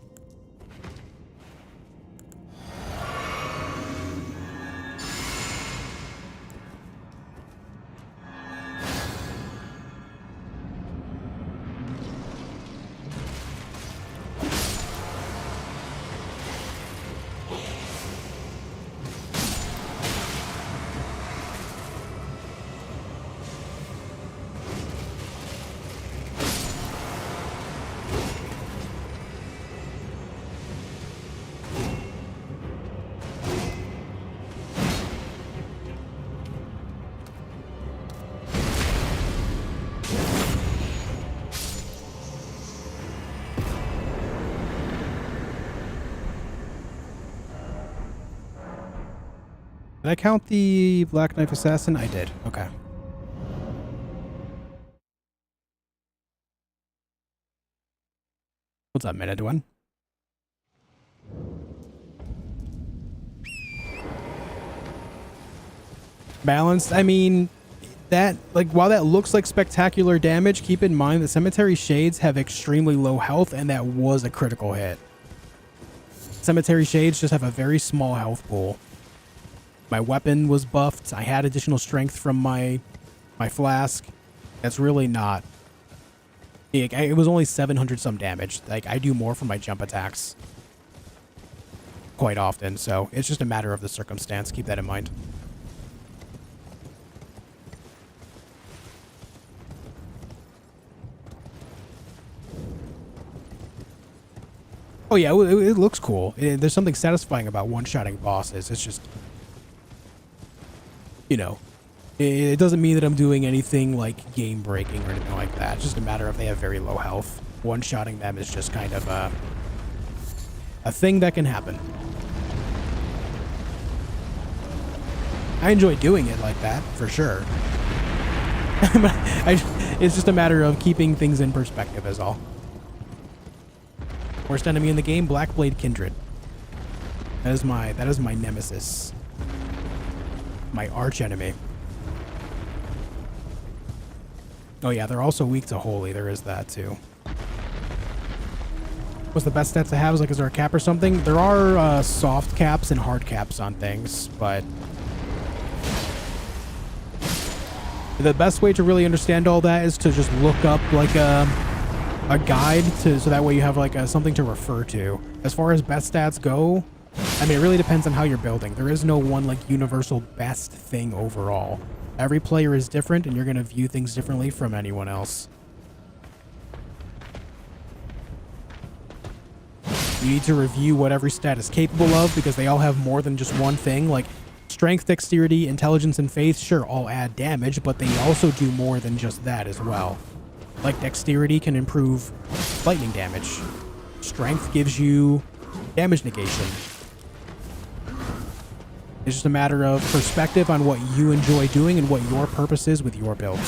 Did I count the Black Knife Assassin? I did. Okay. What's up, Minute One? Balanced. I mean, that, like, while that looks like spectacular damage, keep in mind the Cemetery Shades have extremely low health, and that was a critical hit. Cemetery Shades just have a very small health pool. My weapon was buffed. I had additional strength from my flask. That's really not... It was only 700 some damage. Like, I do more from my jump attacks quite often, so it's just a matter of the circumstance. Keep that in mind. Oh yeah, it looks cool. There's something satisfying about one-shotting bosses. It's just... You know, it doesn't mean that I'm doing anything like game-breaking or anything like that. It's just a matter of they have very low health. One-shotting them is just kind of a thing that can happen. I enjoy doing it like that, for sure. It's just a matter of keeping things in perspective is all. Worst enemy in the game, Blackblade Kindred. That is my nemesis. My arch enemy. Oh yeah, they're also weak to holy. There is that too. What's the best stats to have? Is there a cap or something? There are soft caps and hard caps on things, but the best way to really understand all that is to just look up like a guide so that way you have like something to refer to. As far as best stats go, I mean, it really depends on how you're building. There is no one like universal best thing overall. Every player is different and you're going to view things differently from anyone else. You need to review what every stat is capable of because they all have more than just one thing. Like strength, dexterity, intelligence, and faith, sure, all add damage, but they also do more than just that as well. Like dexterity can improve lightning damage. Strength gives you damage negation. It's just a matter of perspective on what you enjoy doing and what your purpose is with your build.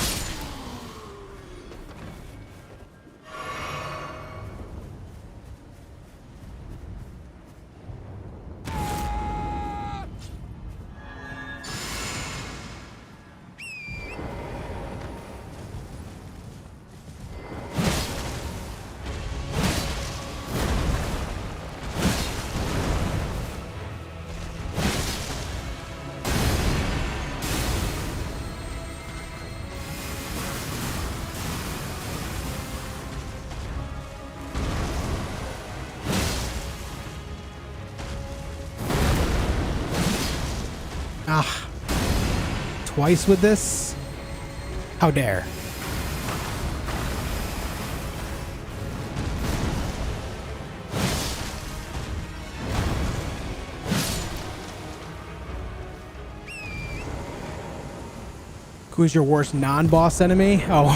Ah. Twice with this? How dare. Who's your worst non-boss enemy? Oh,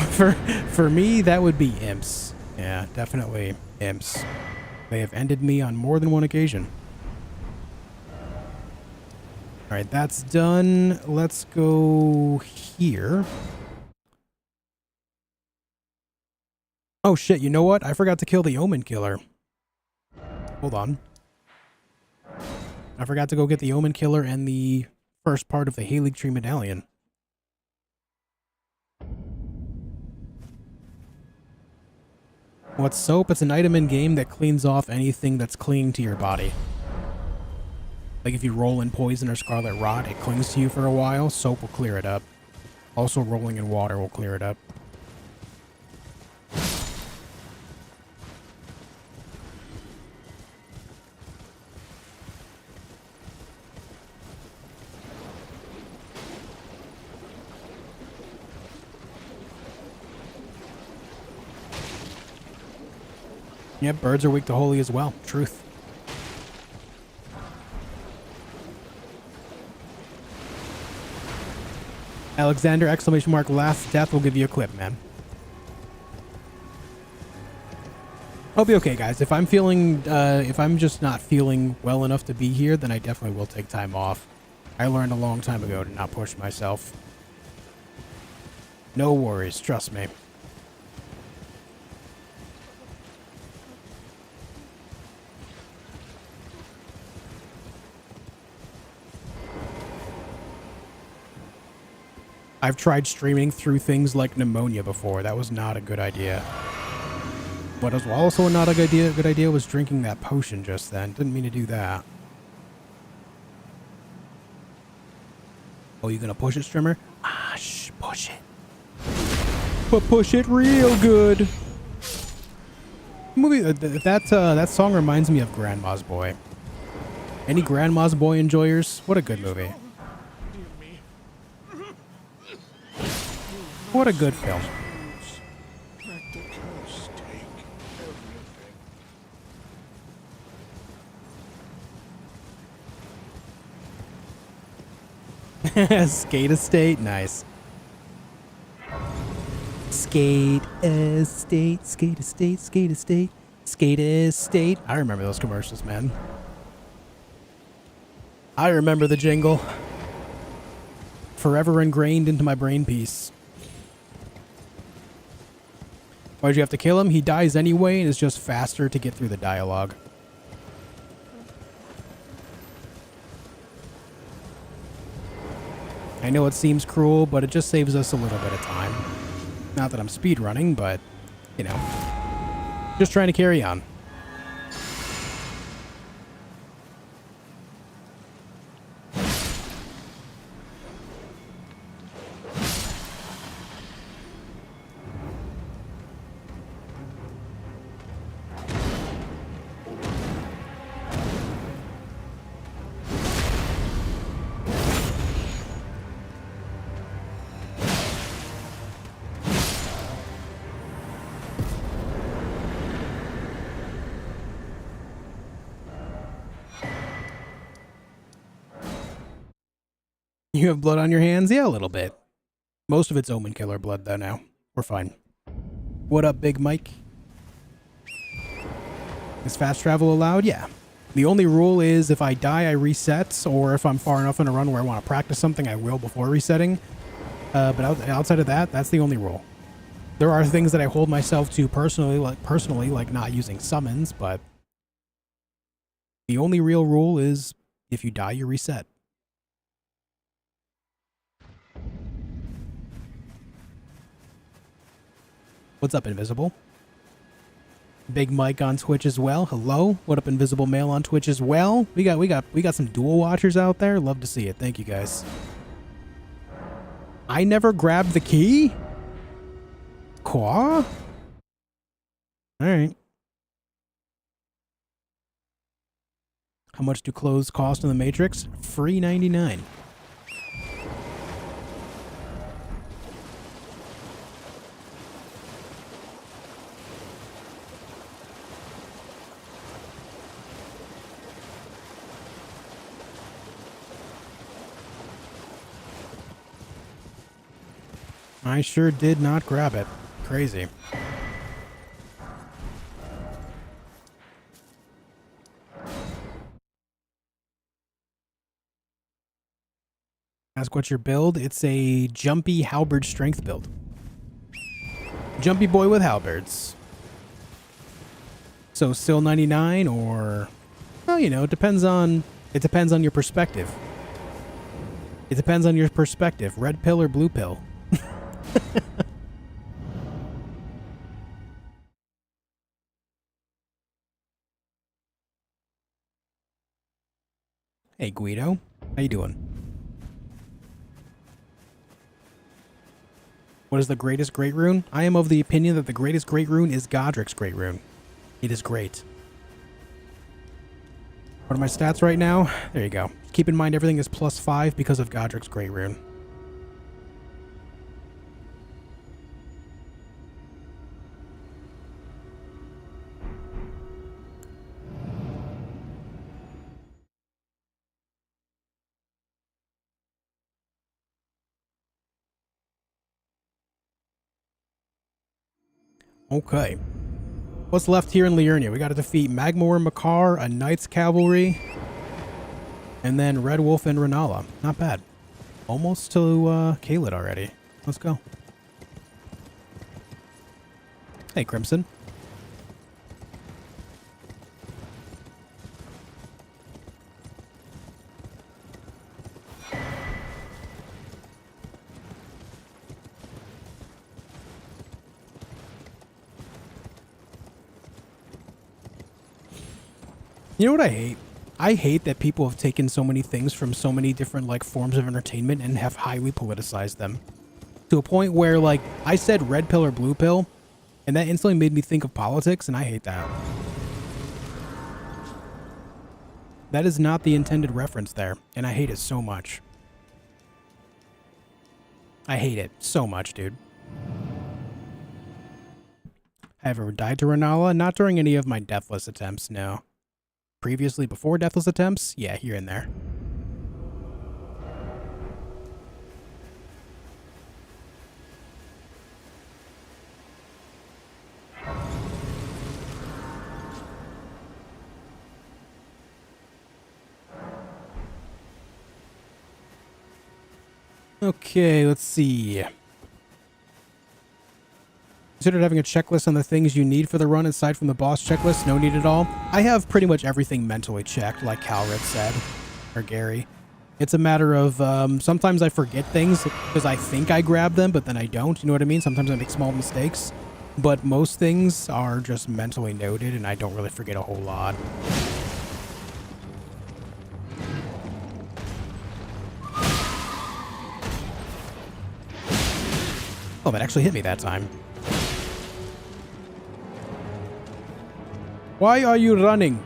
for me, that would be imps. Yeah, definitely imps. They have ended me on more than one occasion. All right, that's done. Let's go here. Oh shit, you know what? I forgot to kill the Omen Killer. Hold on. I forgot to go get the Omen Killer and the first part of the Halig Tree Medallion. What's soap? It's an item in game that cleans off anything that's clinging to your body. Like if you roll in poison or scarlet rot, it clings to you for a while. Soap will clear it up. Also, rolling in water will clear it up. Yep, birds are weak to holy as well. Truth. Alexander, exclamation mark, last death will give you a clip, man. I'll be okay, guys. If I'm feeling, if I'm just not feeling well enough to be here, then I definitely will take time off. I learned a long time ago to not push myself. No worries, trust me. I've tried streaming through things like pneumonia before. That was not a good idea. What was also not a good idea was drinking that potion just then. Didn't mean to do that. Oh, you gonna push it, streamer? Ah, shh, push it. But push it real good. Movie that song reminds me of Grandma's Boy. Any Grandma's Boy enjoyers? What a good movie. What a good film. Skate Estate, nice. Skate Estate, Skate Estate, Skate Estate, Skate Estate. I remember those commercials, man. I remember the jingle. Forever ingrained into my brain piece. Why'd you have to kill him? He dies anyway and it's just faster to get through the dialogue. I know it seems cruel, but it just saves us a little bit of time. Not that I'm speed running, but, you know, just trying to carry on. You have blood on your hands? Yeah, a little bit. Most of it's Omen Killer blood, though, now. We're fine. What up, Big Mike? Is fast travel allowed? Yeah. The only rule is if I die, I reset, or if I'm far enough in a run where I want to practice something, I will before resetting. But outside of that, that's the only rule. There are things that I hold myself to personally, like not using summons, but the only real rule is if you die, you reset. What's up, Invisible? Big Mike on Twitch as well. Hello. What up, Invisible Male on Twitch as well? We got some dual watchers out there. Love to see it. Thank you guys. I never grabbed the key? Qua? Alright. How much do clothes cost in the Matrix? Free 99. I sure did not grab it. Crazy. Ask what's your build? It's a jumpy halberd strength build. Jumpy boy with halberds. So still 99 or... Well, you know, it depends on your perspective. It depends on your perspective. Red pill or blue pill. Hey Guido, how you doing? What is the greatest great rune? I am of the opinion that the greatest great rune is Godric's great rune. It is great. What are my stats right now? There you go. Keep in mind everything is +5 because of Godric's great rune. Okay. What's left here in Liurnia? We got to defeat Magmor, Makar, a Knight's Cavalry, and then Red Wolf and Renala. Not bad. Almost to Kaled already. Let's go. Hey, Crimson. You know what I hate? I hate that people have taken so many things from so many different, like, forms of entertainment and have highly politicized them. To a point where, like, I said red pill or blue pill, and that instantly made me think of politics, and I hate that. That is not the intended reference there, and I hate it so much. I hate it so much, dude. Have I ever died to Renala? Not during any of my Deathless attempts, no. Previously, before Deathless attempts? Yeah, here and there. Okay, let's see. Considered having a checklist on the things you need for the run aside from the boss checklist. No need at all. I have pretty much everything mentally checked, like Calrit said, or Gary. It's a matter of sometimes I forget things because I think I grab them, but then I don't. You know what I mean? Sometimes I make small mistakes, but most things are just mentally noted, and I don't really forget a whole lot. Oh, that actually hit me that time. Why are you running?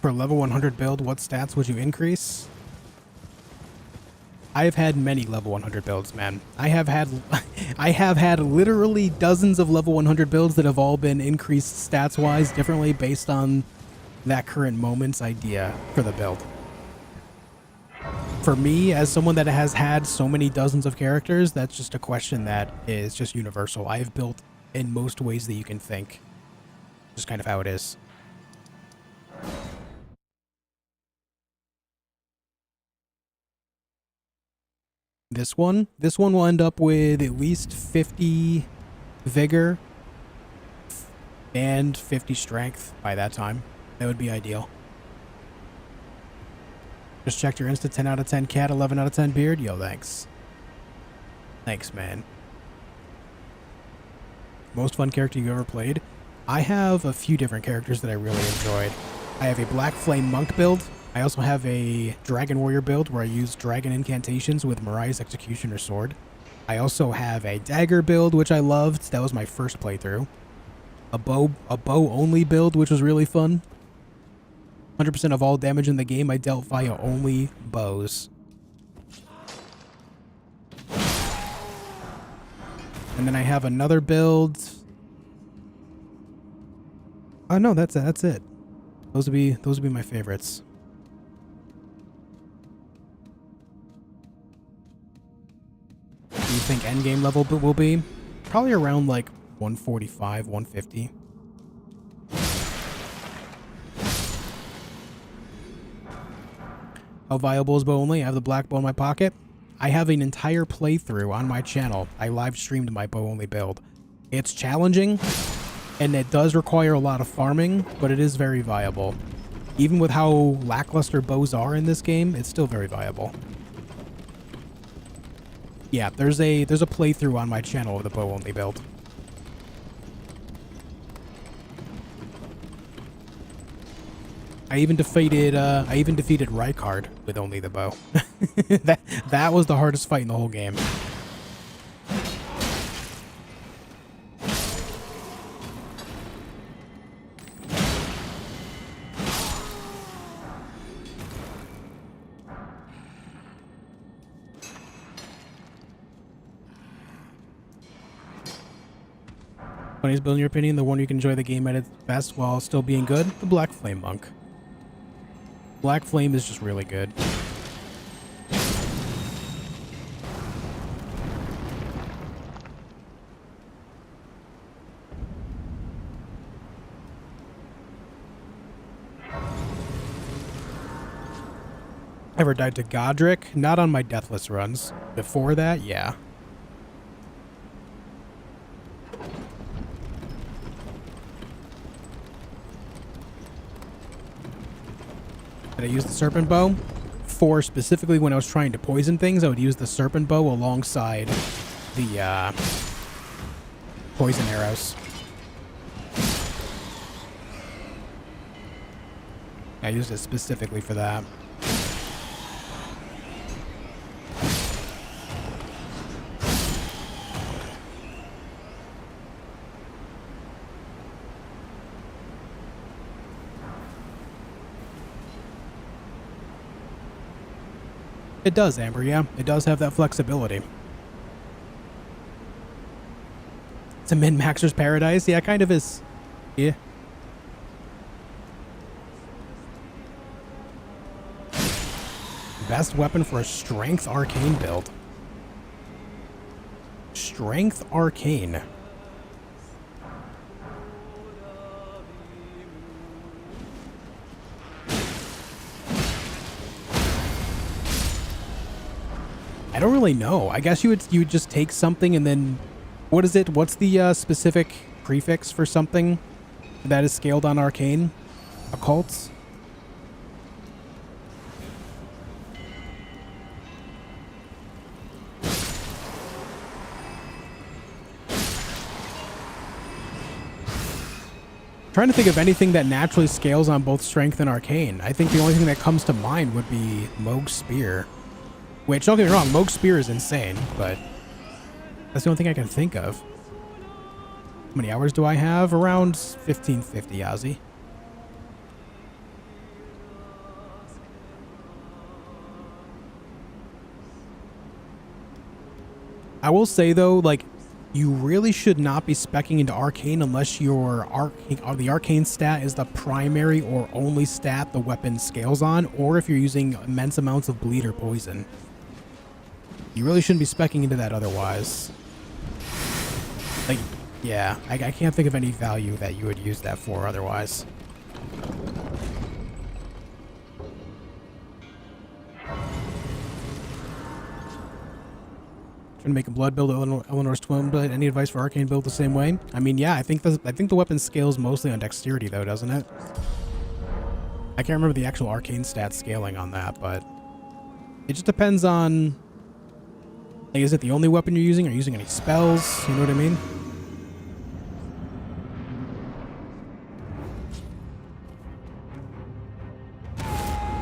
For level 100 build, what stats would you increase? I have had many level 100 builds, man. I have had literally dozens of level 100 builds that have all been increased stats-wise differently based on that current moment's idea for the build. For me, as someone that has had so many dozens of characters, that's just a question that is just universal. I have built in most ways that you can think. Just kind of how it is. This one will end up with at least 50 vigor and 50 strength by that time. That would be ideal. Just checked your Insta. 10 out of 10 cat, 11 out of 10 beard. Yo, thanks. Thanks, man. Most fun character you ever played? I have a few different characters that I really enjoyed. I have a Black Flame Monk build. I also have a Dragon Warrior build where I use dragon incantations with Mariah's Executioner Sword. I also have a Dagger build, which I loved. That was my first playthrough. A bow only build, which was really fun. 100% of all damage in the game I dealt via only bows. And then I have another build. Oh no, that's it. Those would be my favorites. What do you think endgame level will be? Probably around like 145, 150. How viable is bow only? I have the black bow in my pocket. I have an entire playthrough on my channel. I live streamed my bow only build. It's challenging, and it does require a lot of farming, but it is very viable. Even with how lackluster bows are in this game, it's still very viable. Yeah, there's a playthrough on my channel of the bow only build. I even defeated Rykard with only the bow. that was the hardest fight in the whole game. Funniest build in your opinion, the one you can enjoy the game at its best while still being good? The Black Flame Monk. Black Flame is just really good. Ever died to Godric? Not on my Deathless runs. Before that, yeah. Did I use the Serpent Bow? For specifically when I was trying to poison things, I would use the Serpent Bow alongside the poison arrows. I used it specifically for that. It does, Amber, yeah. It does have that flexibility. It's a min-maxer's paradise. Yeah, it kind of is. Yeah. Best weapon for a strength arcane build. Strength Arcane. I don't really know. I guess you would just take something and then, what is it? What's the specific prefix for something that is scaled on Arcane? Occults? Trying to think of anything that naturally scales on both Strength and Arcane. I think the only thing that comes to mind would be Moog's Spear. Which, don't get me wrong, Moog's Spear is insane, but that's the only thing I can think of. How many hours do I have? Around 1550, Ozzy. I will say, though, like, you really should not be speccing into Arcane unless your the Arcane stat is the primary or only stat the weapon scales on, or if you're using immense amounts of bleed or poison. You really shouldn't be speccing into that otherwise. Like, yeah, I can't think of any value that you would use that for otherwise. Trying to make a blood build Eleanor's twin blade. Any advice for Arcane build the same way? I mean, yeah, I think the weapon scales mostly on dexterity though, doesn't it? I can't remember the actual Arcane stat scaling on that, but it just depends on, like, is it the only weapon you're using? Are you using any spells? You know what I mean?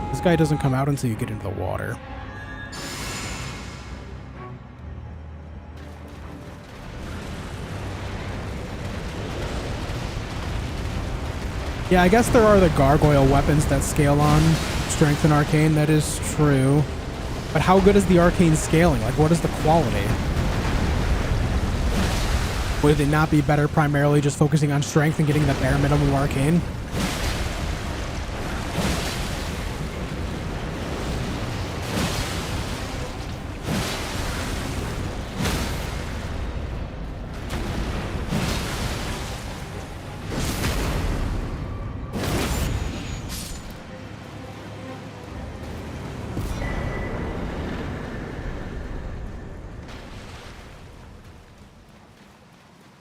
This guy doesn't come out until you get into the water. Yeah, I guess there are the gargoyle weapons that scale on Strength and Arcane, that is true. But how good is the Arcane scaling? Like, what is the quality? Would it not be better primarily just focusing on Strength and getting the bare minimum of Arcane?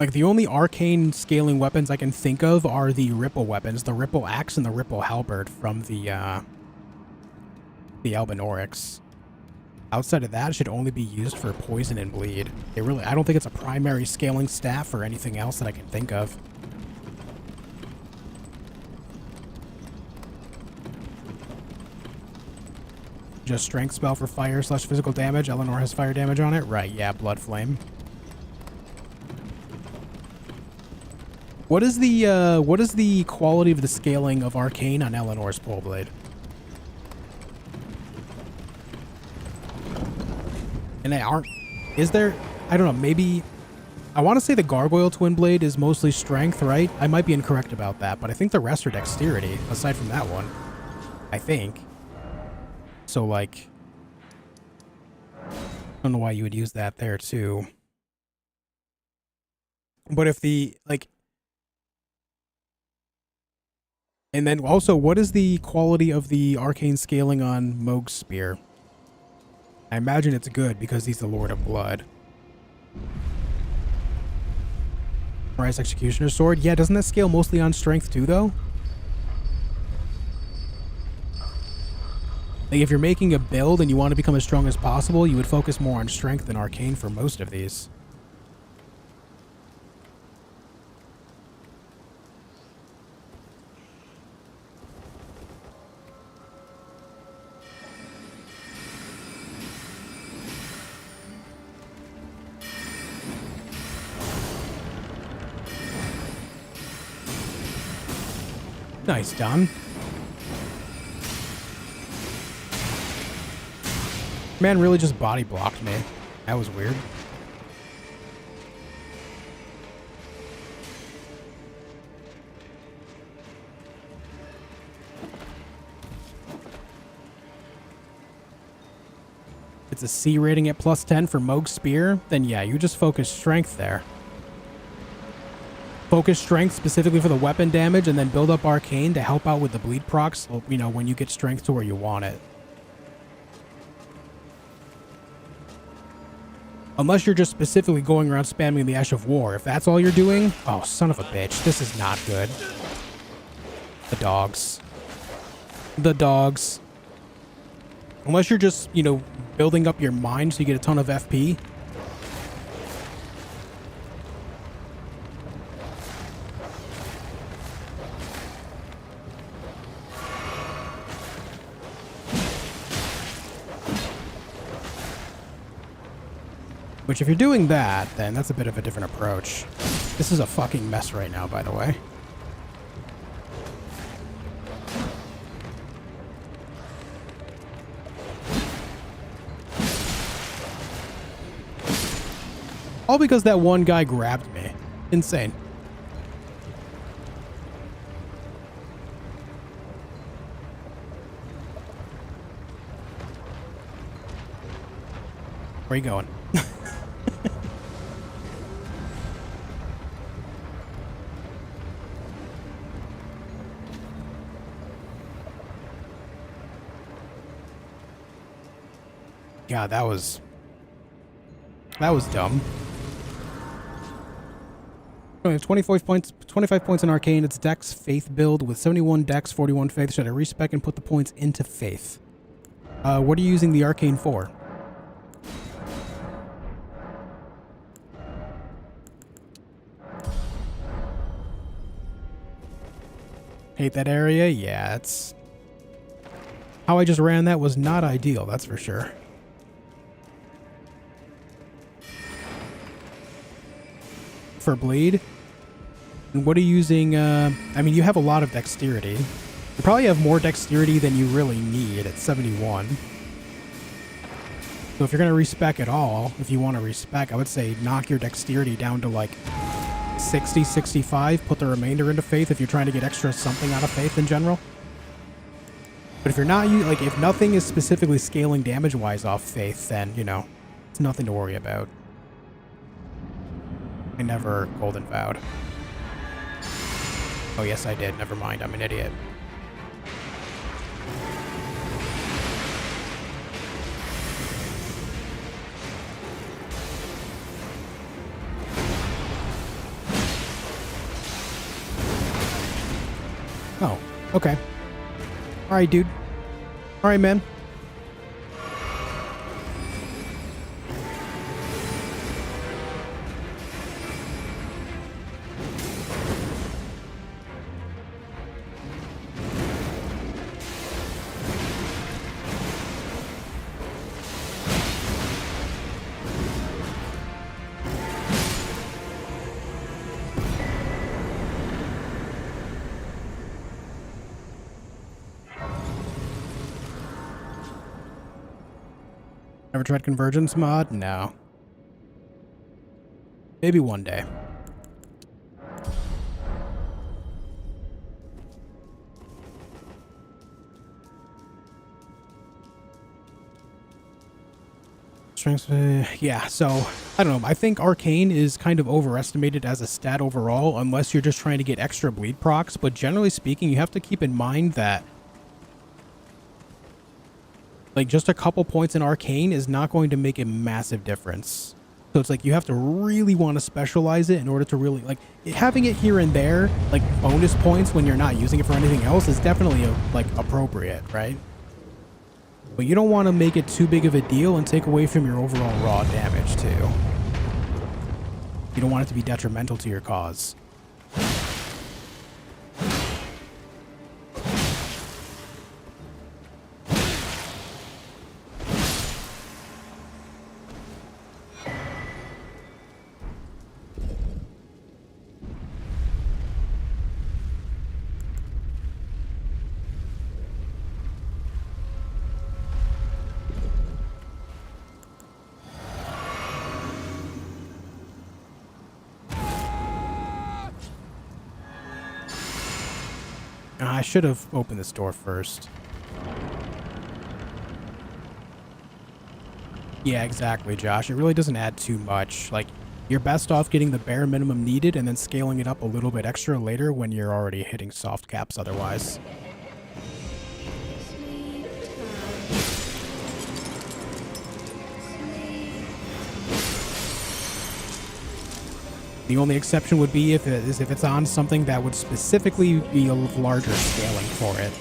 Like, the only Arcane scaling weapons I can think of are the Ripple weapons, the Ripple Axe and the Ripple Halberd from the Elden Oryx. Outside of that, it should only be used for poison and bleed. I don't think it's a primary scaling staff or anything else that I can think of. Just strength spell for fire / physical damage. Eleanor has fire damage on it? Right, yeah, Blood Flame. What is the quality of the scaling of Arcane on Eleanor's pole blade? And is there, I don't know, maybe, I want to say the Gargoyle Twin Blade is mostly strength, right? I might be incorrect about that, but I think the rest are dexterity, aside from that one. I think. So, like, I don't know why you would use that there, too. But if the, like, and then also, what is the quality of the Arcane scaling on Moog's Spear? I imagine it's good because he's the Lord of Blood. Rise Executioner's Sword? Yeah, doesn't that scale mostly on strength too, though? Like, if you're making a build and you want to become as strong as possible, you would focus more on strength than Arcane for most of these. Nice, Don. Man really just body blocked me. That was weird. gets a C rating at +10 for Moog's Spear, then yeah, you just focus strength there. Focus strength specifically for the weapon damage, and then build up arcane to help out with the bleed procs, you know, when you get strength to where you want it. Unless you're just specifically going around spamming the Ash of War. If that's all you're doing, oh, son of a bitch, this is not good. The dogs. The dogs. Unless you're just, you know, building up your mind so you get a ton of FP. Which if you're doing that, then that's a bit of a different approach. This is a fucking mess right now, by the way. All because that one guy grabbed me. Insane. Where are you going? God, that was dumb. 25 points in Arcane. It's Dex Faith build with 71 Dex, 41 Faith. Should I respec and put the points into Faith? What are you using the Arcane for? Hate that area? Yeah, it's... How I just ran that was not ideal, that's for sure. For bleed? And what are you using? I mean, you have a lot of dexterity. You probably have more dexterity than you really need at 71. So if you're going to respec at all, if you want to respec, I would say knock your dexterity down to like 60, 65. Put the remainder into Faith if you're trying to get extra something out of Faith in general. But if you're not, like, if nothing is specifically scaling damage-wise off Faith, then, you know, it's nothing to worry about. I never golden vowed. Oh, yes, I did. Never mind. I'm an idiot. Oh, okay. All right, dude. All right, man. Ever tried Convergence mod? No. Maybe one day. Strength, yeah, so, I don't know. I think Arcane is kind of overestimated as a stat overall, unless you're just trying to get extra bleed procs, but generally speaking, you have to keep in mind that like, just a couple points in Arcane is not going to make a massive difference. So it's like you have to really want to specialize it in order to really, like, having it here and there, like, bonus points when you're not using it for anything else is definitely, like, appropriate, right? But you don't want to make it too big of a deal and take away from your overall raw damage, too. You don't want it to be detrimental to your cause. I should have opened this door first. Yeah, exactly, Josh. It really doesn't add too much. Like, you're best off getting the bare minimum needed and then scaling it up a little bit extra later when you're already hitting soft caps otherwise. The only exception would be if it's on something that would specifically be a larger scaling for it.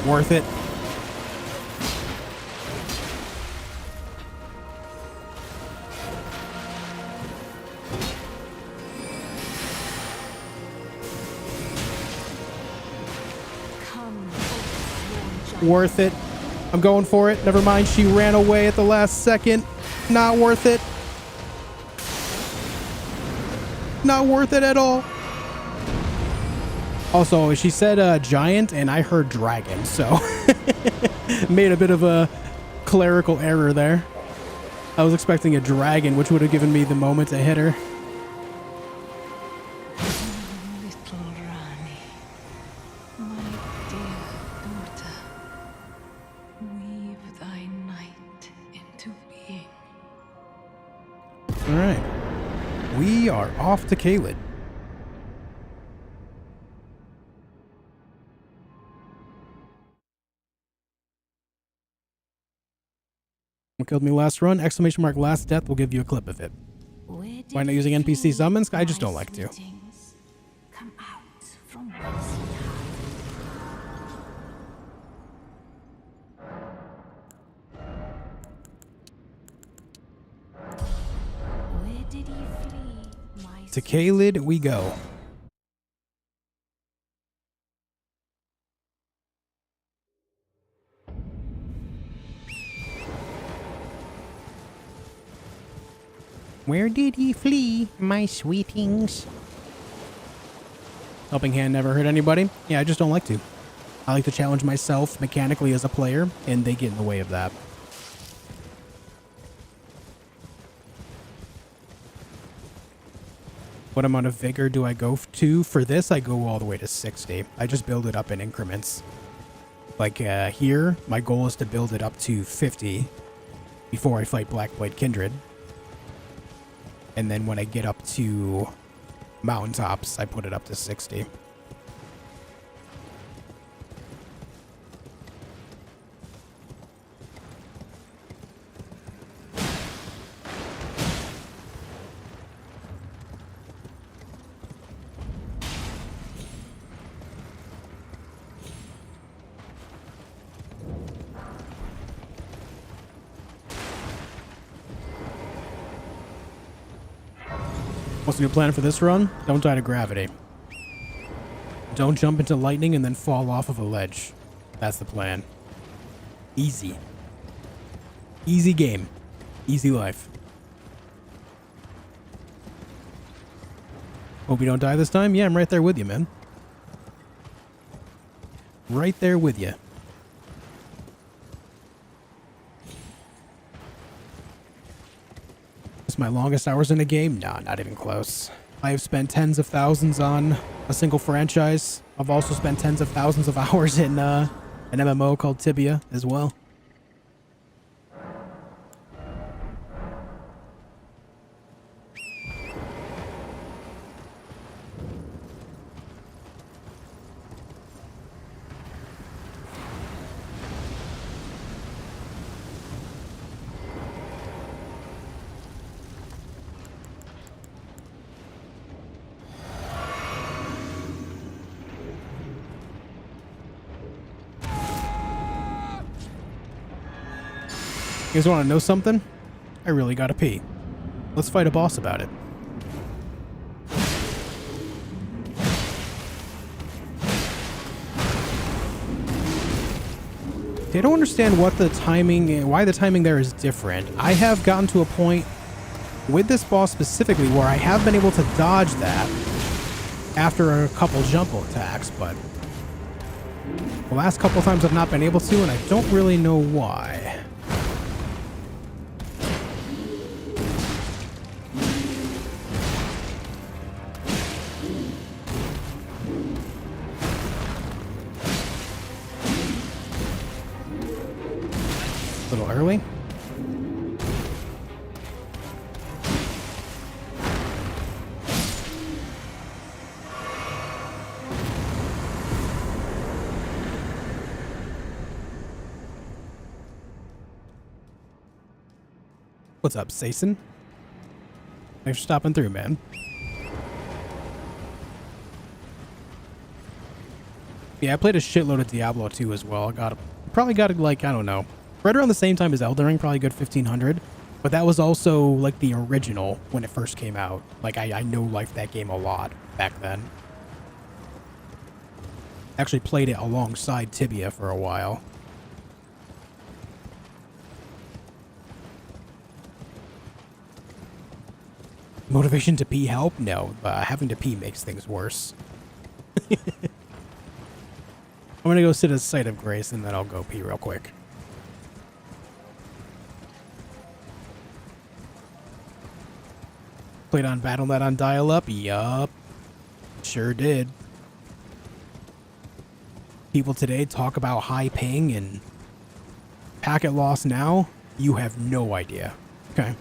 Worth it. Worth it. I'm going for it. Never mind, she ran away at the last second. Not worth it. Not worth it at all. Also, she said giant, and I heard dragon, so made a bit of a clerical error there. I was expecting a dragon, which would have given me the moment to hit her. Little Rani, my dear daughter, weave thy night into being. All right. We are off to Caelid. What killed me last run? Exclamation mark last death will give you a clip of it. Why not using NPC summons? I just don't like to. Come out from whence ye hide. Where did ye flee, my To Caelid we go. Where did ye flee, my sweetings? Helping hand never hurt anybody? Yeah, I just don't like to. I like to challenge myself mechanically as a player, and they get in the way of that. What amount of vigor do I go to? For this, I go all the way to 60. I just build it up in increments. Like here, my goal is to build it up to 50 before I fight Blackblade Kindred. And then when I get up to mountaintops, I put it up to 60. What's the new plan for this run? Don't die to gravity. Don't jump into lightning and then fall off of a ledge. That's the plan. Easy. Easy game. Easy life. Hope you don't die this time? Yeah, I'm right there with you, man. Right there with you. My longest hours in a game? Nah, not even close. I have spent tens of thousands on a single franchise. I've also spent tens of thousands of hours in an MMO called Tibia as well. You guys want to know something? I really gotta pee. Let's fight a boss about it. I don't understand what the timing, why the timing there is different. I have gotten to a point with this boss specifically, where I have been able to dodge that after a couple jump attacks, but the last couple times I've not been able to, and I don't really know why. A little early. What's up, Sason? Thanks for stopping through, man. Yeah, I played a shitload of Diablo 2 as well. Probably got it, like, I don't know, right around the same time as Elden Ring, probably good 1500. But that was also like the original when it first came out. Like I no-lifed that game a lot back then. Actually played it alongside Tibia for a while. Motivation to pee help? No, having to pee makes things worse. I'm gonna go sit at a site of grace and then I'll go pee real quick. Played on Battle.net on dial-up? Yup. Sure did. People today talk about high ping and packet loss now? You have no idea. Okay.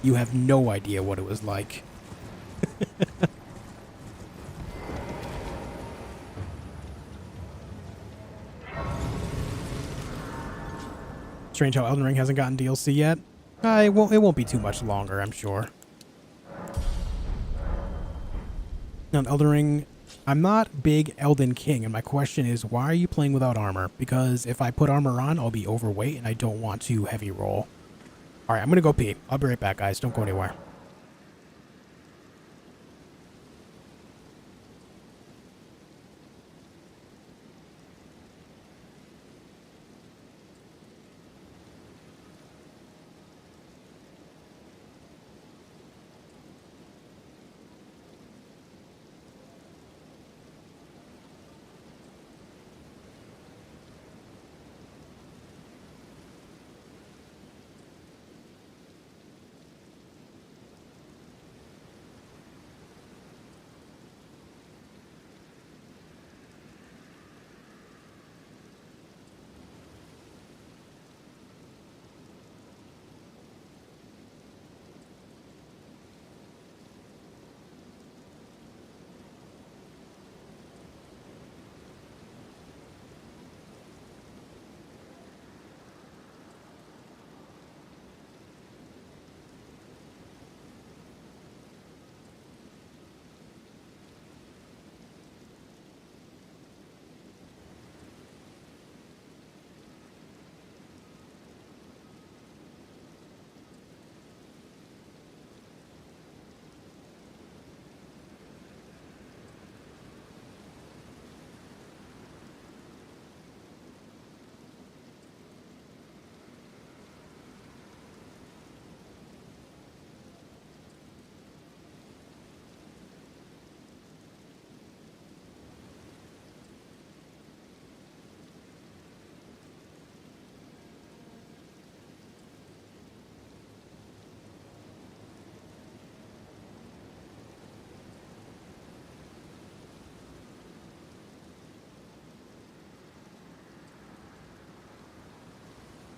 You have no idea what it was like. Strange how Elden Ring hasn't gotten DLC yet. It won't be too much longer, I'm sure. Now, Elden Ring, I'm not big Elden King, and my question is, why are you playing without armor? Because if I put armor on, I'll be overweight, and I don't want to heavy roll. Alright, I'm gonna go pee. I'll be right back, guys. Don't go anywhere.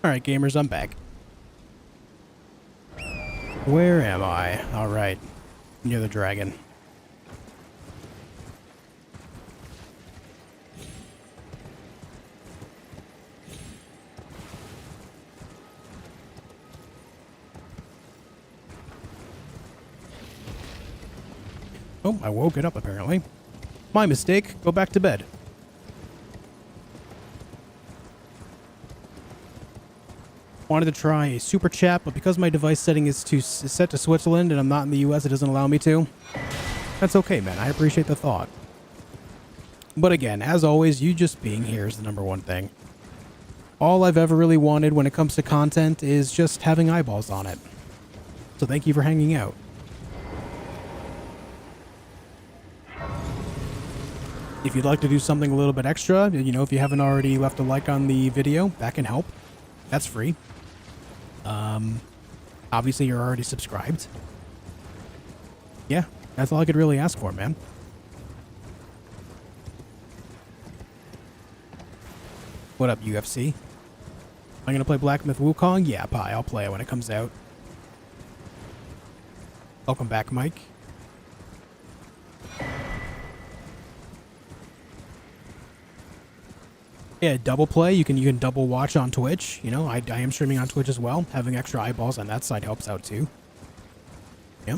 Alright, gamers, I'm back. Where am I? Alright. Near the dragon. Oh, I woke it up apparently. My mistake. Go back to bed. Wanted to try a super chat, but because my device setting is set to Switzerland and I'm not in the US, it doesn't allow me to. That's okay, man. I appreciate the thought. But again, as always, you just being here is the #1 thing. All I've ever really wanted when it comes to content is just having eyeballs on it. So thank you for hanging out. If you'd like to do something a little bit extra, you know, if you haven't already left a like on the video, that can help. That's free. Obviously you're already subscribed. Yeah, that's all I could really ask for, man. What up, UFC? Am I gonna play Black Myth Wukong? Yeah, pie, I'll play it when it comes out. Welcome back, Mike. Yeah, double play. You can double watch on Twitch. You know, I am streaming on Twitch as well. Having extra eyeballs on that side helps out too. Yeah.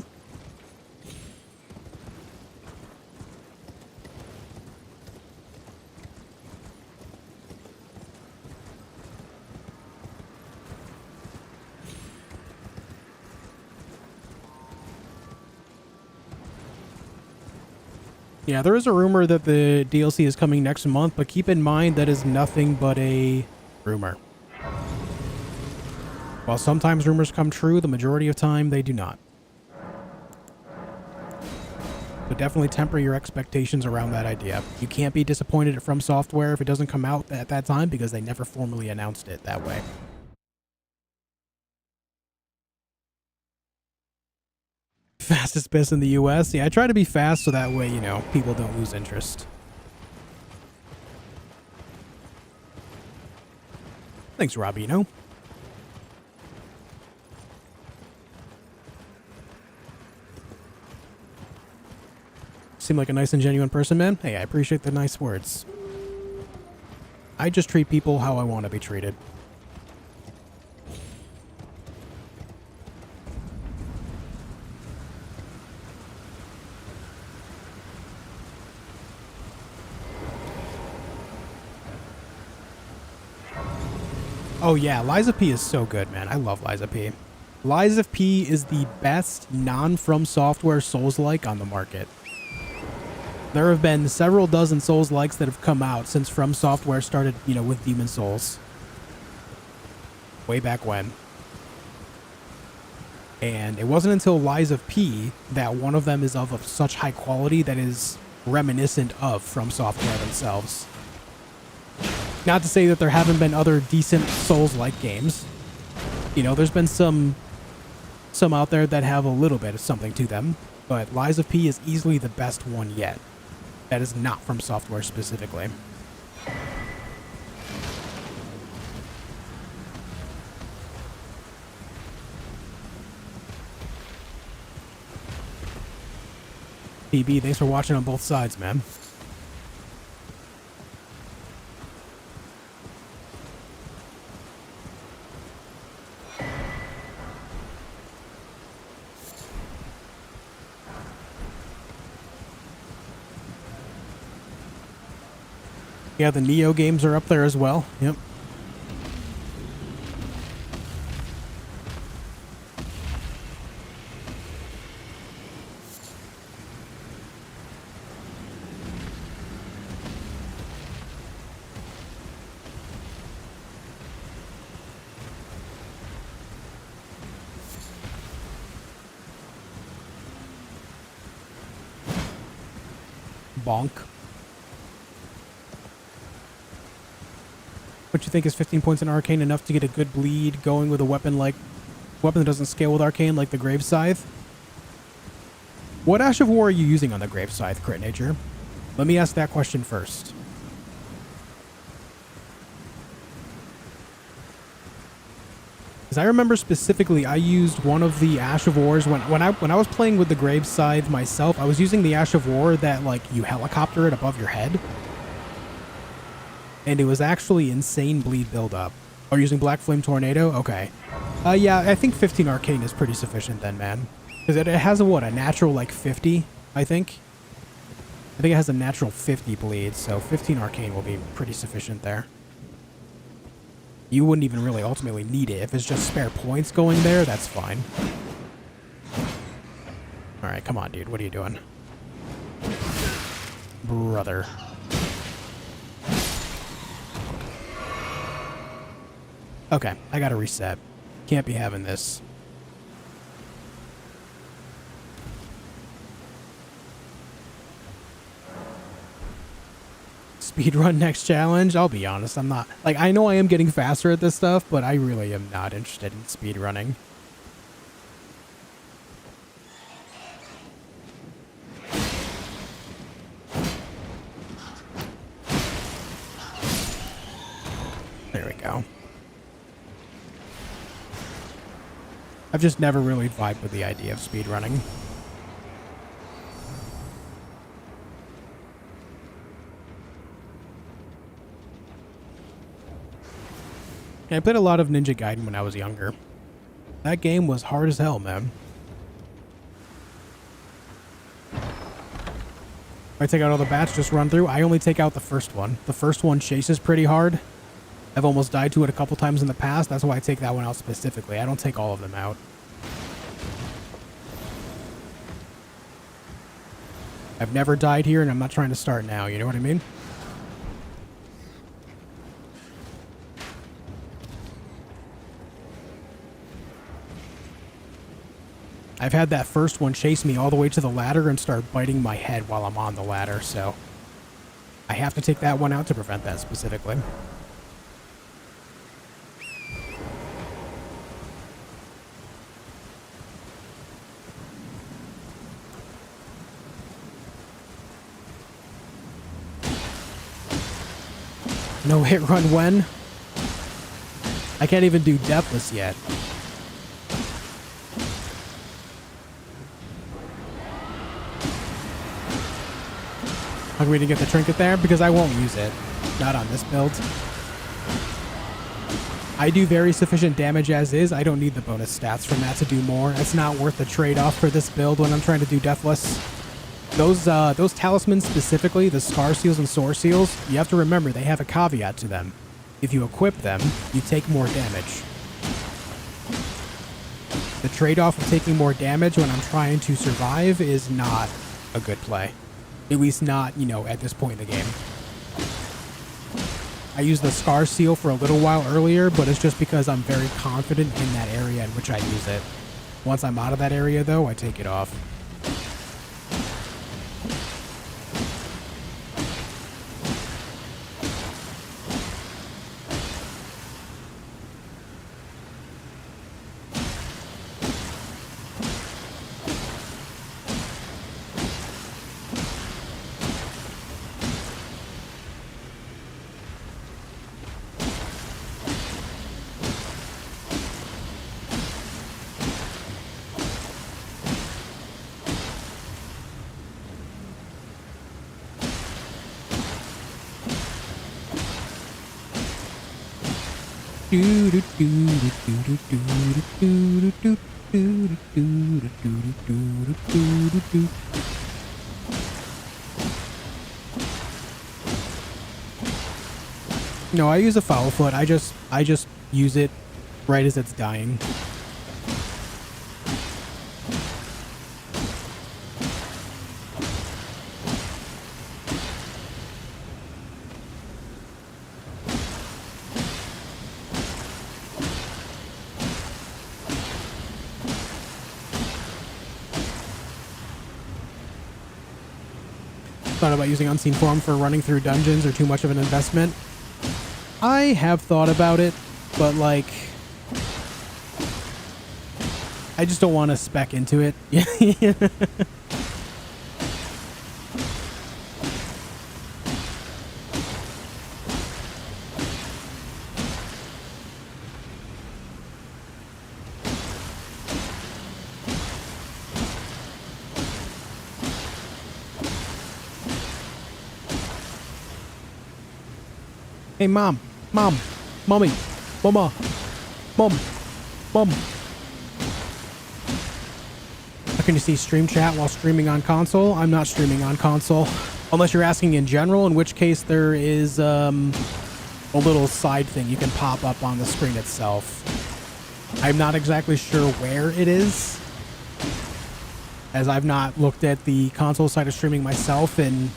Yeah, there is a rumor that the DLC is coming next month, but keep in mind that is nothing but a rumor. While sometimes rumors come true, the majority of time they do not. So definitely temper your expectations around that idea. You can't be disappointed at From Software if it doesn't come out at that time because they never formally announced it that way. Fastest piss in the US. Yeah, I try to be fast so that way, you know, people don't lose interest. Thanks, Robino. Seem like a nice and genuine person, man. Hey, I appreciate the nice words. I just treat people how I want to be treated. Oh yeah, Liza P is so good, man. I love Liza P. Liza P is the best non-From Software Souls-like on the market. There have been several dozen Souls-likes that have come out since From Software started, you know, with Demon Souls. Way back when. And it wasn't until Liza P that one of them is of such high quality that is reminiscent of From Software themselves. Not to say that there haven't been other decent Souls-like games. You know, there's been some out there that have a little bit of something to them, but Liza P is easily the best one yet. That is not From Software specifically. PB, thanks for watching on both sides, man. Yeah, the Neo games are up there as well. Yep. Bonk. What you think, is 15 points in Arcane enough to get a good bleed going with a weapon that doesn't scale with Arcane like the Grave Scythe? What Ash of War are you using on the Grave Scythe, Crit Nature? Let me ask that question first. Because I remember specifically I used one of the Ash of Wars when I was playing with the Grave Scythe myself. I was using the Ash of War that, like, you helicopter it above your head. And it was actually insane bleed buildup. Are you using Black Flame Tornado? Okay. Yeah, I think 15 Arcane is pretty sufficient then, man. Because it has a natural, like, 50, I think. I think it has a natural 50 bleed, so 15 Arcane will be pretty sufficient there. You wouldn't even really ultimately need it. If it's just spare points going there, that's fine. Alright, come on, dude. What are you doing? Brother. Okay, I gotta reset. Can't be having this. Speedrun next challenge? I'll be honest, I'm not... Like, I know I am getting faster at this stuff, but I really am not interested in speedrunning. There we go. I've just never really vibed with the idea of speedrunning. I played a lot of Ninja Gaiden when I was younger. That game was hard as hell, man. If I take out all the bats, just run through. I only take out the first one. The first one chases pretty hard. I've almost died to it a couple times in the past. That's why I take that one out specifically. I don't take all of them out. I've never died here, and I'm not trying to start now. You know what I mean? I've had that first one chase me all the way to the ladder and start biting my head while I'm on the ladder, so I have to take that one out to prevent that specifically. No hit run when? I can't even do Deathless yet. How can we get the trinket there? Because I won't use it. Not on this build. I do very sufficient damage as is. I don't need the bonus stats from that to do more. It's not worth the trade-off for this build when I'm trying to do Deathless. Those talismans specifically, the Scar Seals and Sword Seals, you have to remember they have a caveat to them. If you equip them, you take more damage. The trade-off of taking more damage when I'm trying to survive is not a good play. At least not, you know, at this point in the game. I used the Scar Seal for a little while earlier, but it's just because I'm very confident in that area in which I use it. Once I'm out of that area, though, I take it off. No, I use a foul foot. I just use it right as it's dying. Thought about using Unseen Form for running through dungeons or too much of an investment. I have thought about it, but like, I just don't want to spec into it. Hey, Mom, Mommy, Mama, Mom. How can you see stream chat while streaming on console? I'm not streaming on console. Unless you're asking in general, in which case there is a little side thing you can pop up on the screen itself. I'm not exactly sure where it is, as I've not looked at the console side of streaming myself in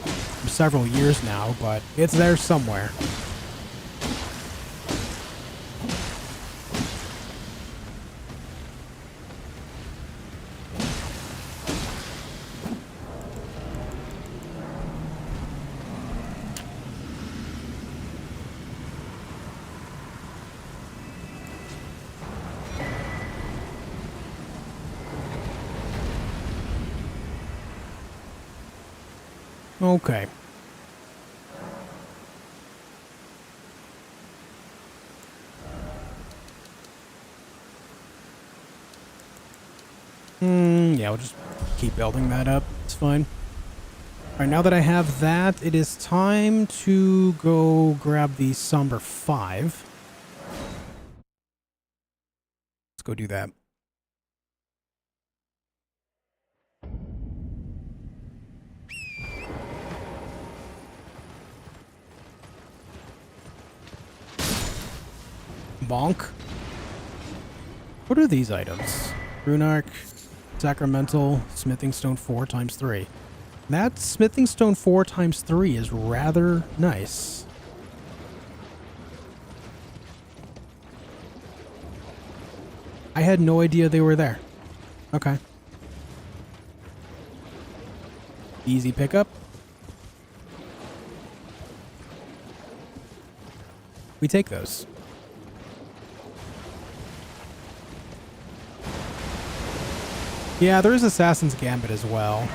several years now, but it's there somewhere. Okay. Yeah, we'll just keep building that up. It's fine. Alright, now that I have that, it is time to go grab the Somber 5. Let's go do that. Bonk. What are these items? Rune Arc, Sacramental, Smithing Stone 4 times 3. That Smithing Stone 4 times 3 is rather nice. I had no idea they were there. Okay. Easy pickup. We take those. Yeah, there is Assassin's Gambit as well.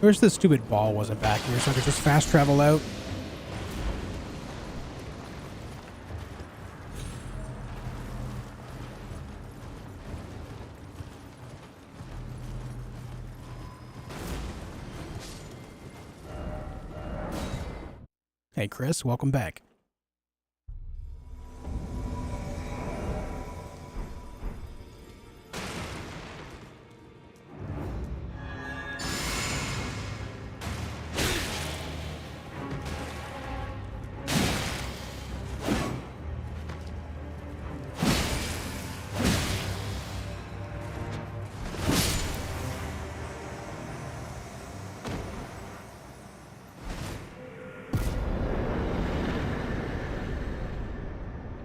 I wish this stupid ball wasn't back here so I could just fast travel out. Hey Chris, welcome back.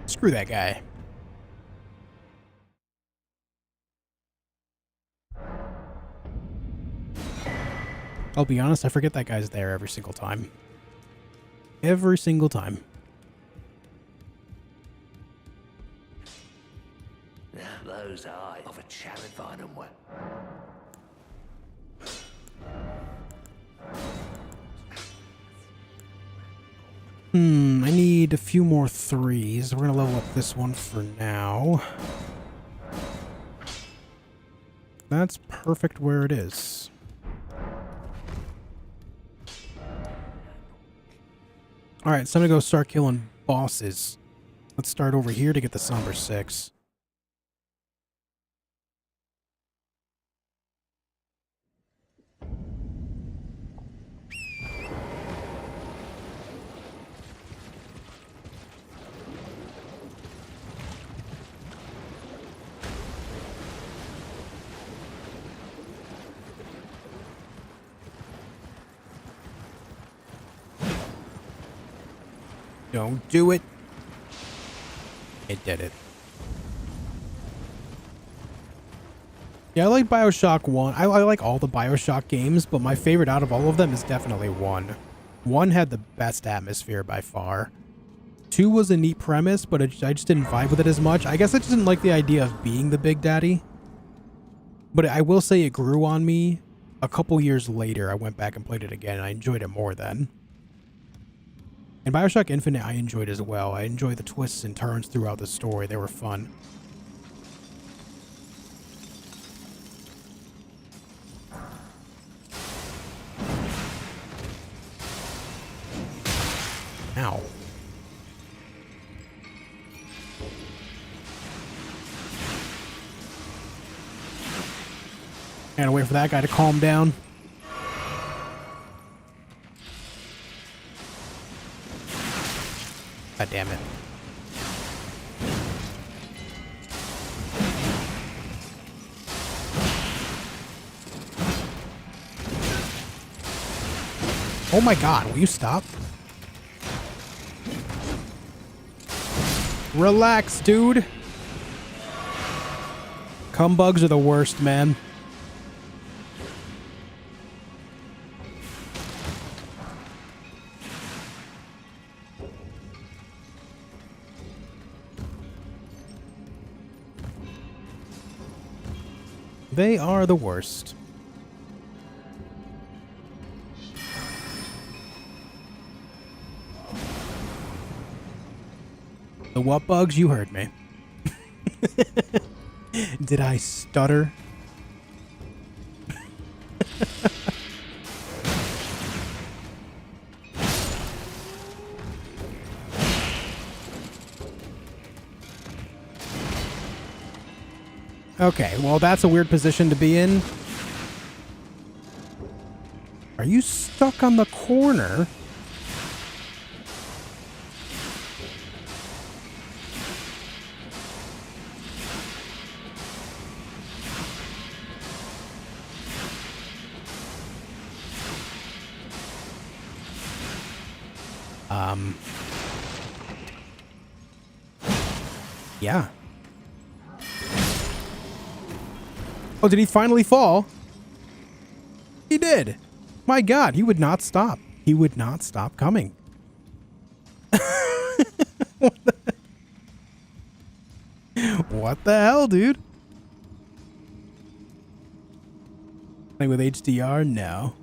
Screw that guy. I'll be honest, I forget that guy's there every single time. Every single time. Those eyes of a chariot and what? I need a few more 3s. We're gonna level up this one for now. That's perfect where it is. Alright, so I'm gonna go start killing bosses. Let's start over here to get the Somber 6. Don't do it. It did it. Yeah, I like BioShock 1. I like all the BioShock games, but my favorite out of all of them is definitely 1. 1 had the best atmosphere by far. 2 was a neat premise, but I just didn't vibe with it as much. I guess I just didn't like the idea of being the Big Daddy. But I will say it grew on me. A couple years later, I went back and played it again, and I enjoyed it more then. And BioShock Infinite I enjoyed as well. I enjoyed the twists and turns throughout the story. They were fun. Ow. Gotta wait for that guy to calm down. God damn it. Oh my god, will you stop? Relax, dude. Cum bugs are the worst, man. They are the worst. The what bugs? You heard me. Did I stutter? Okay, well, that's a weird position to be in. Are you stuck on the corner? Yeah. Oh, did he finally fall? He did. My God, he would not stop. He would not stop coming. What the hell, dude? Playing with HDR? No.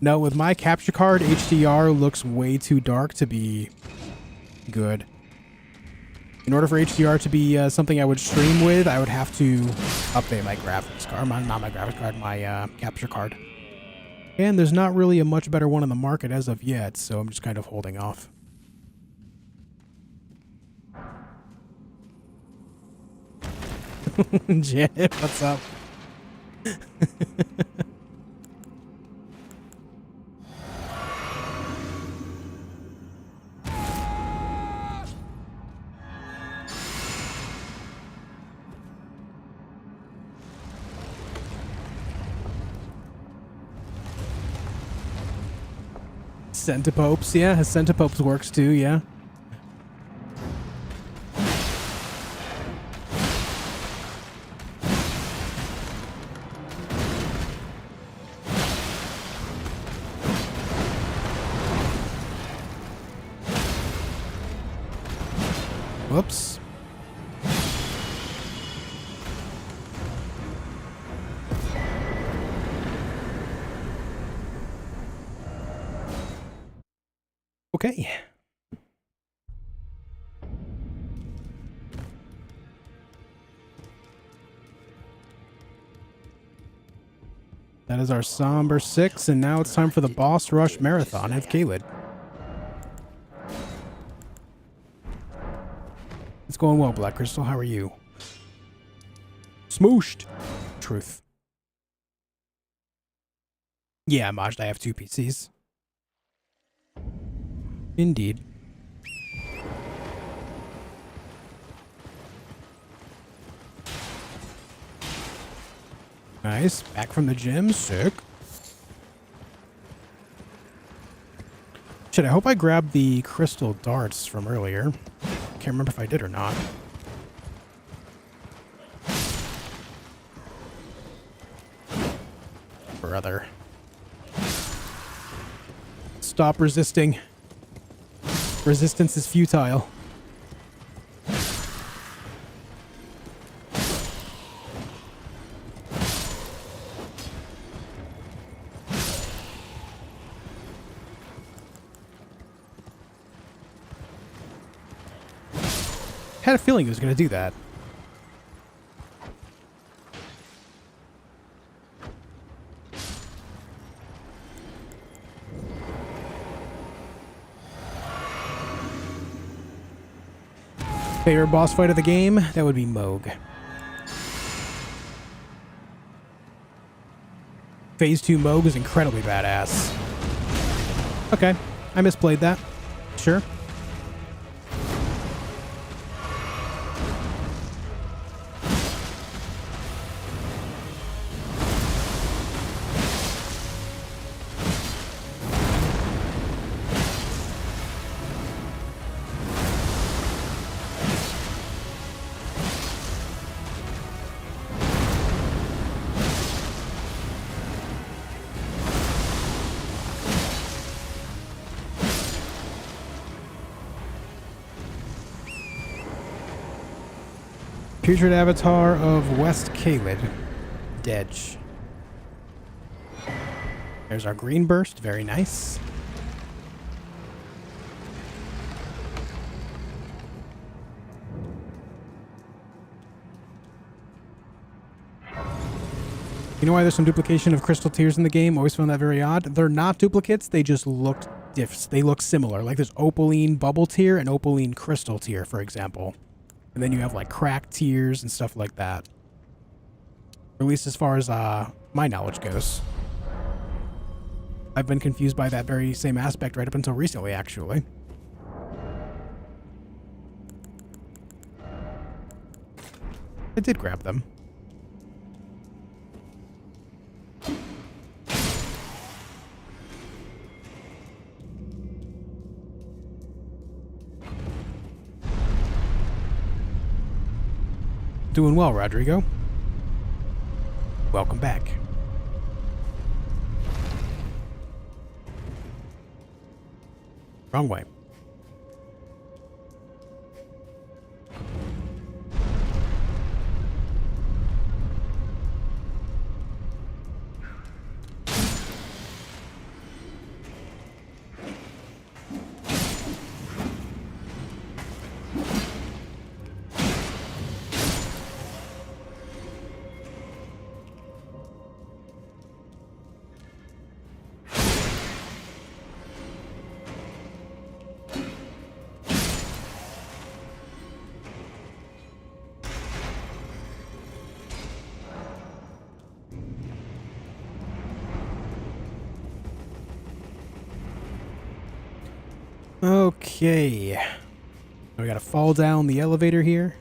No, with my capture card, HDR looks way too dark to be good. In order for HDR to be something I would stream with, I would have to update my graphics card. Not my graphics card, my capture card. And there's not really a much better one on the market as of yet, so I'm just kind of holding off. Janet, what's up? Centipopes, yeah. Centipopes works too, yeah. Whoops. Okay. That is our somber 6, and now it's time for the boss rush marathon of Caelid. It's going well, Black Crystal. How are you? Smooshed. Truth. Yeah, Majd, I have 2 PCs. Indeed. Nice. Back from the gym. Sick. Shit, I hope I grabbed the crystal darts from earlier. Can't remember if I did or not. Brother. Stop resisting. Resistance is futile. Had a feeling he was going to do that. Favorite boss fight of the game? That would be Moog. Phase 2 Moog is incredibly badass. Okay, I misplayed that. Sure. Putrid avatar of West Kaled. Dedge. There's our green burst. Very nice. You know why there's some duplication of crystal tiers in the game? Always found that very odd. They're not duplicates. They just look they look similar. Like there's opaline bubble tier and opaline crystal tier, for example. And then you have like cracked tiers and stuff like that. Or at least as far as my knowledge goes. I've been confused by that very same aspect right up until recently, actually. I did grab them. Doing well, Rodrigo. Welcome back. Wrong way. Okay. We gotta fall down the elevator here.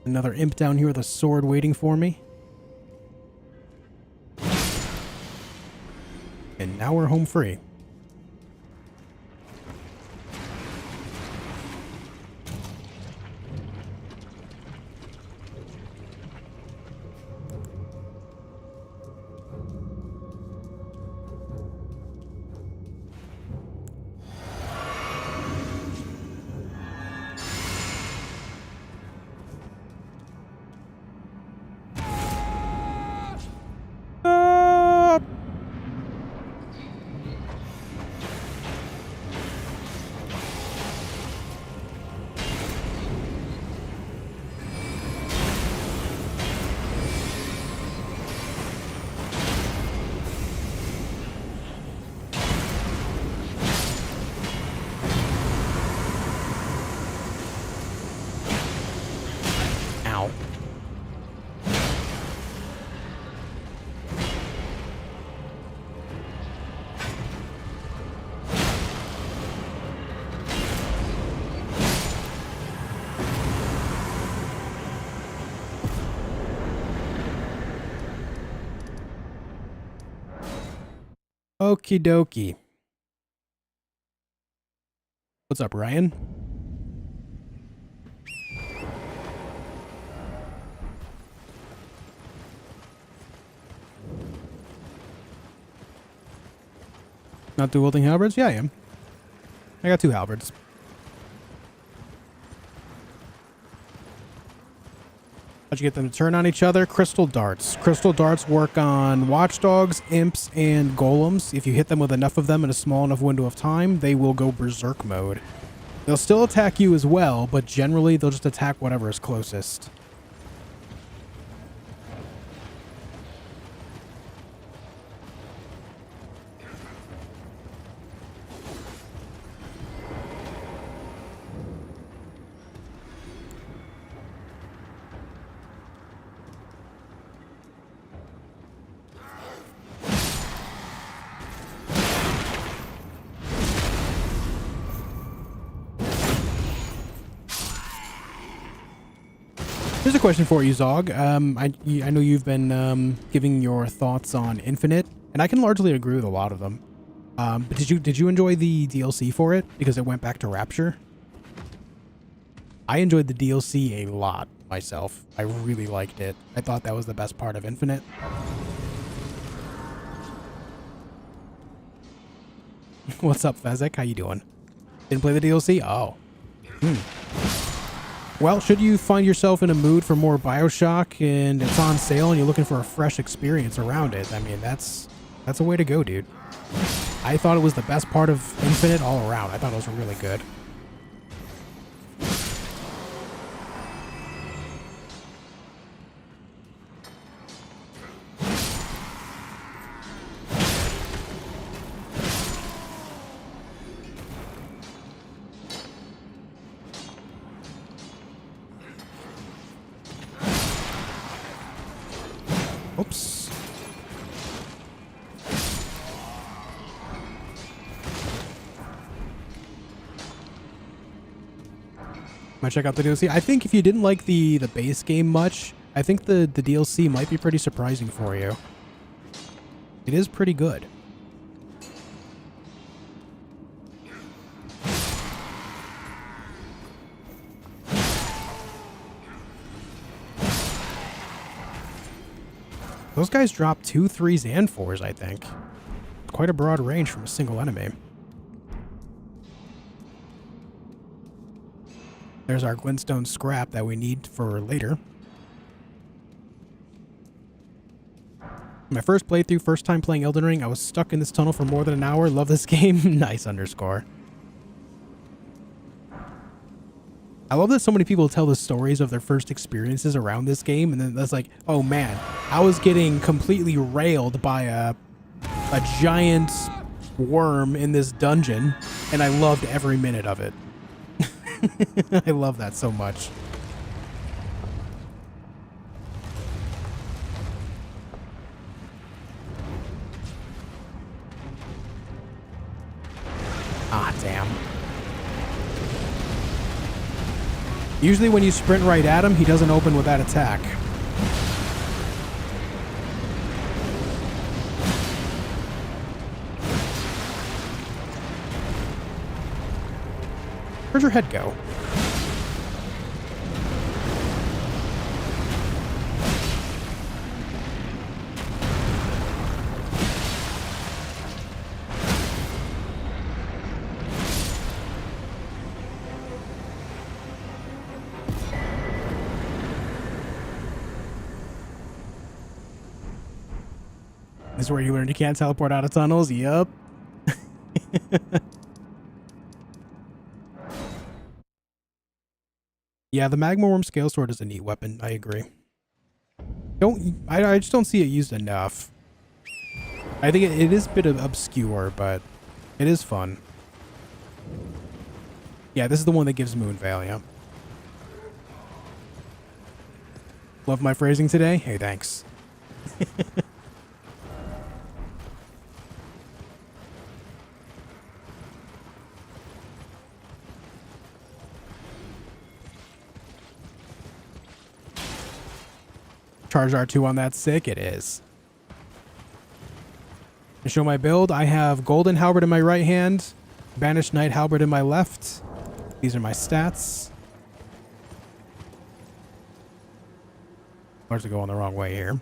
Another imp down here with a sword waiting for me. And now we're home free. Ow. Okie dokie. What's up, Ryan? Not dual wielding halberds? Yeah, I am. I got 2 halberds. How'd you get them to turn on each other? Crystal darts. Crystal darts work on watchdogs, imps, and golems. If you hit them with enough of them in a small enough window of time, they will go berserk mode. They'll still attack you as well, but generally they'll just attack whatever is closest. Here's a question for you, Zog. I know you've been giving your thoughts on Infinite, and I can largely agree with a lot of them. But did you enjoy the DLC for it because it went back to Rapture? I enjoyed the DLC a lot myself. I really liked it. I thought that was the best part of Infinite. What's up, Fezzik? How you doing? Didn't play the DLC? Oh. Well, should you find yourself in a mood for more BioShock and it's on sale and you're looking for a fresh experience around it, I mean, that's a way to go, dude. I thought it was the best part of Infinite all around. I thought it was really good. Oops. Might check out the DLC. I think if you didn't like the base game much, I think the DLC might be pretty surprising for you. It is pretty good. Those guys drop 2, 3s, and 4s, I think. Quite a broad range from a single enemy. There's our glintstone scrap that we need for later. My first playthrough, first time playing Elden Ring, I was stuck in this tunnel for more than an hour. Love this game. Nice underscore. I love that so many people tell the stories of their first experiences around this game, and then that's like, oh man, I was getting completely railed by a giant worm in this dungeon, and I loved every minute of it. I love that so much. Ah, damn. Usually when you sprint right at him, he doesn't open with that attack. Where's your head go? This is where you learn you can't teleport out of tunnels? Yup. Yeah, the Magma Worm Scale Sword is a neat weapon. I agree. I just don't see it used enough. I think it is a bit obscure, but it is fun. Yeah, this is the one that gives Moonveil, yeah. Love my phrasing today? Hey, thanks. Charge R2 on that sick? It is. To show my build, I have Golden Halberd in my right hand, Banished Knight Halberd in my left. These are my stats. Largely going the wrong way here.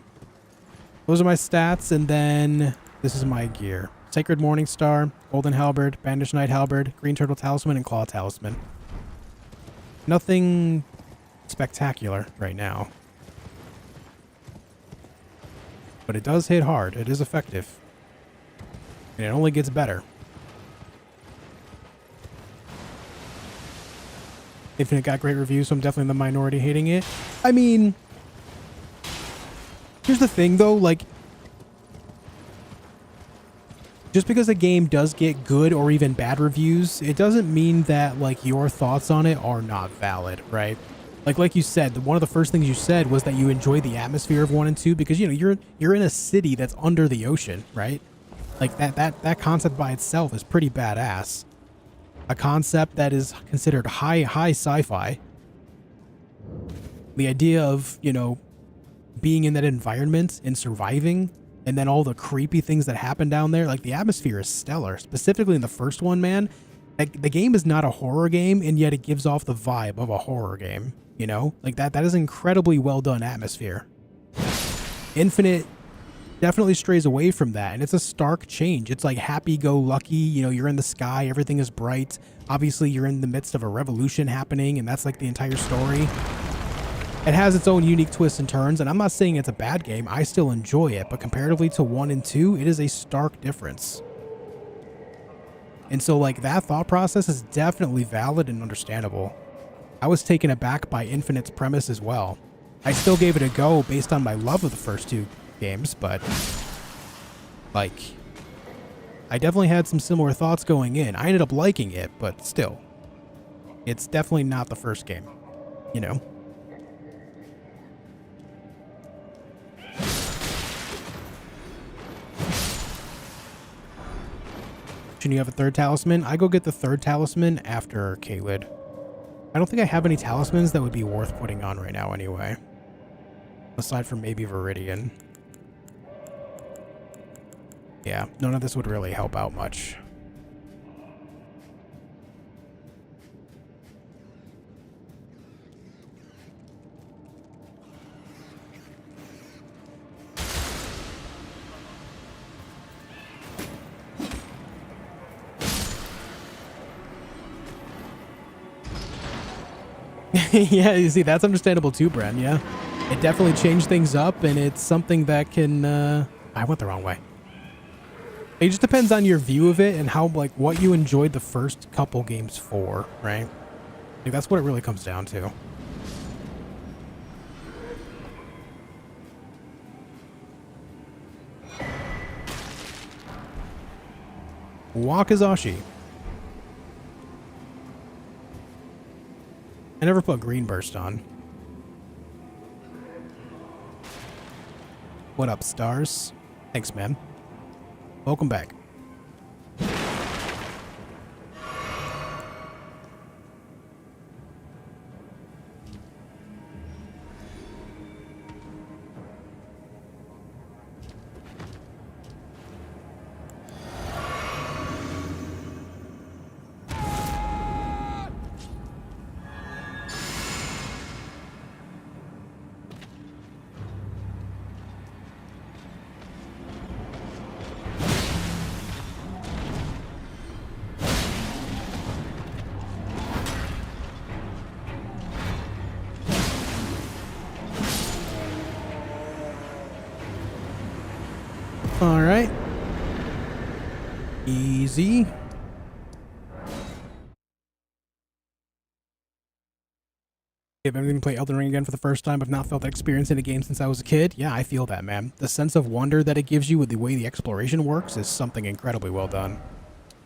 Those are my stats, and then this is my gear. Sacred Morning Star, Golden Halberd, Banished Knight Halberd, Green Turtle Talisman, and Claw Talisman. Nothing spectacular right now. But it does hit hard. It is effective. And it only gets better. Infinite got great reviews, so I'm definitely in the minority hating it. I mean, here's the thing though, like, just because a game does get good or even bad reviews, it doesn't mean that like your thoughts on it are not valid, right? Like you said, one of the first things you said was that you enjoy the atmosphere of 1 and 2 because, you know, you're in a city that's under the ocean, right? Like that concept by itself is pretty badass. A concept that is considered high sci-fi. The idea of, you know, being in that environment and surviving, and then all the creepy things that happen down there, like the atmosphere is stellar. Specifically in the first one, man, like, the game is not a horror game, and yet it gives off the vibe of a horror game. You know, like that is incredibly well done atmosphere. Infinite definitely strays away from that, and it's a stark change. It's like happy-go-lucky, you know, you're in the sky, everything is bright. Obviously, you're in the midst of a revolution happening, and that's like the entire story. It has its own unique twists and turns, and I'm not saying it's a bad game. I still enjoy it, but comparatively to 1 and 2, it is a stark difference. And so, like, that thought process is definitely valid and understandable. I was taken aback by Infinite's premise as well. I still gave it a go based on my love of the first 2 games, but, like, I definitely had some similar thoughts going in. I ended up liking it, but still, it's definitely not the first game, you know? Shouldn't you have a 3rd talisman? I go get the 3rd talisman after Caelid. I don't think I have any talismans that would be worth putting on right now anyway. Aside from maybe Viridian. Yeah, none of this would really help out much. Yeah, you see, that's understandable too, Bren, yeah. It definitely changed things up, and it's something that can, I went the wrong way. It just depends on your view of it and how, like, what you enjoyed the first couple games for, right? Like, that's what it really comes down to. Wakizashi. I never put Green Burst on. What up, stars? Thanks, man. Welcome back. All right. Easy. If I'm going to play Elden Ring again for the first time, I've not felt that experience in a game since I was a kid. Yeah, I feel that, man. The sense of wonder that it gives you with the way the exploration works is something incredibly well done.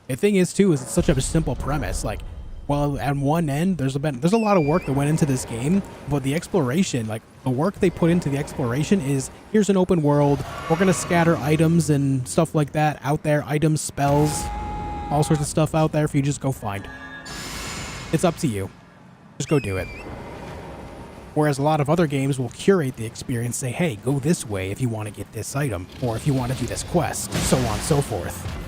The thing is, too, is it's such a simple premise. Like, well, at one end, there's a lot of work that went into this game, but the exploration, like, the work they put into the exploration is, here's an open world, we're going to scatter items and stuff like that out there, items, spells, all sorts of stuff out there for you to just go find. It's up to you. Just go do it. Whereas a lot of other games will curate the experience, say, hey, go this way if you want to get this item, or if you want to do this quest, so on and so forth.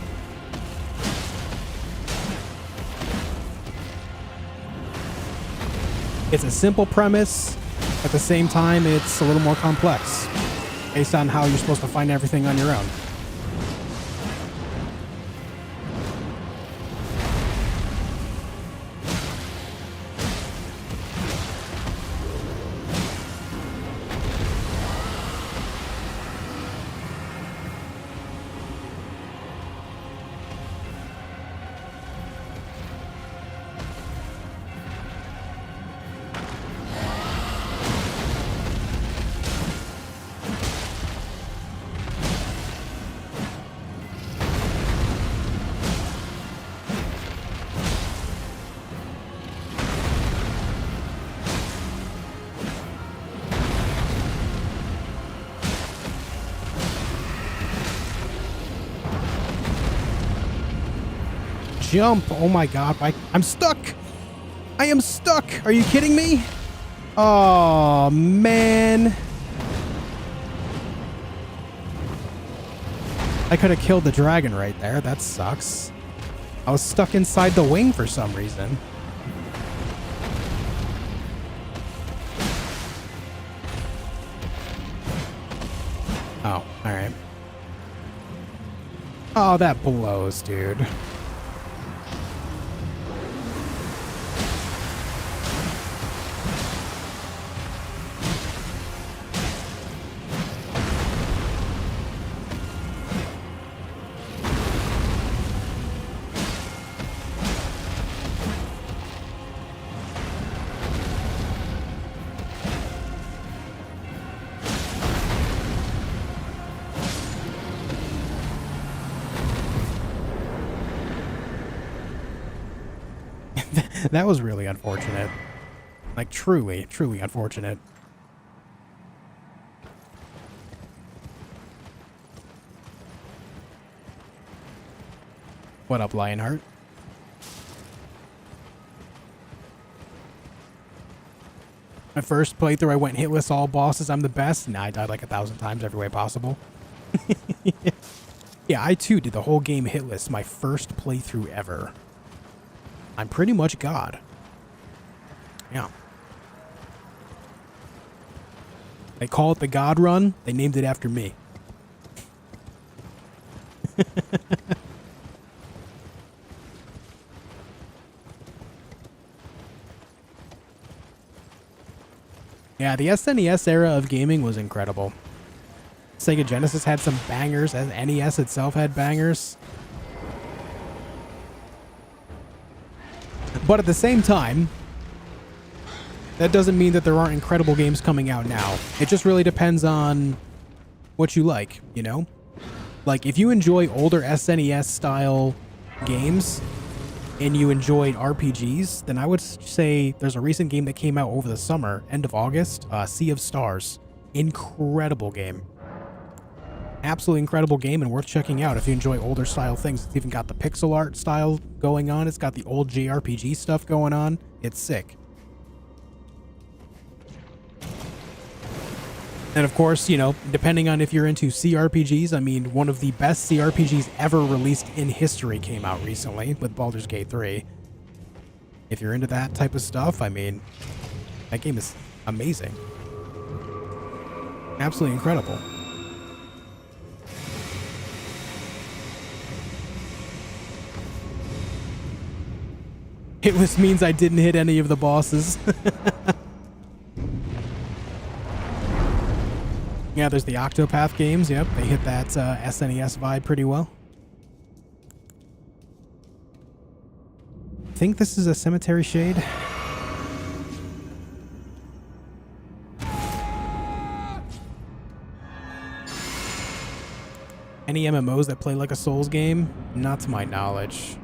It's a simple premise. At the same time, it's a little more complex, based on how you're supposed to find everything on your own. Jump! Oh my god, I'm stuck! I am stuck! Are you kidding me? Oh, man. I could have killed the dragon right there. That sucks. I was stuck inside the wing for some reason. Oh, alright. Oh, that blows, dude. That was really unfortunate. Like, truly, truly unfortunate. What up, Lionheart? My first playthrough, I went hitless all bosses. I'm the best. Nah, I died like 1,000 times every way possible. Yeah, I too did the whole game hitless. My first playthrough ever. I'm pretty much God. Yeah. They call it the God Run. They named it after me. Yeah, the SNES era of gaming was incredible. Sega Genesis had some bangers, as NES itself had bangers. But at the same time, that doesn't mean that there aren't incredible games coming out now. It just really depends on what you like, you know? Like, if you enjoy older SNES style games and you enjoyed RPGs, then I would say there's a recent game that came out over the summer, end of August, Sea of Stars. Incredible game. Absolutely incredible game and worth checking out if you enjoy older style things. It's even got the pixel art style going on. It's got the old JRPG stuff going on. It's sick. And of course, you know, depending on if you're into CRPGs, I mean, one of the best CRPGs ever released in history came out recently with Baldur's Gate 3. If you're into that type of stuff, I mean, that game is amazing. Absolutely incredible. Hitless means I didn't hit any of the bosses. Yeah, there's the Octopath games. Yep, they hit that SNES vibe pretty well. I think this is a Cemetery Shade. Any MMOs that play like a Souls game? Not to my knowledge.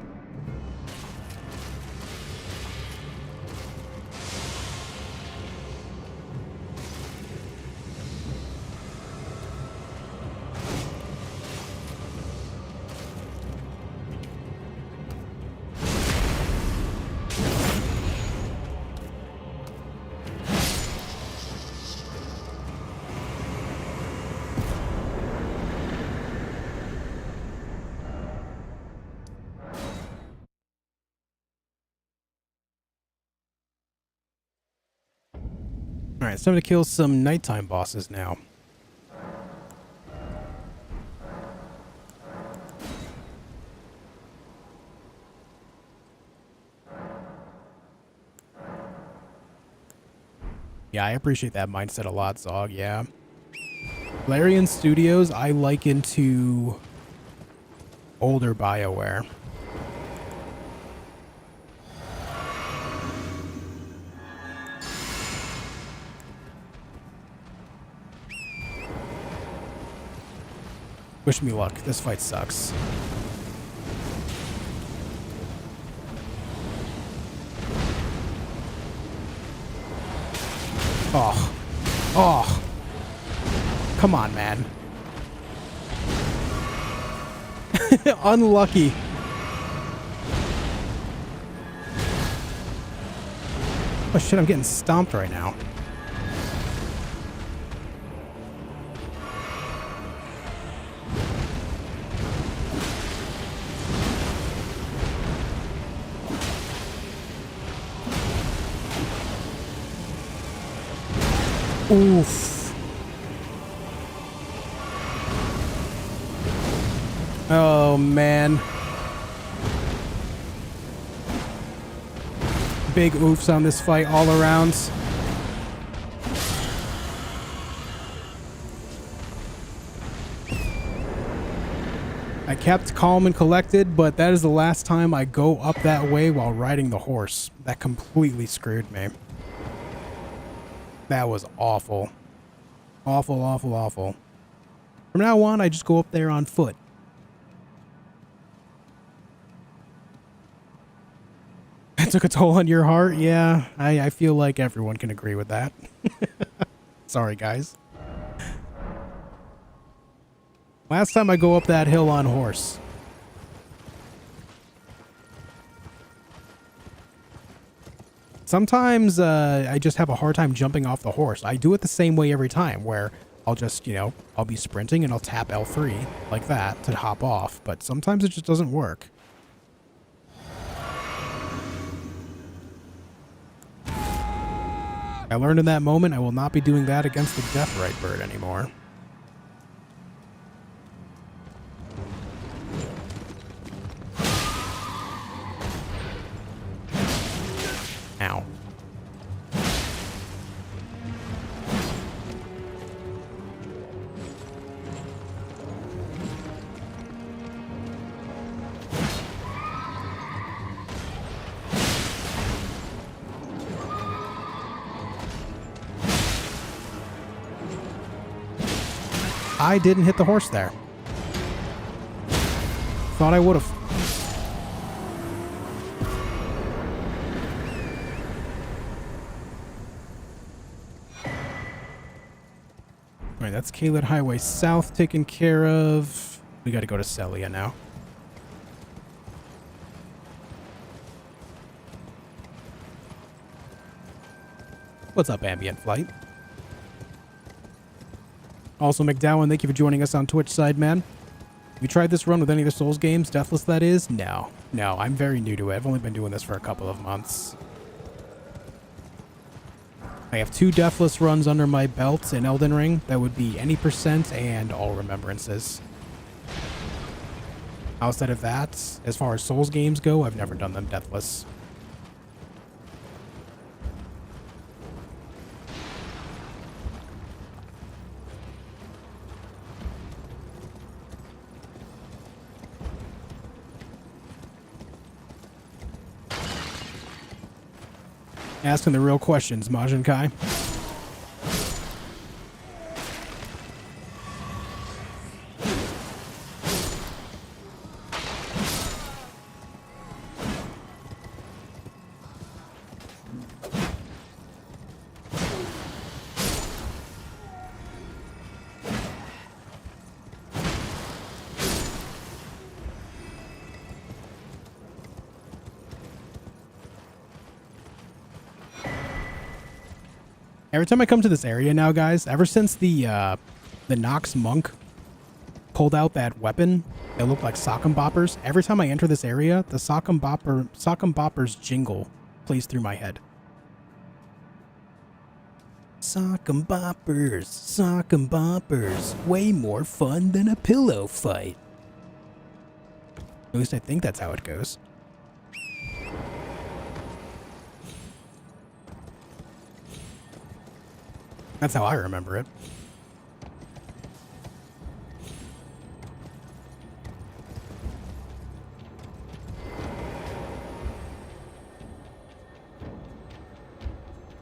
Alright, it's time to kill some nighttime bosses now. Yeah, I appreciate that mindset a lot, Zog, yeah. Larian Studios, I liken to older BioWare. Wish me luck. This fight sucks. Oh. Oh. Come on, man. Unlucky. Oh shit, I'm getting stomped right now. Oof. Oh, man. Big oofs on this fight all around. I kept calm and collected, but that is the last time I go up that way while riding the horse. That completely screwed me. That was awful. Awful, awful, awful. From now on, I just go up there on foot. It took a toll on your heart? Yeah, I feel like everyone can agree with that. Sorry, guys. Last time I go up that hill on horse. Sometimes I just have a hard time jumping off the horse. I do it the same way every time, where I'll just, you know, I'll be sprinting and I'll tap L3 like that to hop off, but sometimes it just doesn't work. I learned in that moment I will not be doing that against the Deathrite bird anymore. Ow. I didn't hit the horse there. Thought I would have. Alright, that's Kaled Highway South taken care of. We gotta go to Celia now. What's up, Ambient Flight? Also, McDowell, thank you for joining us on Twitch side, man. Have you tried this run with any of the Souls games? Deathless, that is? No. No, I'm very new to it. I've only been doing this for a couple of months. I have 2 Deathless runs under my belt in Elden Ring. That would be Any Percent and All Remembrances. Outside of that, as far as Souls games go, I've never done them Deathless. Asking the real questions, Majin Kai. Every time I come to this area now, guys, ever since the Nox monk pulled out that weapon that looked like sock'em boppers, every time I enter this area, the sock'em boppers jingle plays through my head. Sock'em boppers, way more fun than a pillow fight. At least I think that's how it goes. That's how I remember it.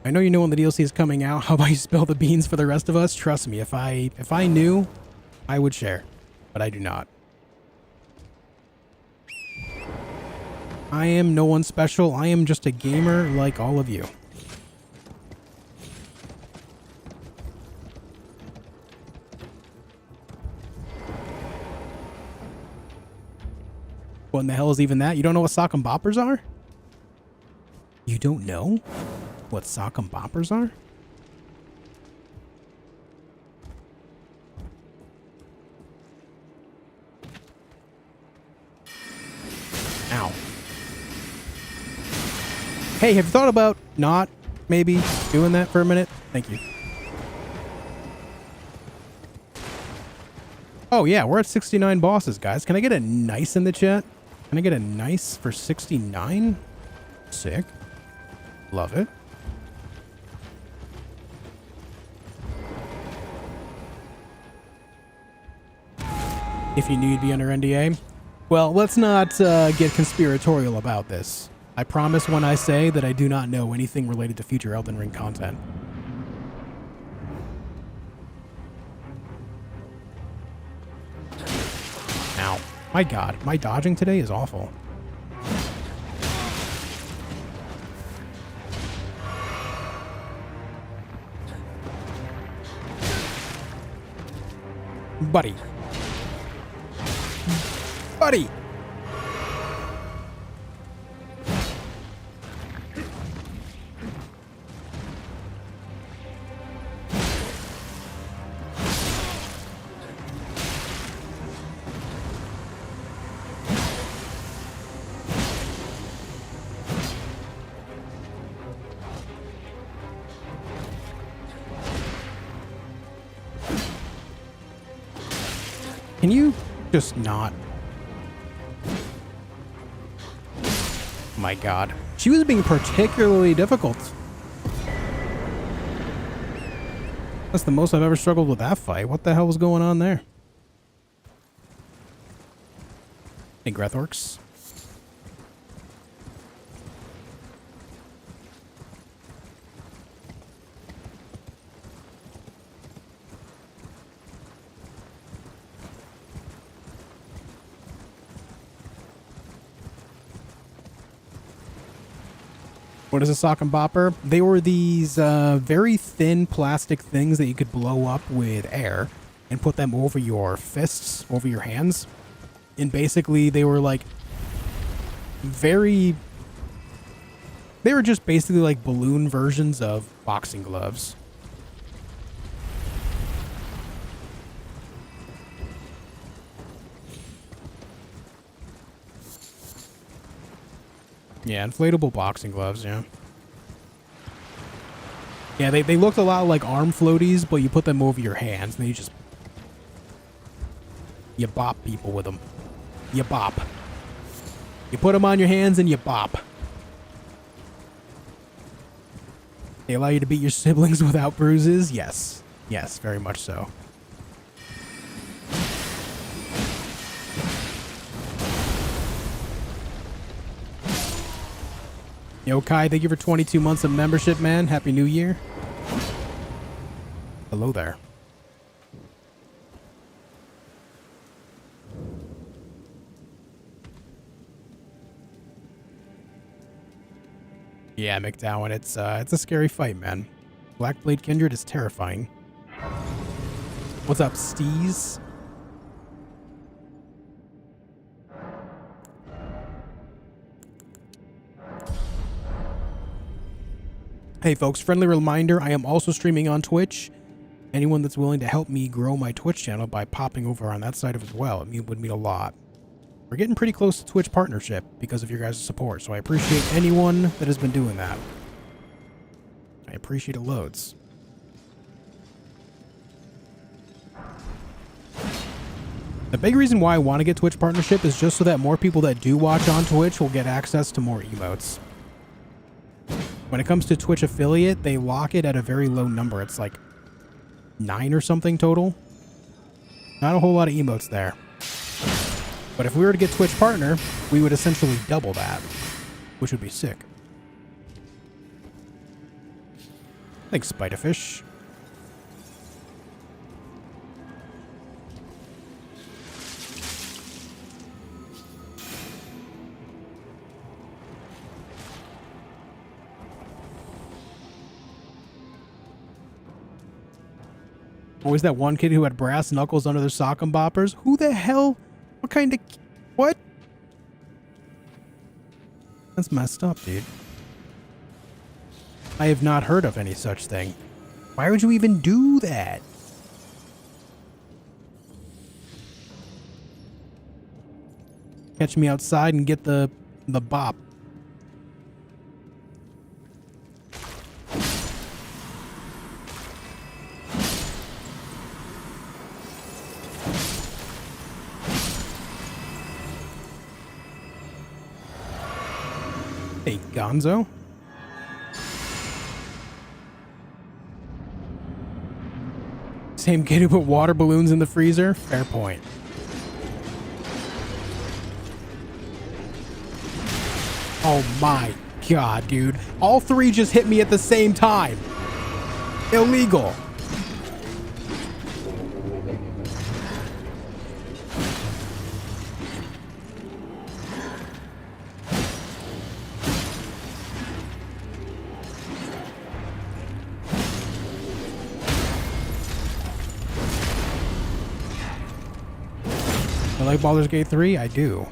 I know you know when the DLC is coming out. How about you spill the beans for the rest of us? Trust me, if I knew, I would share, but I do not. I am no one special. I am just a gamer like all of you. What in the hell is even that? You don't know what sock'em boppers are? You don't know what sock'em boppers are? Ow. Hey, have you thought about not maybe doing that for a minute? Thank you. Oh yeah, we're at 69 bosses, guys. Can I get a nice in the chat? Can I get a nice for 69? Sick. Love it. If you knew you'd be under NDA. Well, let's not get conspiratorial about this. I promise when I say that I do not know anything related to future Elden Ring content. Ow. My god, my dodging today is awful. Buddy. Buddy! Can you just not? My god. She was being particularly difficult. That's the most I've ever struggled with that fight. What the hell was going on there? Hey, Grethorks. What is a sock and bopper? They were these very thin plastic things that you could blow up with air and put them over your fists, over your hands. And basically they were like they were just basically like balloon versions of boxing gloves. Yeah, inflatable boxing gloves, yeah. Yeah, they looked a lot like arm floaties, but you put them over your hands, and you bop people with them. You bop. You put them on your hands, and you bop. They allow you to beat your siblings without bruises? Yes. Yes, very much so. Yo, Kai, thank you for 22 months of membership, man. Happy New Year. Hello there. Yeah, McDowell, it's a scary fight, man. Blackblade Kindred is terrifying. What's up, Steez? Hey folks, friendly reminder, I am also streaming on Twitch. Anyone that's willing to help me grow my Twitch channel by popping over on that side of it as well, it would mean a lot. We're getting pretty close to Twitch partnership because of your guys' support, so I appreciate anyone that has been doing that. I appreciate it loads. The big reason why I want to get Twitch partnership is just so that more people that do watch on Twitch will get access to more emotes. When it comes to Twitch affiliate, they lock it at a very low number. It's like 9 or something total. Not a whole lot of emotes there. But if we were to get Twitch partner, we would essentially double that, which would be sick. Thanks, Spiderfish. Always that one kid who had brass knuckles under their sock and boppers. Who the hell? What kind of... What? That's messed up, dude. I have not heard of any such thing. Why would you even do that? Catch me outside and get the bop. Hey, Gonzo. Same kid who put water balloons in the freezer? Fair point. Oh my god, dude. All three just hit me at the same time. Illegal. I like Baldur's Gate 3? I do.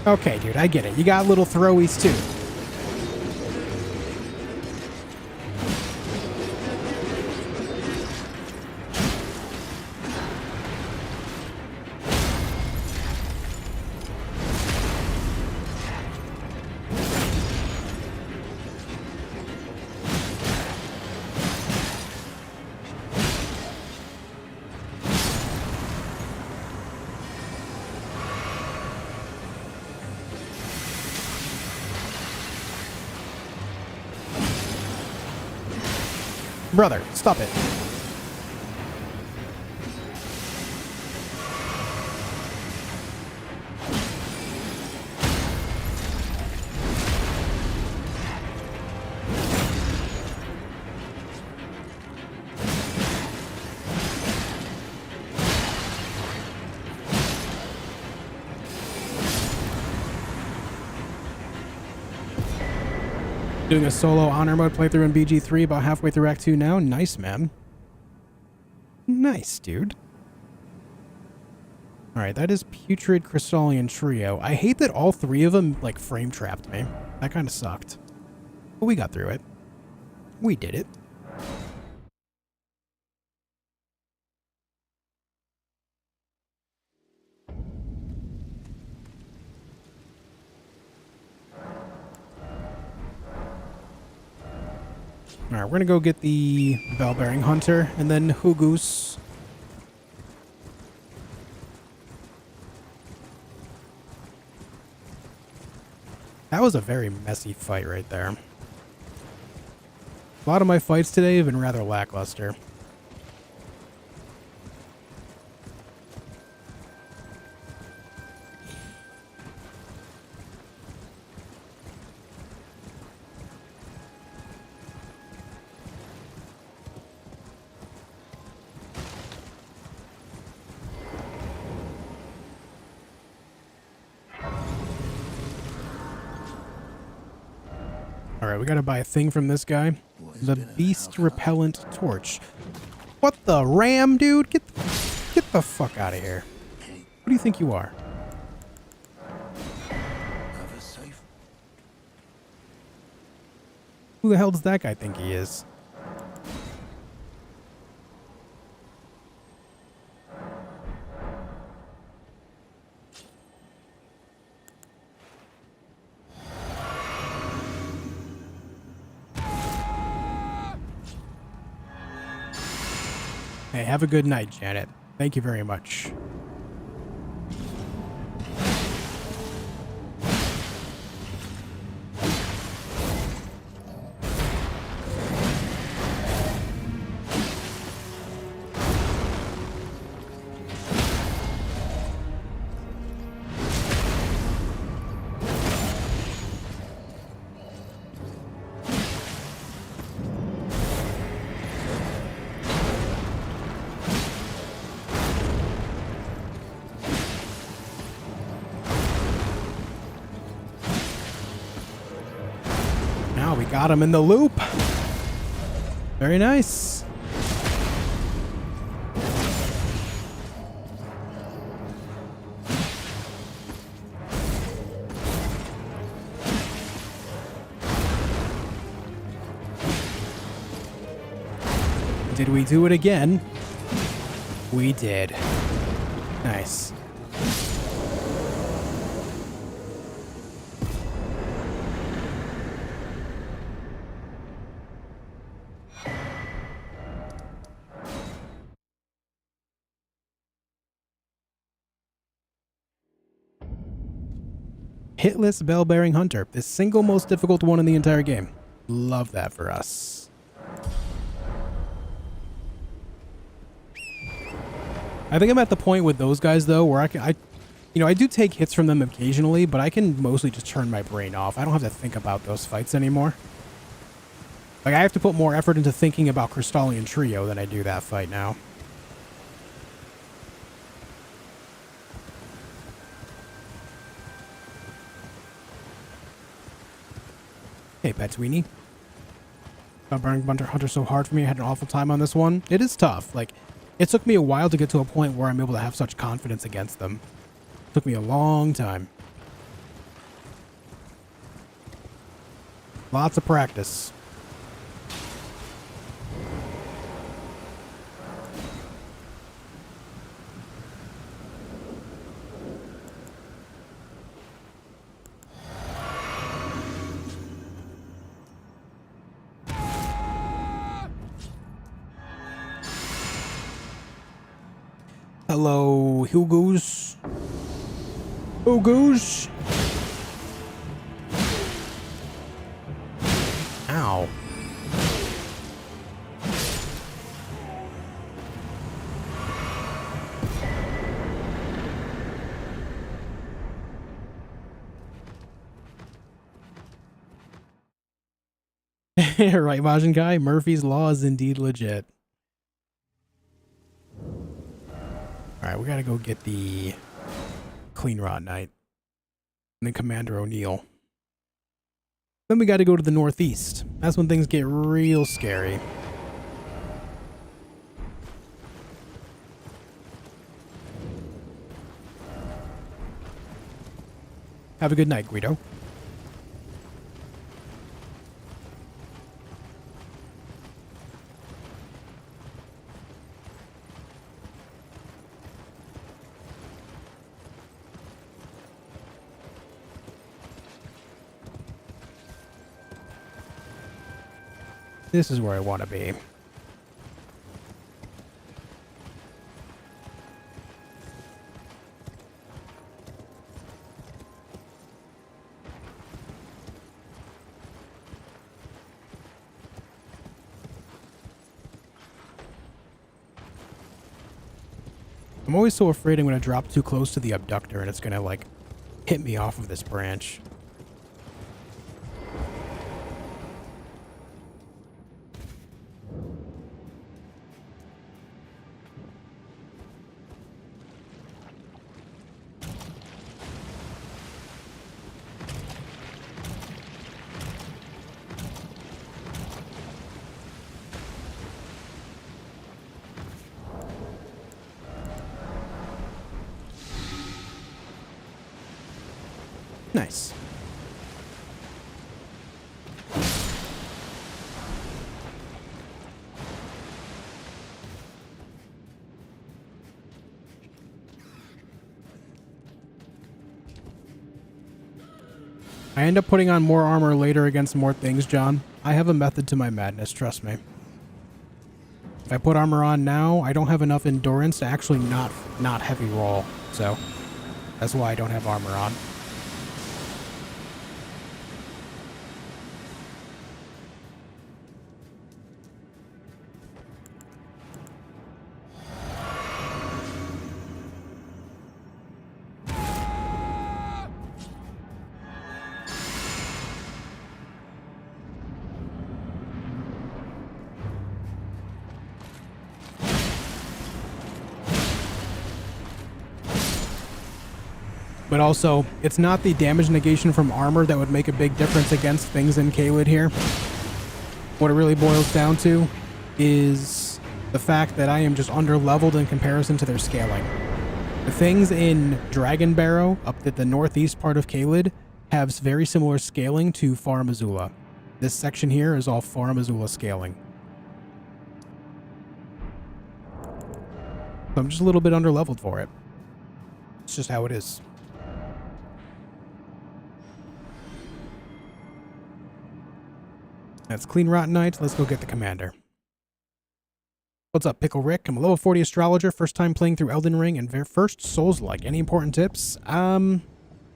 Okay, dude, I get it. You got little throwies too. Brother, stop it. Doing a solo honor mode playthrough in BG3, about halfway through Act 2 now. Nice, man. Nice, dude. Alright, that is Putrid Crystallian Trio. I hate that all three of them, like, frame trapped me. That kind of sucked. But we got through it. We did it. Alright, we're gonna go get the Bell-Bearing Hunter, and then Hugus. That was a very messy fight right there. A lot of my fights today have been rather lackluster. Alright, we gotta buy a thing from this guy. The Beast Repellent Torch. What the ram, dude? Get the fuck out of here. Who do you think you are? Who the hell does that guy think he is? Hey, have a good night, Janet. Thank you very much. We got him in the loop. Very nice. Did we do it again? We did. Nice. Hitless Bell-Bearing Hunter. The single most difficult one in the entire game. Love that for us. I think I'm at the point with those guys, though, where I do take hits from them occasionally, but I can mostly just turn my brain off. I don't have to think about those fights anymore. Like, I have to put more effort into thinking about Crystallian Trio than I do that fight now. Hey, Petweenie. Burning Hunter so hard for me. I had an awful time on this one. It is tough. Like, it took me a while to get to a point where I'm able to have such confidence against them. It took me a long time. Lots of practice. Hello, Hugos. Hugos. Ow. Right, Majin Kai? Murphy's Law is indeed legit. Alright, we gotta go get the Clean Rot Knight. And then Commander O'Neill. Then we gotta go to the northeast. That's when things get real scary. Have a good night, Guido. This is where I want to be. I'm always so afraid I'm going to drop too close to the abductor and it's going to, like, hit me off of this branch. Nice. I end up putting on more armor later against more things, John. I have a method to my madness, trust me. If I put armor on now, I don't have enough endurance to actually not heavy roll, so that's why I don't have armor on. But also, it's not the damage negation from armor that would make a big difference against things in Caelid here. What it really boils down to is the fact that I am just under-leveled in comparison to their scaling. The things in Dragon Barrow, up at the northeast part of Caelid, have very similar scaling to Far Missoula. This section here is all Far Missoula scaling. So I'm just a little bit under-leveled for it. It's just how it is. That's Clean Rotten Knight. Let's go get the commander. What's up, Pickle Rick? I'm a level 40 astrologer, first time playing through Elden Ring, and first Souls-like. Any important tips?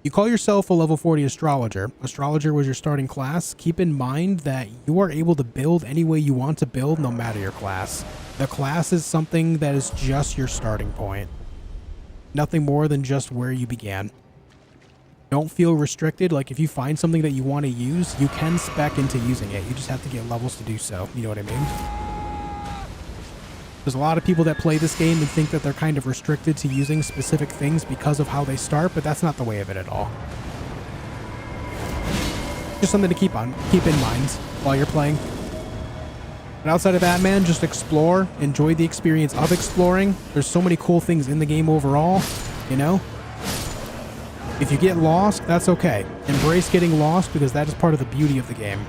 You call yourself a level 40 astrologer. Astrologer was your starting class. Keep in mind that you are able to build any way you want to build, no matter your class. The class is something that is just your starting point. Nothing more than just where you began. Don't feel restricted. Like, if you find something that you want to use, you can spec into using it. You just have to get levels to do so. You know what I mean? There's a lot of people that play this game and think that they're kind of restricted to using specific things because of how they start, but that's not the way of it at all. Just something to keep in mind while you're playing. And outside of that, man, just explore. Enjoy the experience of exploring. There's so many cool things in the game overall, you know? If you get lost, that's okay. Embrace getting lost, because that is part of the beauty of the game.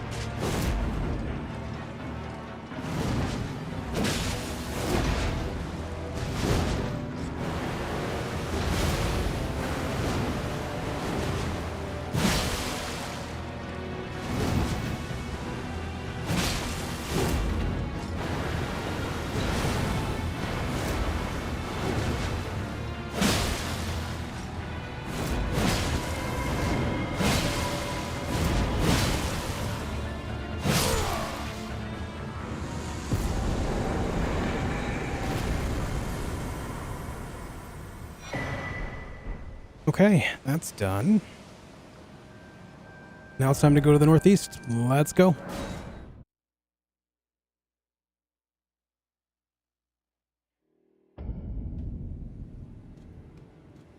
Okay, that's done. Now it's time to go to the northeast. Let's go.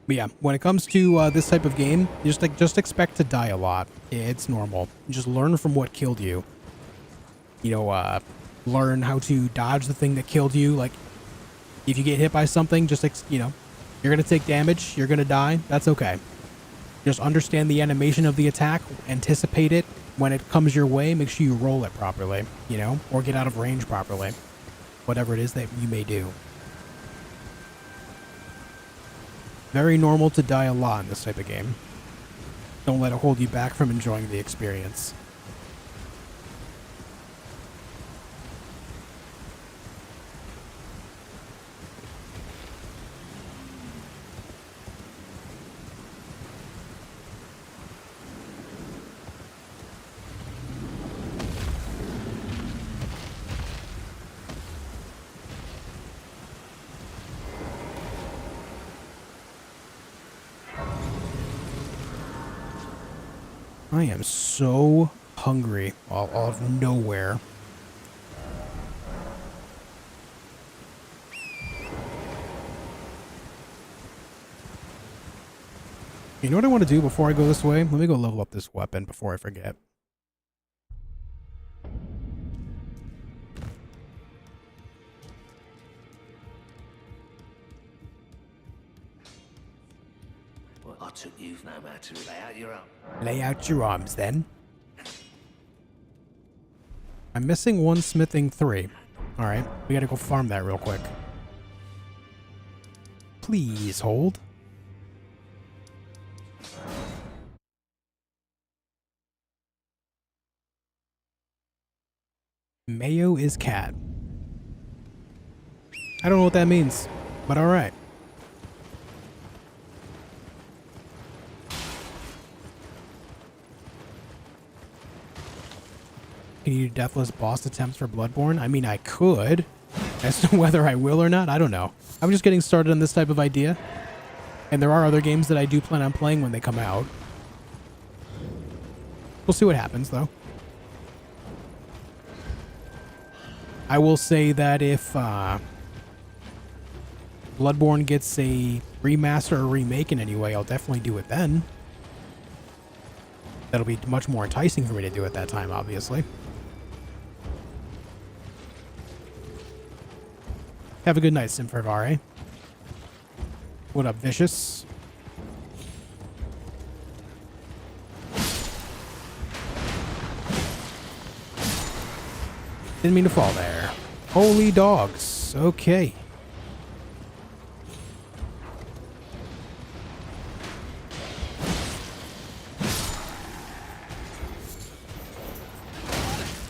But yeah, when it comes to this type of game, you just expect to die a lot. It's normal. Just learn from what killed you. You know, learn how to dodge the thing that killed you. Like, if you get hit by something, just, you know, you're going to take damage, you're going to die, that's okay. Just understand the animation of the attack, anticipate it. When it comes your way, make sure you roll it properly, you know, or get out of range properly. Whatever it is that you may do. Very normal to die a lot in this type of game. Don't let it hold you back from enjoying the experience. I am so hungry out of nowhere. You know what I want to do before I go this way? Let me go level up this weapon before I forget. Well, I took you no matter to lay out your arm. Lay out your arms, then. I'm missing one smithing 3. Alright, we gotta go farm that real quick. Please hold. Mayo is cat. I don't know what that means, but alright. Can you do deathless boss attempts for Bloodborne? I mean, I could. As to whether I will or not, I don't know. I'm just getting started on this type of idea. And there are other games that I do plan on playing when they come out. We'll see what happens, though. I will say that if Bloodborne gets a remaster or remake in any way, I'll definitely do it then. That'll be much more enticing for me to do at that time, obviously. Have a good night, Simfervare. What up, Vicious? Didn't mean to fall there. Holy dogs. Okay.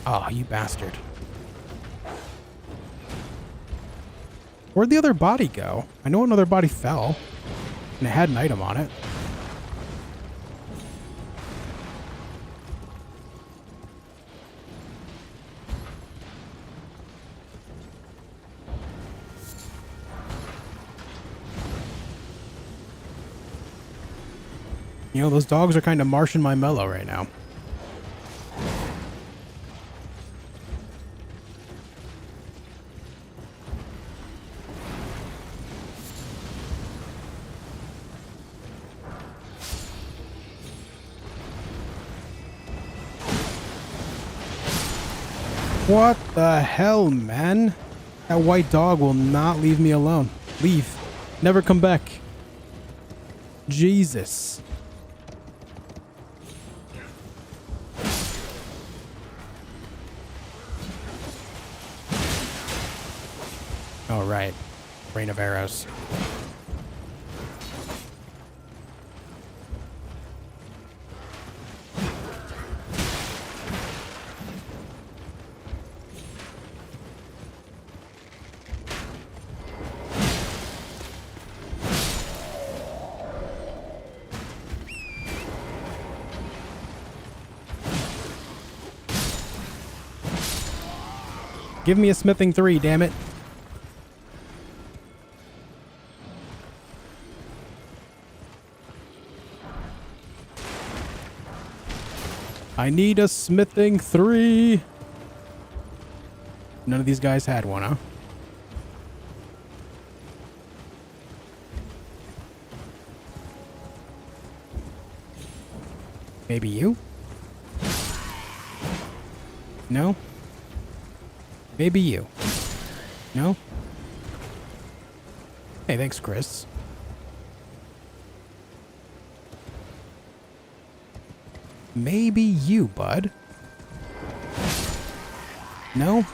Oh, you bastard. Where'd the other body go? I know another body fell, and it had an item on it. You know, those dogs are kind of marshing my mellow right now. What the hell, man? That white dog will not leave me alone. Leave. Never come back. Jesus. All right. Rain of arrows. Give me a smithing 3, damn it. I need a smithing 3. None of these guys had one, huh? Maybe you? No? Maybe you. No? Hey, thanks, Chris. Maybe you, bud. No?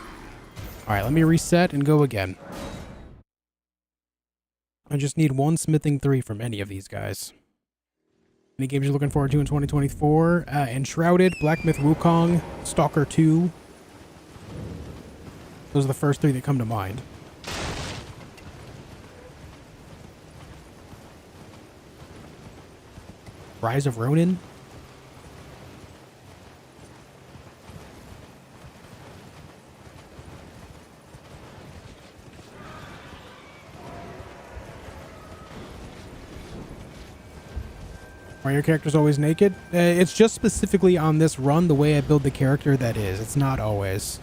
Alright, let me reset and go again. I just need one smithing 3 from any of these guys. Any games you're looking forward to in 2024? Enshrouded, Black Myth Wukong, Stalker 2. Those are the first 3 that come to mind. Rise of Ronin? Are your characters always naked? It's just specifically on this run, the way I build the character that is. It's not always.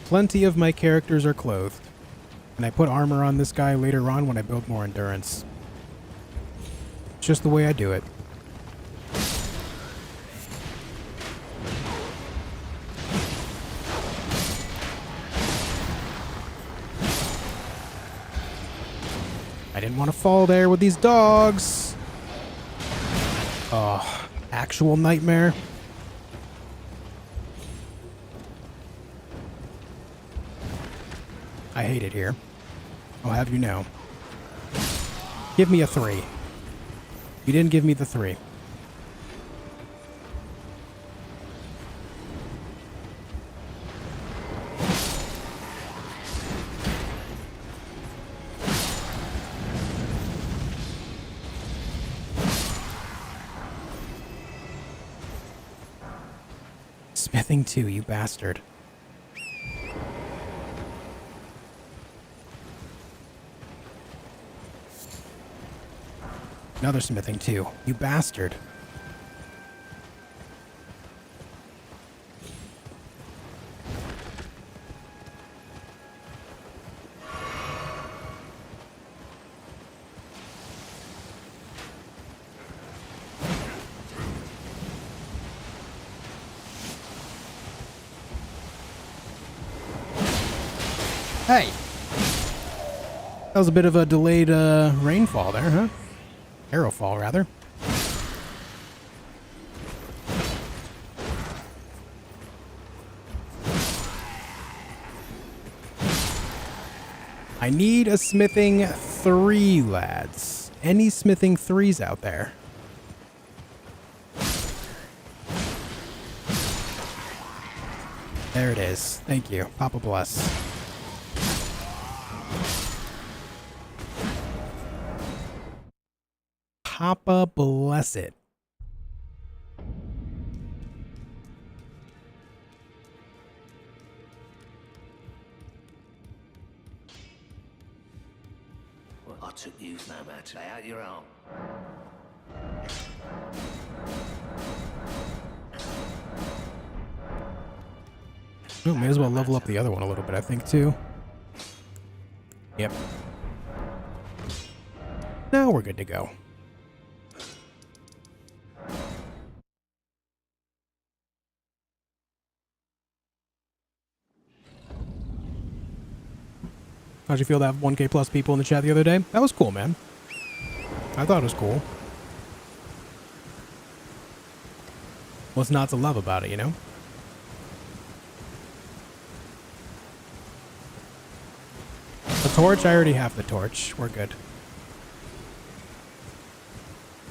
Plenty of my characters are clothed, and I put armor on this guy later on when I build more endurance. It's just the way I do it. I didn't want to fall there with these dogs. Oh, actual nightmare. I hate it here. I'll have you know. Give me a 3. You didn't give me the 3. Smithing 2, you bastard. Another smithing 2, you bastard. Hey! That was a bit of a delayed rainfall there, huh? Arrowfall, rather. I need a smithing 3, lads. Any smithing 3s out there? There it is. Thank you. Papa bless. Papa bless it. I took you no matter. Lay out your arm. Oh, may as well level up the other one a little bit, I think, too. Yep. Now we're good to go. How'd you feel to have 1K plus people in the chat the other day? That was cool, man. I thought it was cool. What's not to love about it, you know? The torch? I already have the torch. We're good.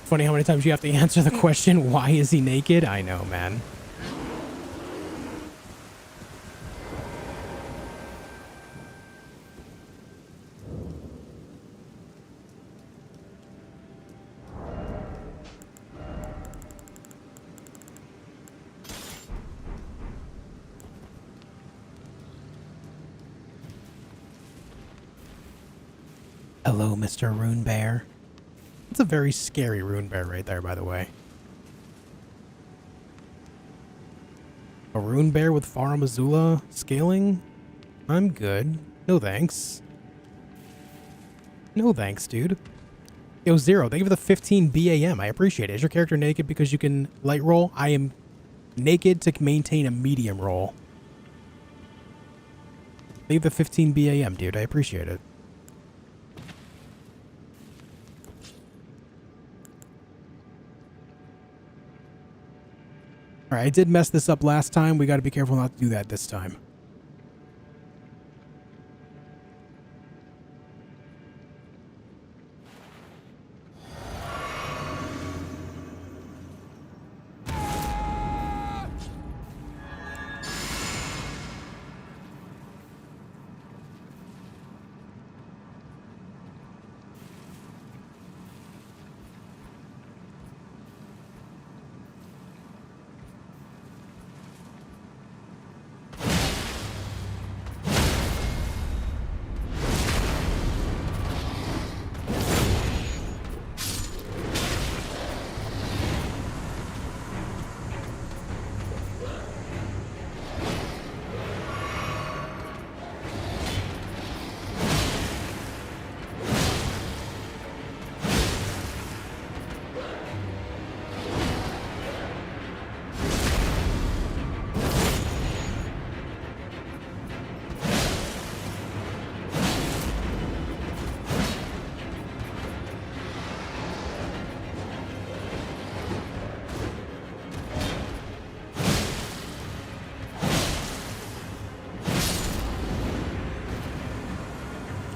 Funny how many times you have to answer the question, why is he naked? I know, man. Hello, Mr. Rune Bear. That's a very scary rune bear right there, by the way. A rune bear with Farum Azula scaling? I'm good. No thanks. No thanks, dude. Yo, Zero, thank you for the 15 BAM. I appreciate it. Is your character naked because you can light roll? I am naked to maintain a medium roll. Thank you for the 15 BAM, dude. I appreciate it. Alright, I did mess this up last time. We gotta be careful not to do that this time.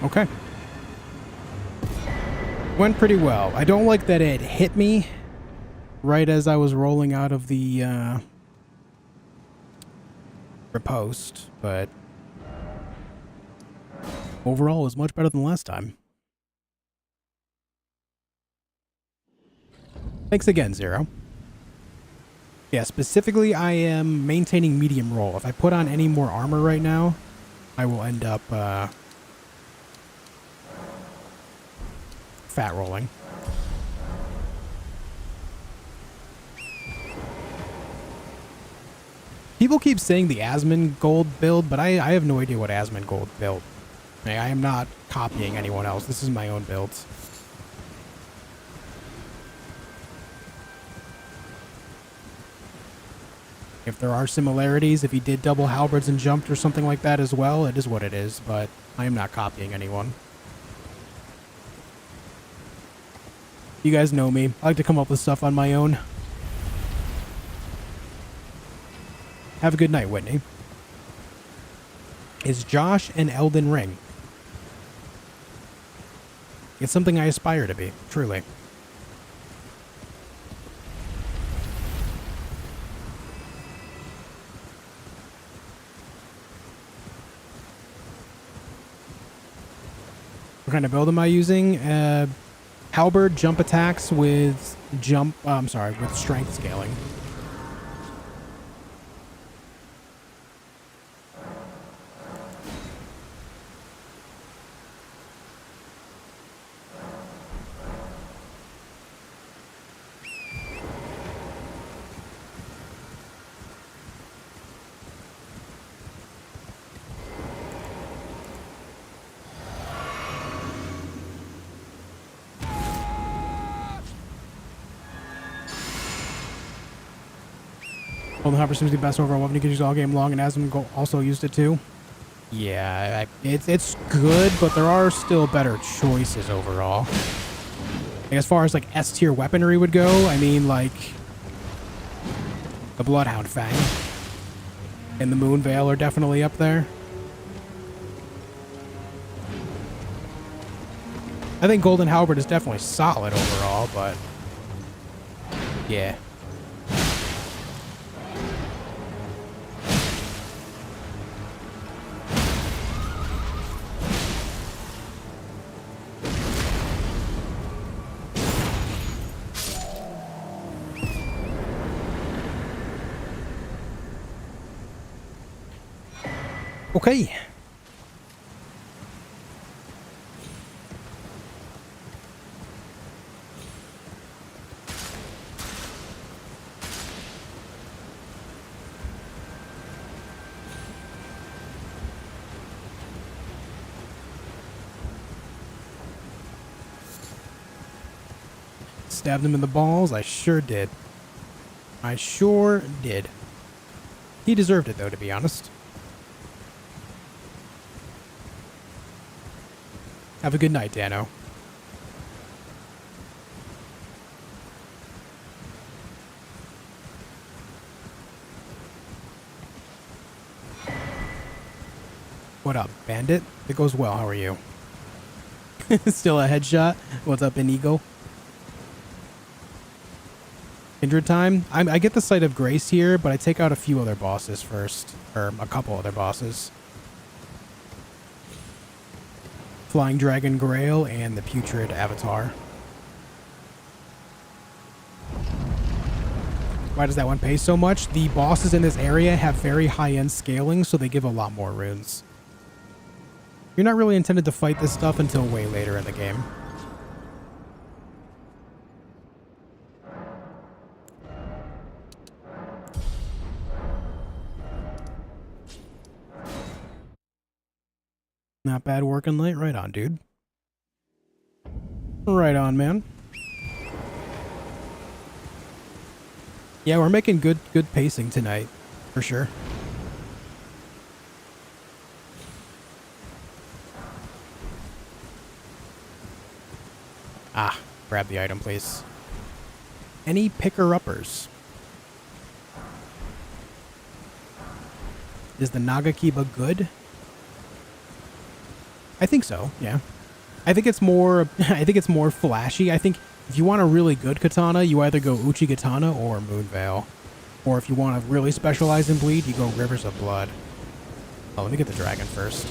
Okay. Went pretty well. I don't like that it hit me right as I was rolling out of the riposte, but overall it was much better than last time. Thanks again, Zero. Yeah, specifically I am maintaining medium roll. If I put on any more armor right now, I will end up fat rolling. People keep saying the Asmon gold build, but I have no idea what Asmon gold build. I am not copying anyone else. This is my own builds. If there are similarities, if he did double halberds and jumped or something like that as well, it is what it is, but I am not copying anyone. You guys know me. I like to come up with stuff on my own. Have a good night, Whitney. Is Josh an Elden Ring? It's something I aspire to be, truly. What kind of build am I using? Halberd jump attacks with with strength scaling. Golden Hopper seems to be best overall weapon. You can use all game long, and Asmon also used it too. Yeah, it's good, but there are still better choices overall. Like, as far as like S tier weaponry would go, I mean, like the Bloodhound Fang and the Moon Veil are definitely up there. I think Golden Halberd is definitely solid overall, but yeah. Okay. Stabbed him in the balls? I sure did. I sure did. He deserved it, though, to be honest. Have a good night, Dano. What up, Bandit? It goes well. How are you? Still a headshot? What's up, Inigo? Kindred time? I get the Sight of Grace here, but I take out a few other bosses first. Or a couple other bosses. Flying Dragon Grail and the Putrid Avatar. Why does that one pay so much? The bosses in this area have very high-end scaling, so they give a lot more runes. You're not really intended to fight this stuff until way later in the game. Not bad working late. Right on, dude. Right on, man. Yeah, we're making good pacing tonight, for sure. Ah, grab the item, please. Any picker-uppers? Is the Nagakiba good? I think so, yeah. I think it's more flashy. I think if you want a really good katana, you either go Uchi Katana or Moon Veil. Or if you want to really specialize in bleed, you go Rivers of Blood. Oh, let me get the dragon first.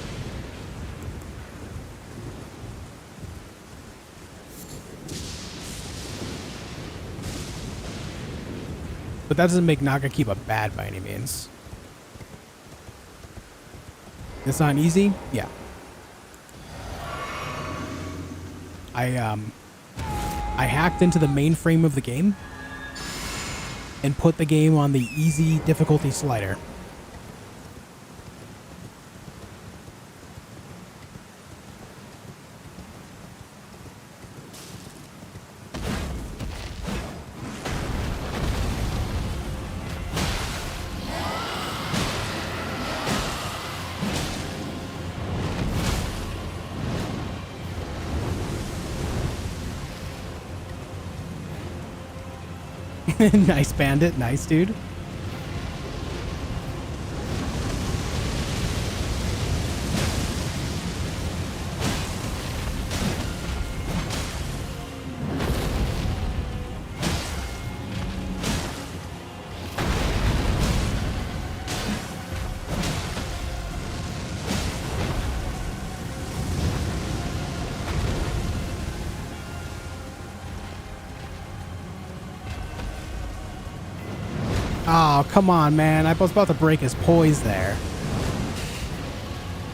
But that doesn't make Nagakiba bad by any means. It's not easy? Yeah. I hacked into the mainframe of the game and put the game on the easy difficulty slider. Nice, Bandit. Nice, dude. Oh, come on, man. I was about to break his poise there. I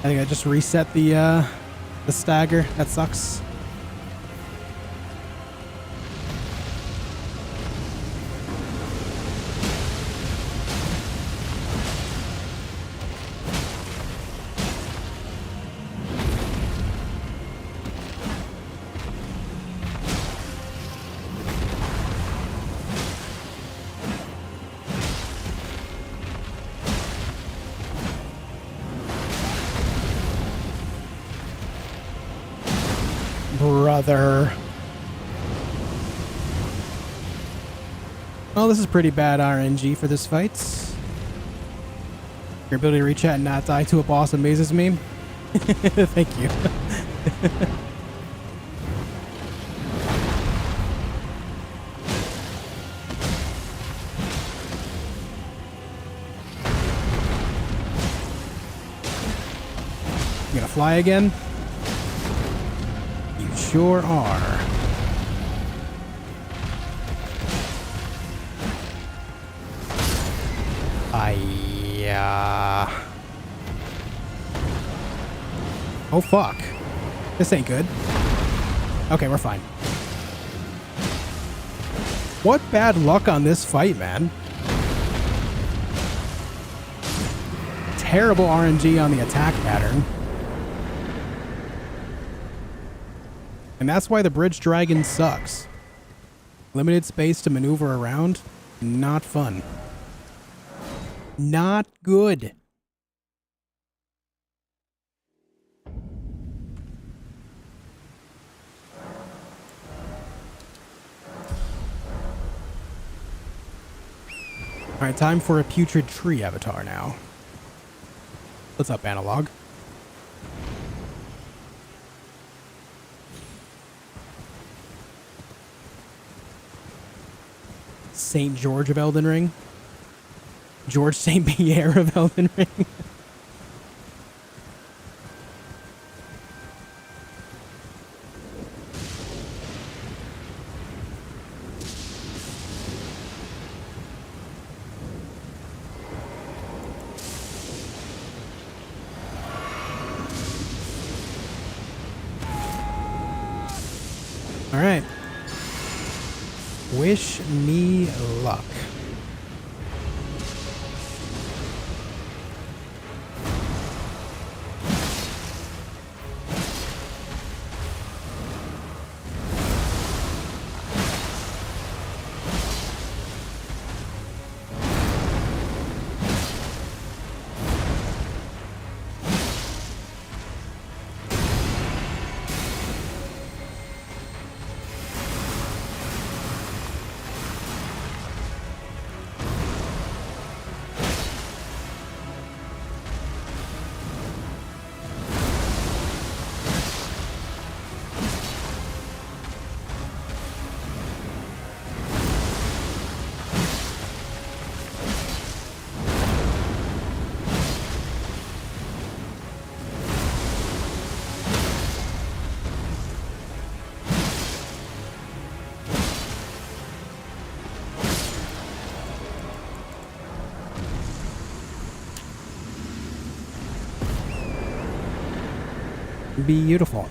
think I just reset the stagger. That sucks. Brother. Well, this is pretty bad RNG for this fight. Your ability to reach out and not die to a boss amazes me. Thank you. You gonna fly again? You sure are. Oh fuck. This ain't good. Okay, we're fine. What bad luck on this fight, man. Terrible RNG on the attack pattern. And that's why the bridge dragon sucks. Limited space to maneuver around. Not fun. Not good. Alright, time for a putrid tree avatar now. What's up, Analog? Saint George of Elden Ring? George St. Pierre of Elden Ring? All right. Wish me luck. Beautiful.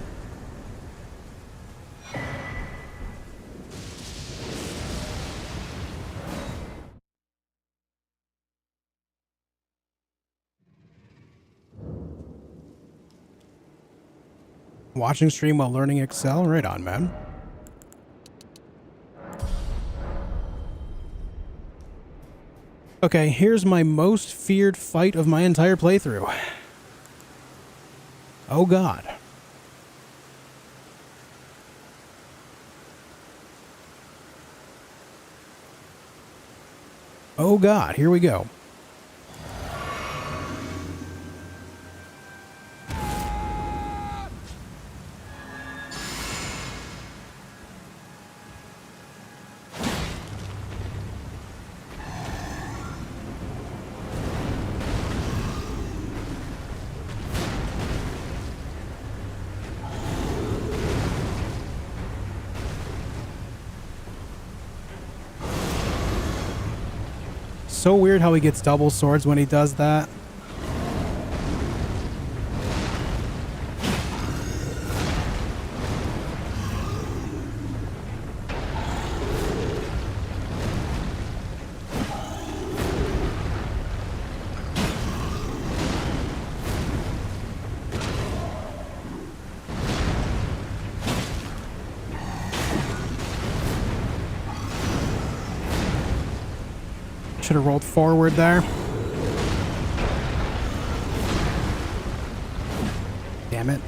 Watching stream while learning Excel? Right on, man. Okay, here's my most feared fight of my entire playthrough. Oh god. Oh god, here we go. So weird how he gets double swords when he does that. Should have rolled forward there. Damn it.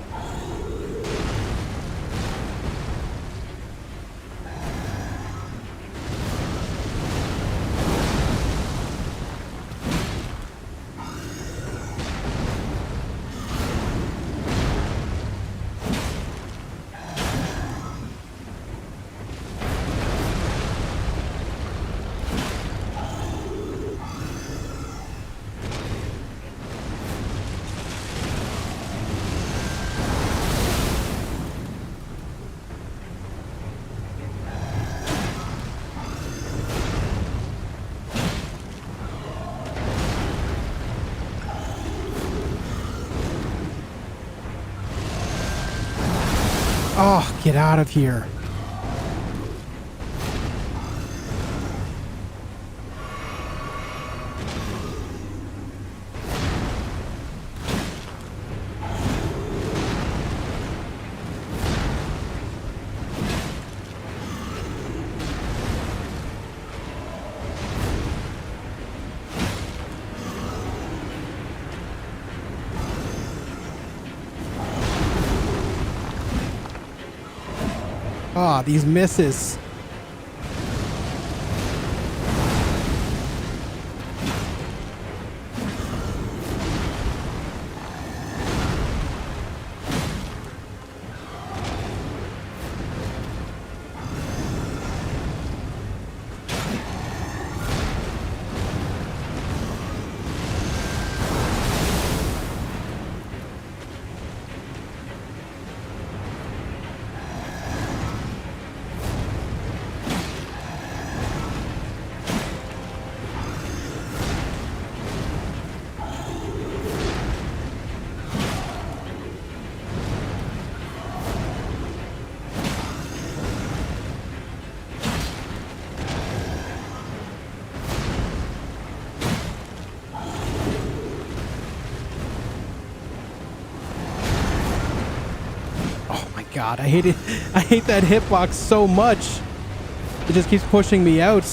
Oh, get out of here. Ah, these misses. God, I hate it. I hate that hitbox so much. It just keeps pushing me out.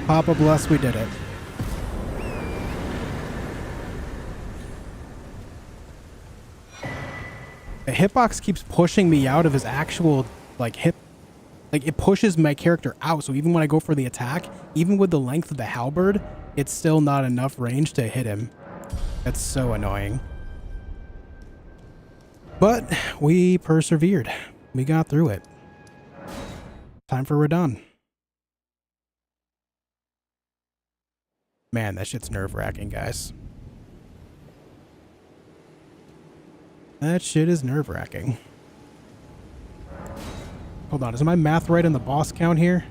Papa bless, we did it. The hitbox keeps pushing me out of his actual, like, hit. Like, it pushes my character out, so even when I go for the attack, even with the length of the halberd, it's still not enough range to hit him. That's so annoying. But we persevered. We got through it. Time for Radon. Man, that shit's nerve-wracking, guys. That shit is nerve-wracking. Hold on, is my math right on the boss count here?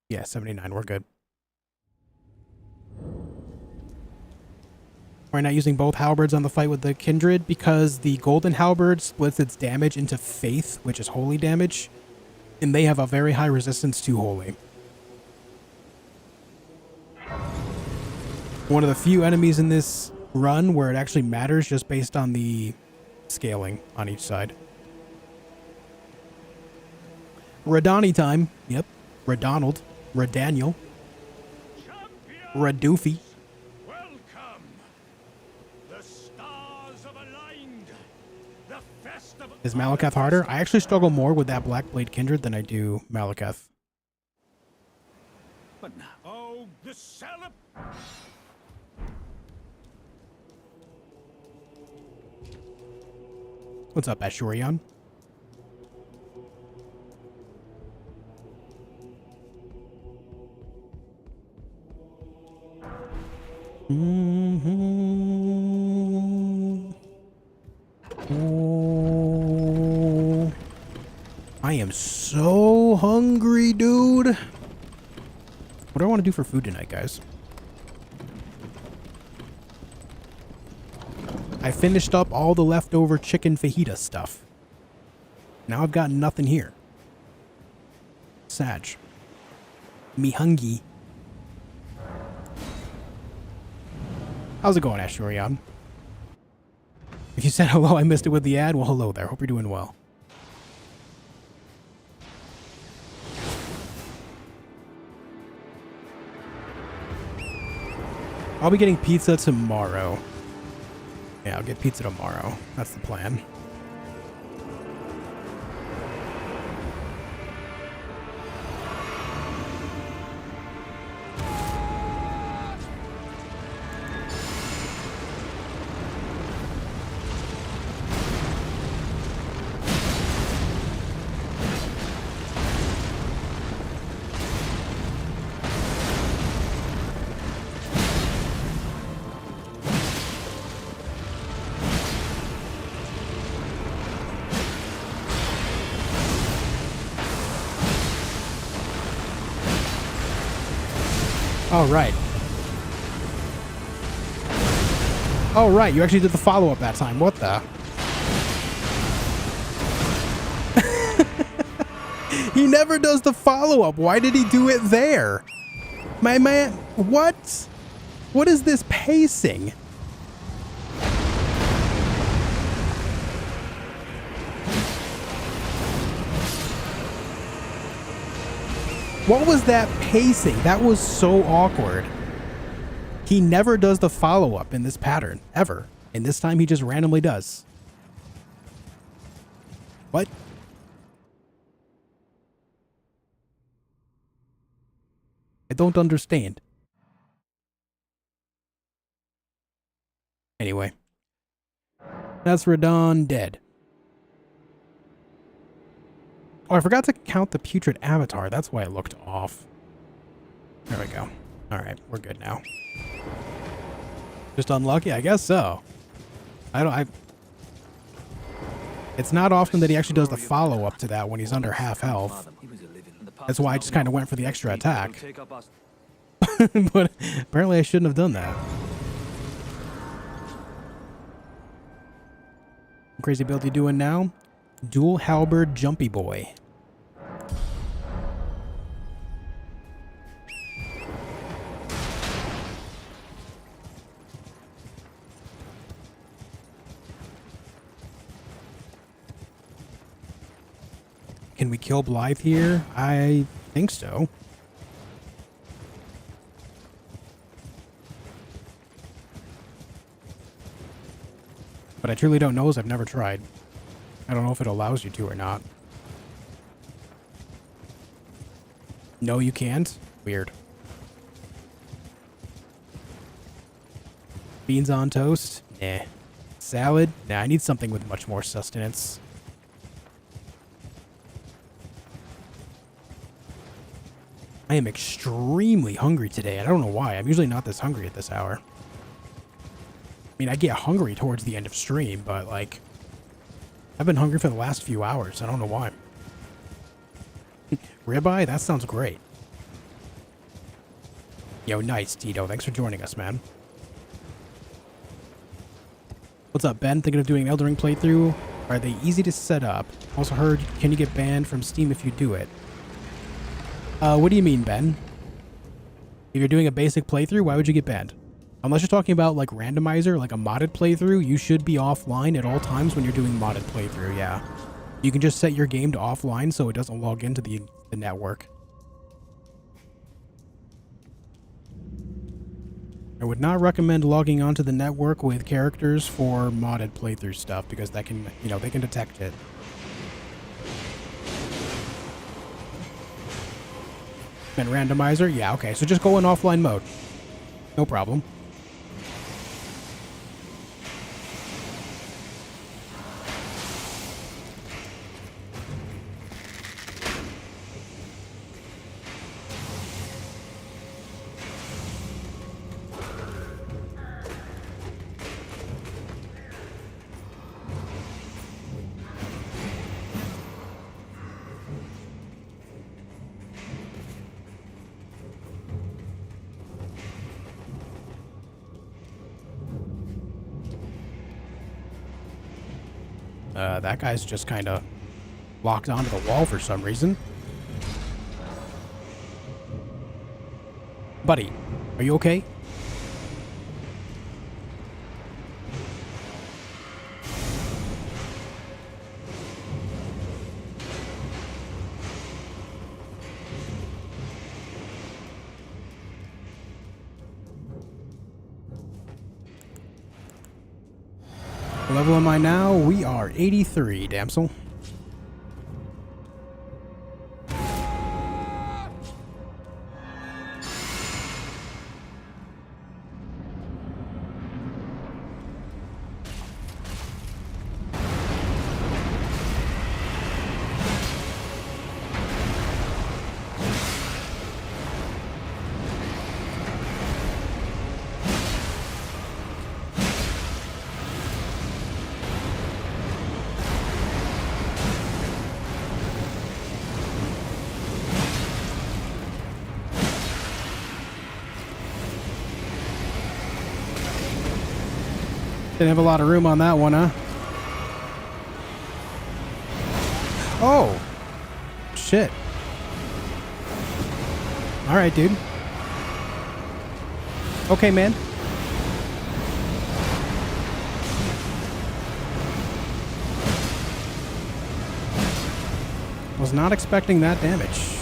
Yeah, 79, we're good. We're not using both halberds on the fight with the Kindred because the Golden Halberd splits its damage into Faith, which is holy damage, and they have a very high resistance to holy. One of the few enemies in this run where it actually matters just based on the scaling on each side. Radani time. Yep. Radonald. Radaniel. Radoofy. Welcome. The stars have aligned. The festival. Is Malakath harder? I actually struggle more with that Blackblade Kindred than I do Malakath. But now, Oh, the celeb. What's up, Ashurion? Oh, I am so hungry, dude. What do I want to do for food tonight, guys? I finished up all the leftover chicken fajita stuff. Now I've got nothing here. Sag. Me hungry. How's it going, Ashurion? If you said hello, I missed it with the ad. Well, hello there. Hope you're doing well. I'll be getting pizza tomorrow. Yeah, I'll get pizza tomorrow. That's the plan. All right. Oh, right. You actually did the follow-up that time. What the? He never does the follow-up. Why did he do it there? My man, what? What is this pacing? What was that pacing? That was so awkward. He never does the follow-up in this pattern, ever. And this time he just randomly does. What? I don't understand. Anyway. That's Radon dead. Oh, I forgot to count the putrid avatar. That's why it looked off. There we go. Alright, we're good now. Just unlucky? I guess so. It's not often that he actually does the follow-up to that when he's under half health. That's why I just kind of went for the extra attack. But apparently I shouldn't have done that. Crazy build you doing now? Dual halberd jumpy boy. Can we kill Blythe here? I think so. But I truly don't know as I've never tried. I don't know if it allows you to or not. No, you can't? Weird. Beans on toast? Nah. Salad? Nah, I need something with much more sustenance. I am extremely hungry today. I don't know why. I'm usually not this hungry at this hour. I mean, I get hungry towards the end of stream, but, like, I've been hungry for the last few hours. I don't know why. Ribeye? That sounds great. Yo, nice, Tito. Thanks for joining us, man. What's up, Ben? Thinking of doing an Elden Ring playthrough? Are they easy to set up? Also heard, can you get banned from Steam if you do it? What do you mean, Ben? If you're doing a basic playthrough, why would you get banned? Unless you're talking about, like, randomizer, like a modded playthrough, you should be offline at all times when you're doing modded playthrough, yeah. You can just set your game to offline so it doesn't log into the network. I would not recommend logging onto the network with characters for modded playthrough stuff, because that can, you know, they can detect it. And randomizer? Yeah, okay. So just go in offline mode. No problem. That guy's just kind of locked onto the wall for some reason. Buddy, are you okay? What level am I now? We are 83, damsel. Didn't have a lot of room on that one, huh? Oh! Shit. Alright, dude. Okay, man. Was not expecting that damage.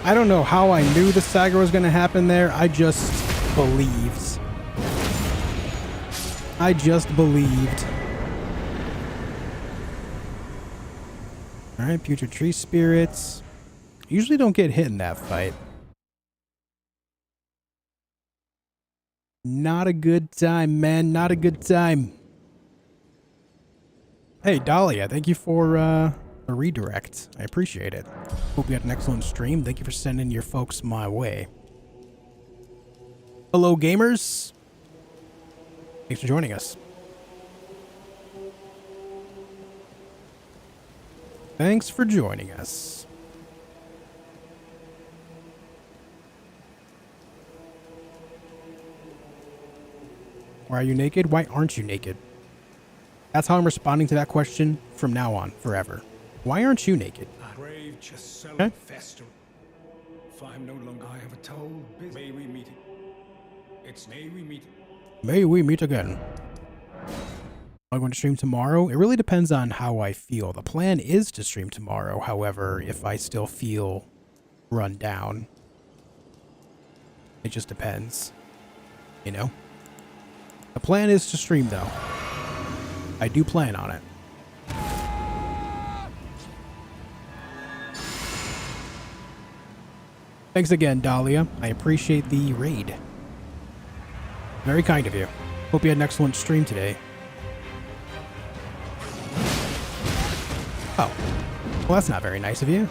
I don't know how I knew the stagger was going to happen there. I just believed. I just believed. Alright, putrid tree spirits. Usually don't get hit in that fight. Not a good time, man. Not a good time. Hey, Dahlia, thank you for the redirect. I appreciate it. Hope you had an excellent stream. Thank you for sending your folks my way. Hello, gamers. Thanks for joining us. Thanks for joining us. Why are you naked? Why aren't you naked? That's how I'm responding to that question from now on, forever. Why aren't you naked? Brave just so Okay. fester. If I'm no longer I have a toll, may we meet. It's nay we meet. May we meet again. Am I going to stream tomorrow? It really depends on how I feel. The plan is to stream tomorrow, however, if I still feel run down. It just depends. You know? The plan is to stream, though. I do plan on it. Thanks again, Dahlia. I appreciate the raid. Very kind of you. Hope you had an excellent stream today. Oh. Well, that's not very nice of you.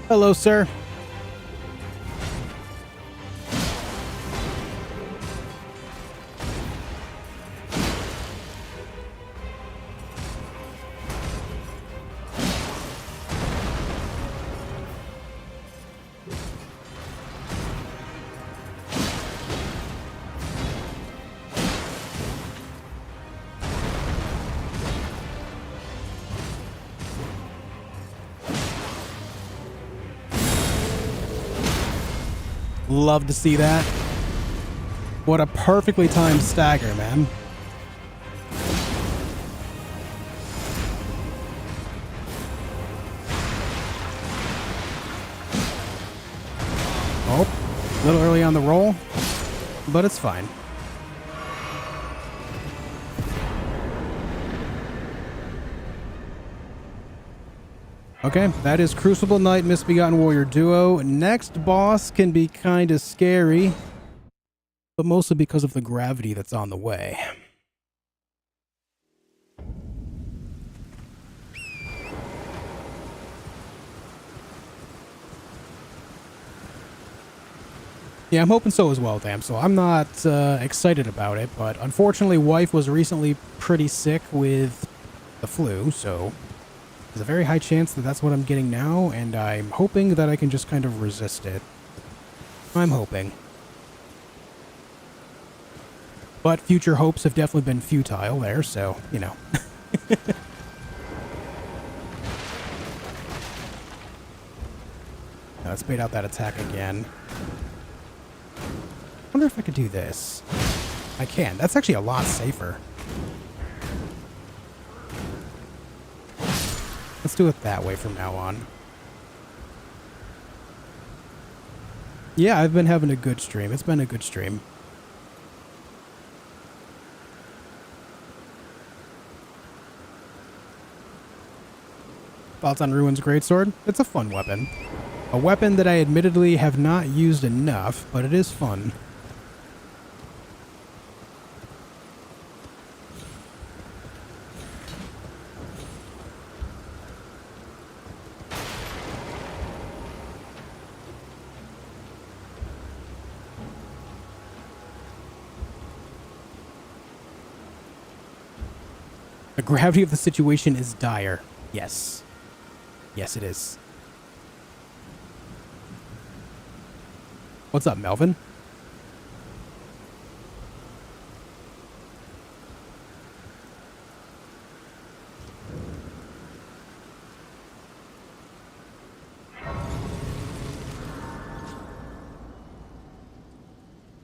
Hello, sir. Love to see that. What a perfectly timed stagger, man. Oh, a little early on the roll, but it's fine. Okay, that is Crucible Knight, Misbegotten Warrior Duo. Next boss can be kind of scary, but mostly because of the gravity that's on the way. Yeah, I'm hoping so as well, Damsel. I'm not excited about it, but unfortunately, wife was recently pretty sick with the flu, so there's a very high chance that that's what I'm getting now, and I'm hoping that I can just kind of resist it. I'm hoping. But future hopes have definitely been futile there, so, you know. Now let's bait out that attack again. Wonder if I could do this. I can. That's actually a lot safer. Let's do it that way from now on. Yeah, I've been having a good stream. It's been a good stream. Thoughts on Ruin's Greatsword? It's a fun weapon. A weapon that I admittedly have not used enough, but it is fun. The gravity of the situation is dire. Yes. Yes, it is. What's up, Melvin?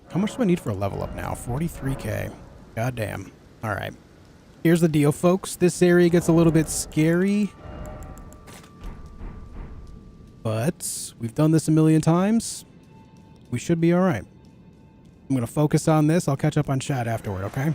How much do I need for a level up now? 43k. Goddamn. All right. Here's the deal, folks. This area gets a little bit scary. But we've done this a million times. We should be all right. I'm going to focus on this. I'll catch up on chat afterward, okay?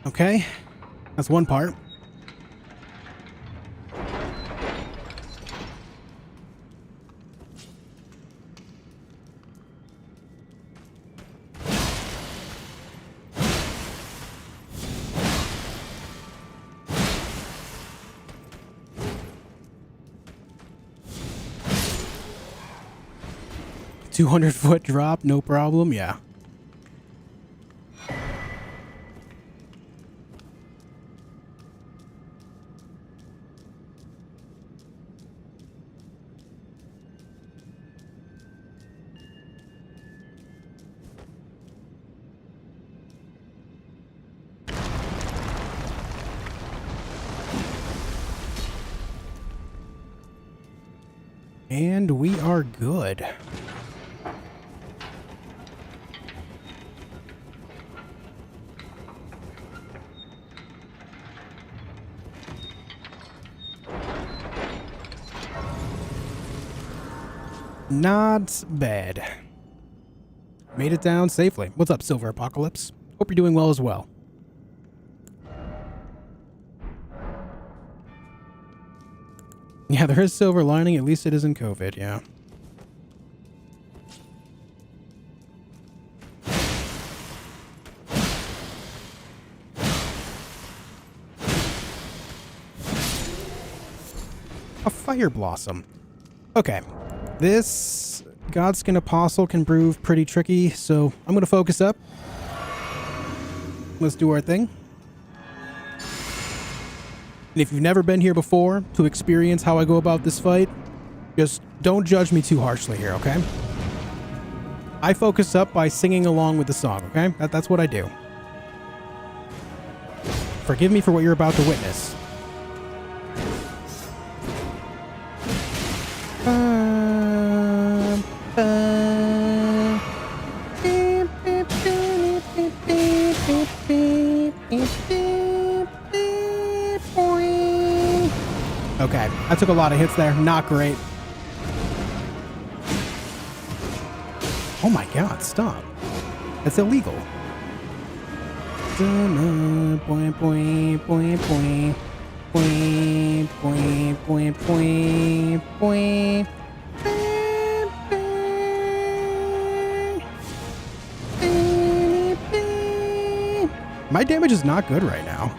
Okay, that's one part. $200-foot drop, no problem, yeah. And we are good. Not bad. Made it down safely. What's up, Silver Apocalypse? Hope you're doing well as well. Yeah, there is silver lining. At least it isn't COVID, yeah. A fire blossom. Okay. This Godskin Apostle can prove pretty tricky, so I'm going to focus up. Let's do our thing. And if you've never been here before to experience how I go about this fight, just don't judge me too harshly here, okay? I focus up by singing along with the song, okay? That's what I do. Forgive me for what you're about to witness. Okay, I took a lot of hits there. Not great. Oh my god, stop. That's illegal. Point, point, point, point. Point, point, point, point, point. My damage is not good right now.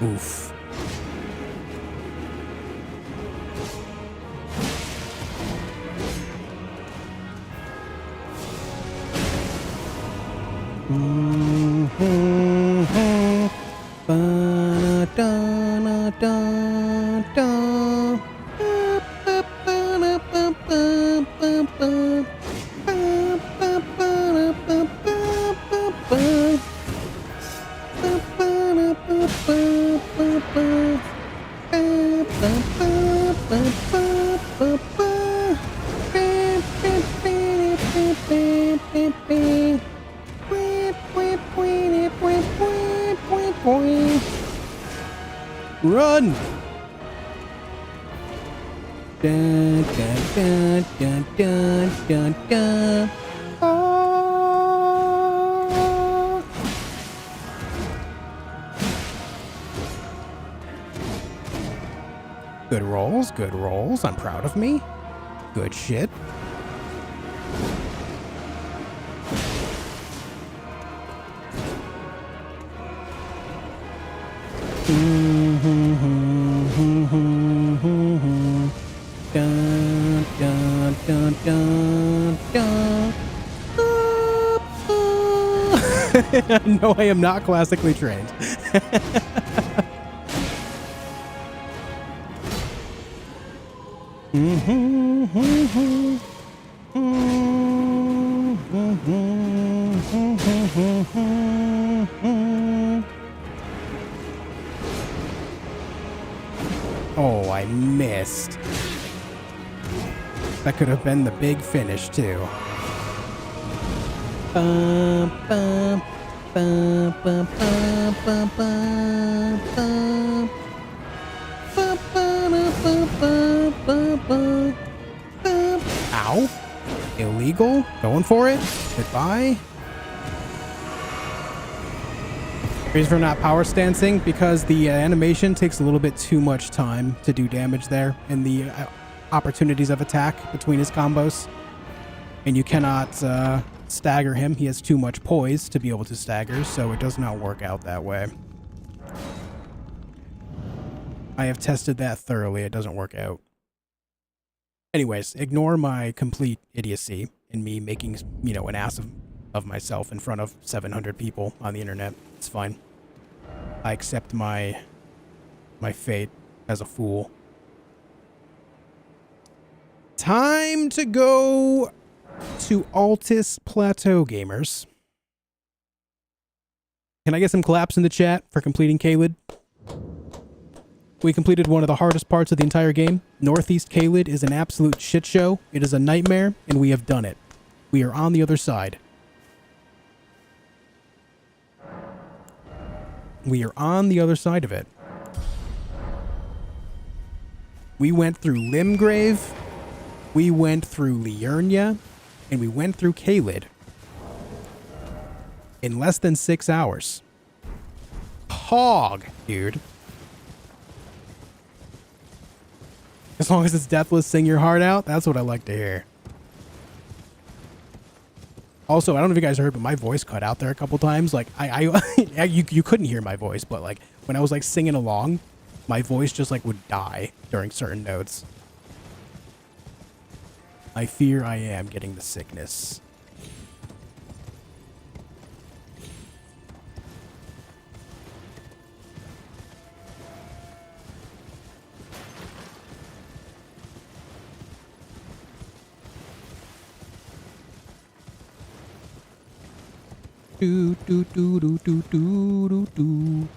Oof. Run! Dun, dun, dun, dun, dun, dun, dun. Ah. Good rolls, good rolls. I'm proud of me. Good shit. Dun, dun, dun, dun, dun. No, I am not classically trained. Oh, I missed. That could have been the big finish, too. Bum, bum, bum, bum, bum, bum, bum, bum. Bum, bum, bum, bum, bum, bum, bum. Ow. Illegal. Going for it. Goodbye. Reason for not power stancing, because the animation takes a little bit too much time to do damage there in the opportunities of attack between his combos. And you cannot stagger him. He has too much poise to be able to stagger, so it does not work out that way. I have tested that thoroughly. It doesn't work out. Anyways, ignore my complete idiocy in me making, you know, an ass of myself in front of 700 people on the internet. It's fine. I accept my fate as a fool. Time to go to Altus Plateau, gamers. Can I get some claps in the chat for completing Caelid? We completed one of the hardest parts of the entire game. Northeast Caelid is an absolute shit show. It is a nightmare, and we have done it. We are on the other side. We are on the other side of it. We went through Limgrave, we went through Liurnia, and we went through Caelid in less than 6 hours. Hog, dude. As long as it's deathless, sing your heart out. That's what I like to hear. Also, I don't know if you guys heard, but my voice cut out there a couple times. Like, you couldn't hear my voice, but like when I was like singing along, my voice just like would die during certain notes. I fear I am getting the sickness. Do do do do do do do do.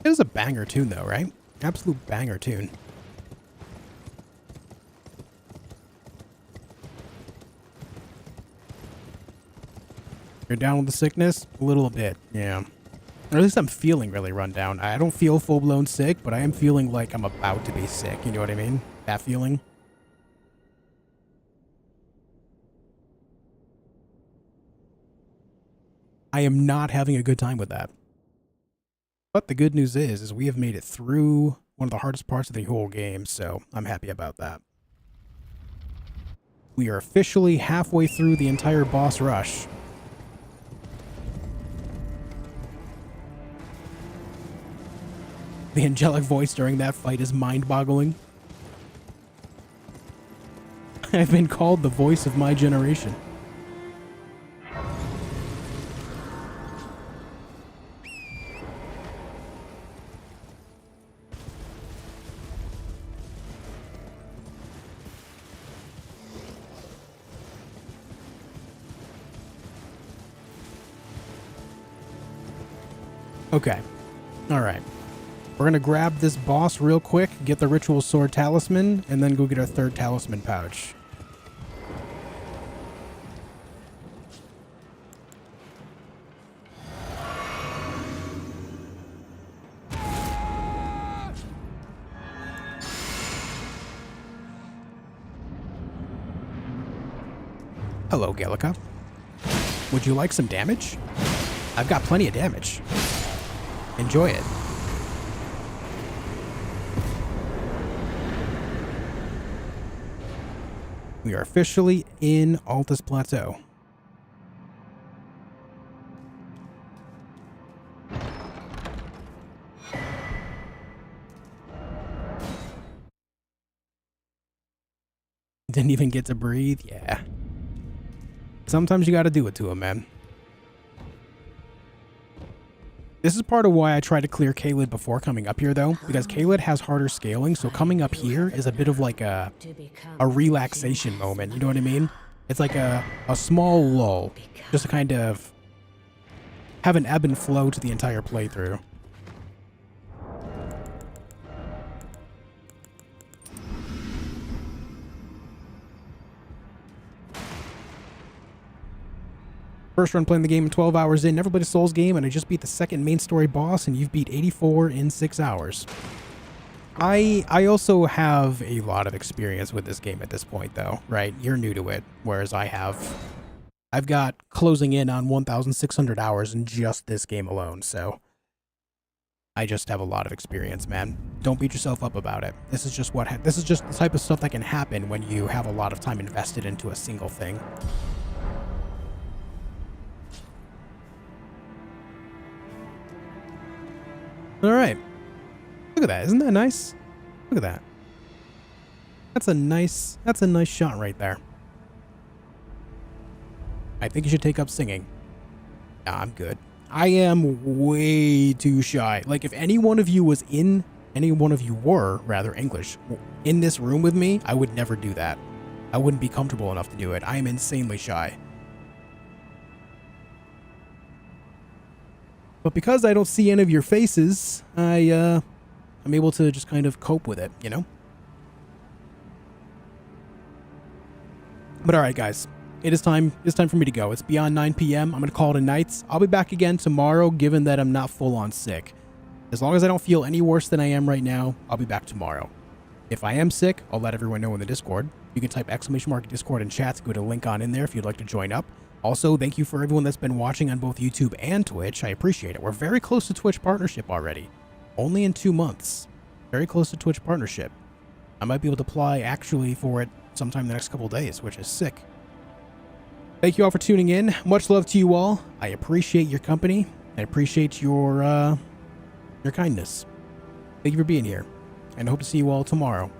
It is a banger tune though, right? Absolute banger tune. You're down with the sickness? A little bit, yeah. Or at least I'm feeling really run down. I don't feel full-blown sick, but I am feeling like I'm about to be sick. You know what I mean? That feeling. I am not having a good time with that. But the good news is we have made it through one of the hardest parts of the whole game, so I'm happy about that. We are officially halfway through the entire boss rush. The angelic voice during that fight is mind-boggling. I've been called the voice of my generation. Okay. All right. We're going to grab this boss real quick, get the ritual sword talisman, and then go get our third talisman pouch. Hello, Gallica. Would you like some damage? I've got plenty of damage. Enjoy it. We are officially in Altus Plateau. Didn't even get to breathe? Yeah. Sometimes you gotta do it to him, man. This is part of why I try to clear Caelid before coming up here, though, because Caelid has harder scaling, so coming up here is a bit of like a relaxation moment, you know what I mean? It's like a small lull, just to kind of have an ebb and flow to the entire playthrough. First run playing the game 12 hours in, never played a Souls game, and I just beat the second main story boss, and you've beat 84 in 6 hours. I also have a lot of experience with this game at this point, though, right? You're new to it, whereas I've got closing in on 1,600 hours in just this game alone, so I just have a lot of experience, man. Don't beat yourself up about it. This is just this is just the type of stuff that can happen when you have a lot of time invested into a single thing. All right. Look at that. Isn't that nice? Look at that. That's a nice shot right there. I think you should take up singing. Nah, I'm good. I am way too shy. Like, if any one of you were English, in this room with me, I would never do that. I wouldn't be comfortable enough to do it. I am insanely shy. But because I don't see any of your faces, I'm able to just kind of cope with it, you know? But all right, guys. It is time. It's time for me to go. It's beyond 9 p.m. I'm going to call it a night. I'll be back again tomorrow, given that I'm not full on sick. As long as I don't feel any worse than I am right now, I'll be back tomorrow. If I am sick, I'll let everyone know in the Discord. You can type !Discord in chat to go to link on in there if you'd like to join up. Also, thank you for everyone that's been watching on both YouTube and Twitch. I appreciate it. We're very close to Twitch partnership already. Only in 2 months. Very close to Twitch partnership. I might be able to apply actually for it sometime in the next couple days, which is sick. Thank you all for tuning in. Much love to you all. I appreciate your company. I appreciate your kindness. Thank you for being here. And I hope to see you all tomorrow.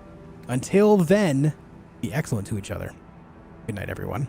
Until then, be excellent to each other. Good night, everyone.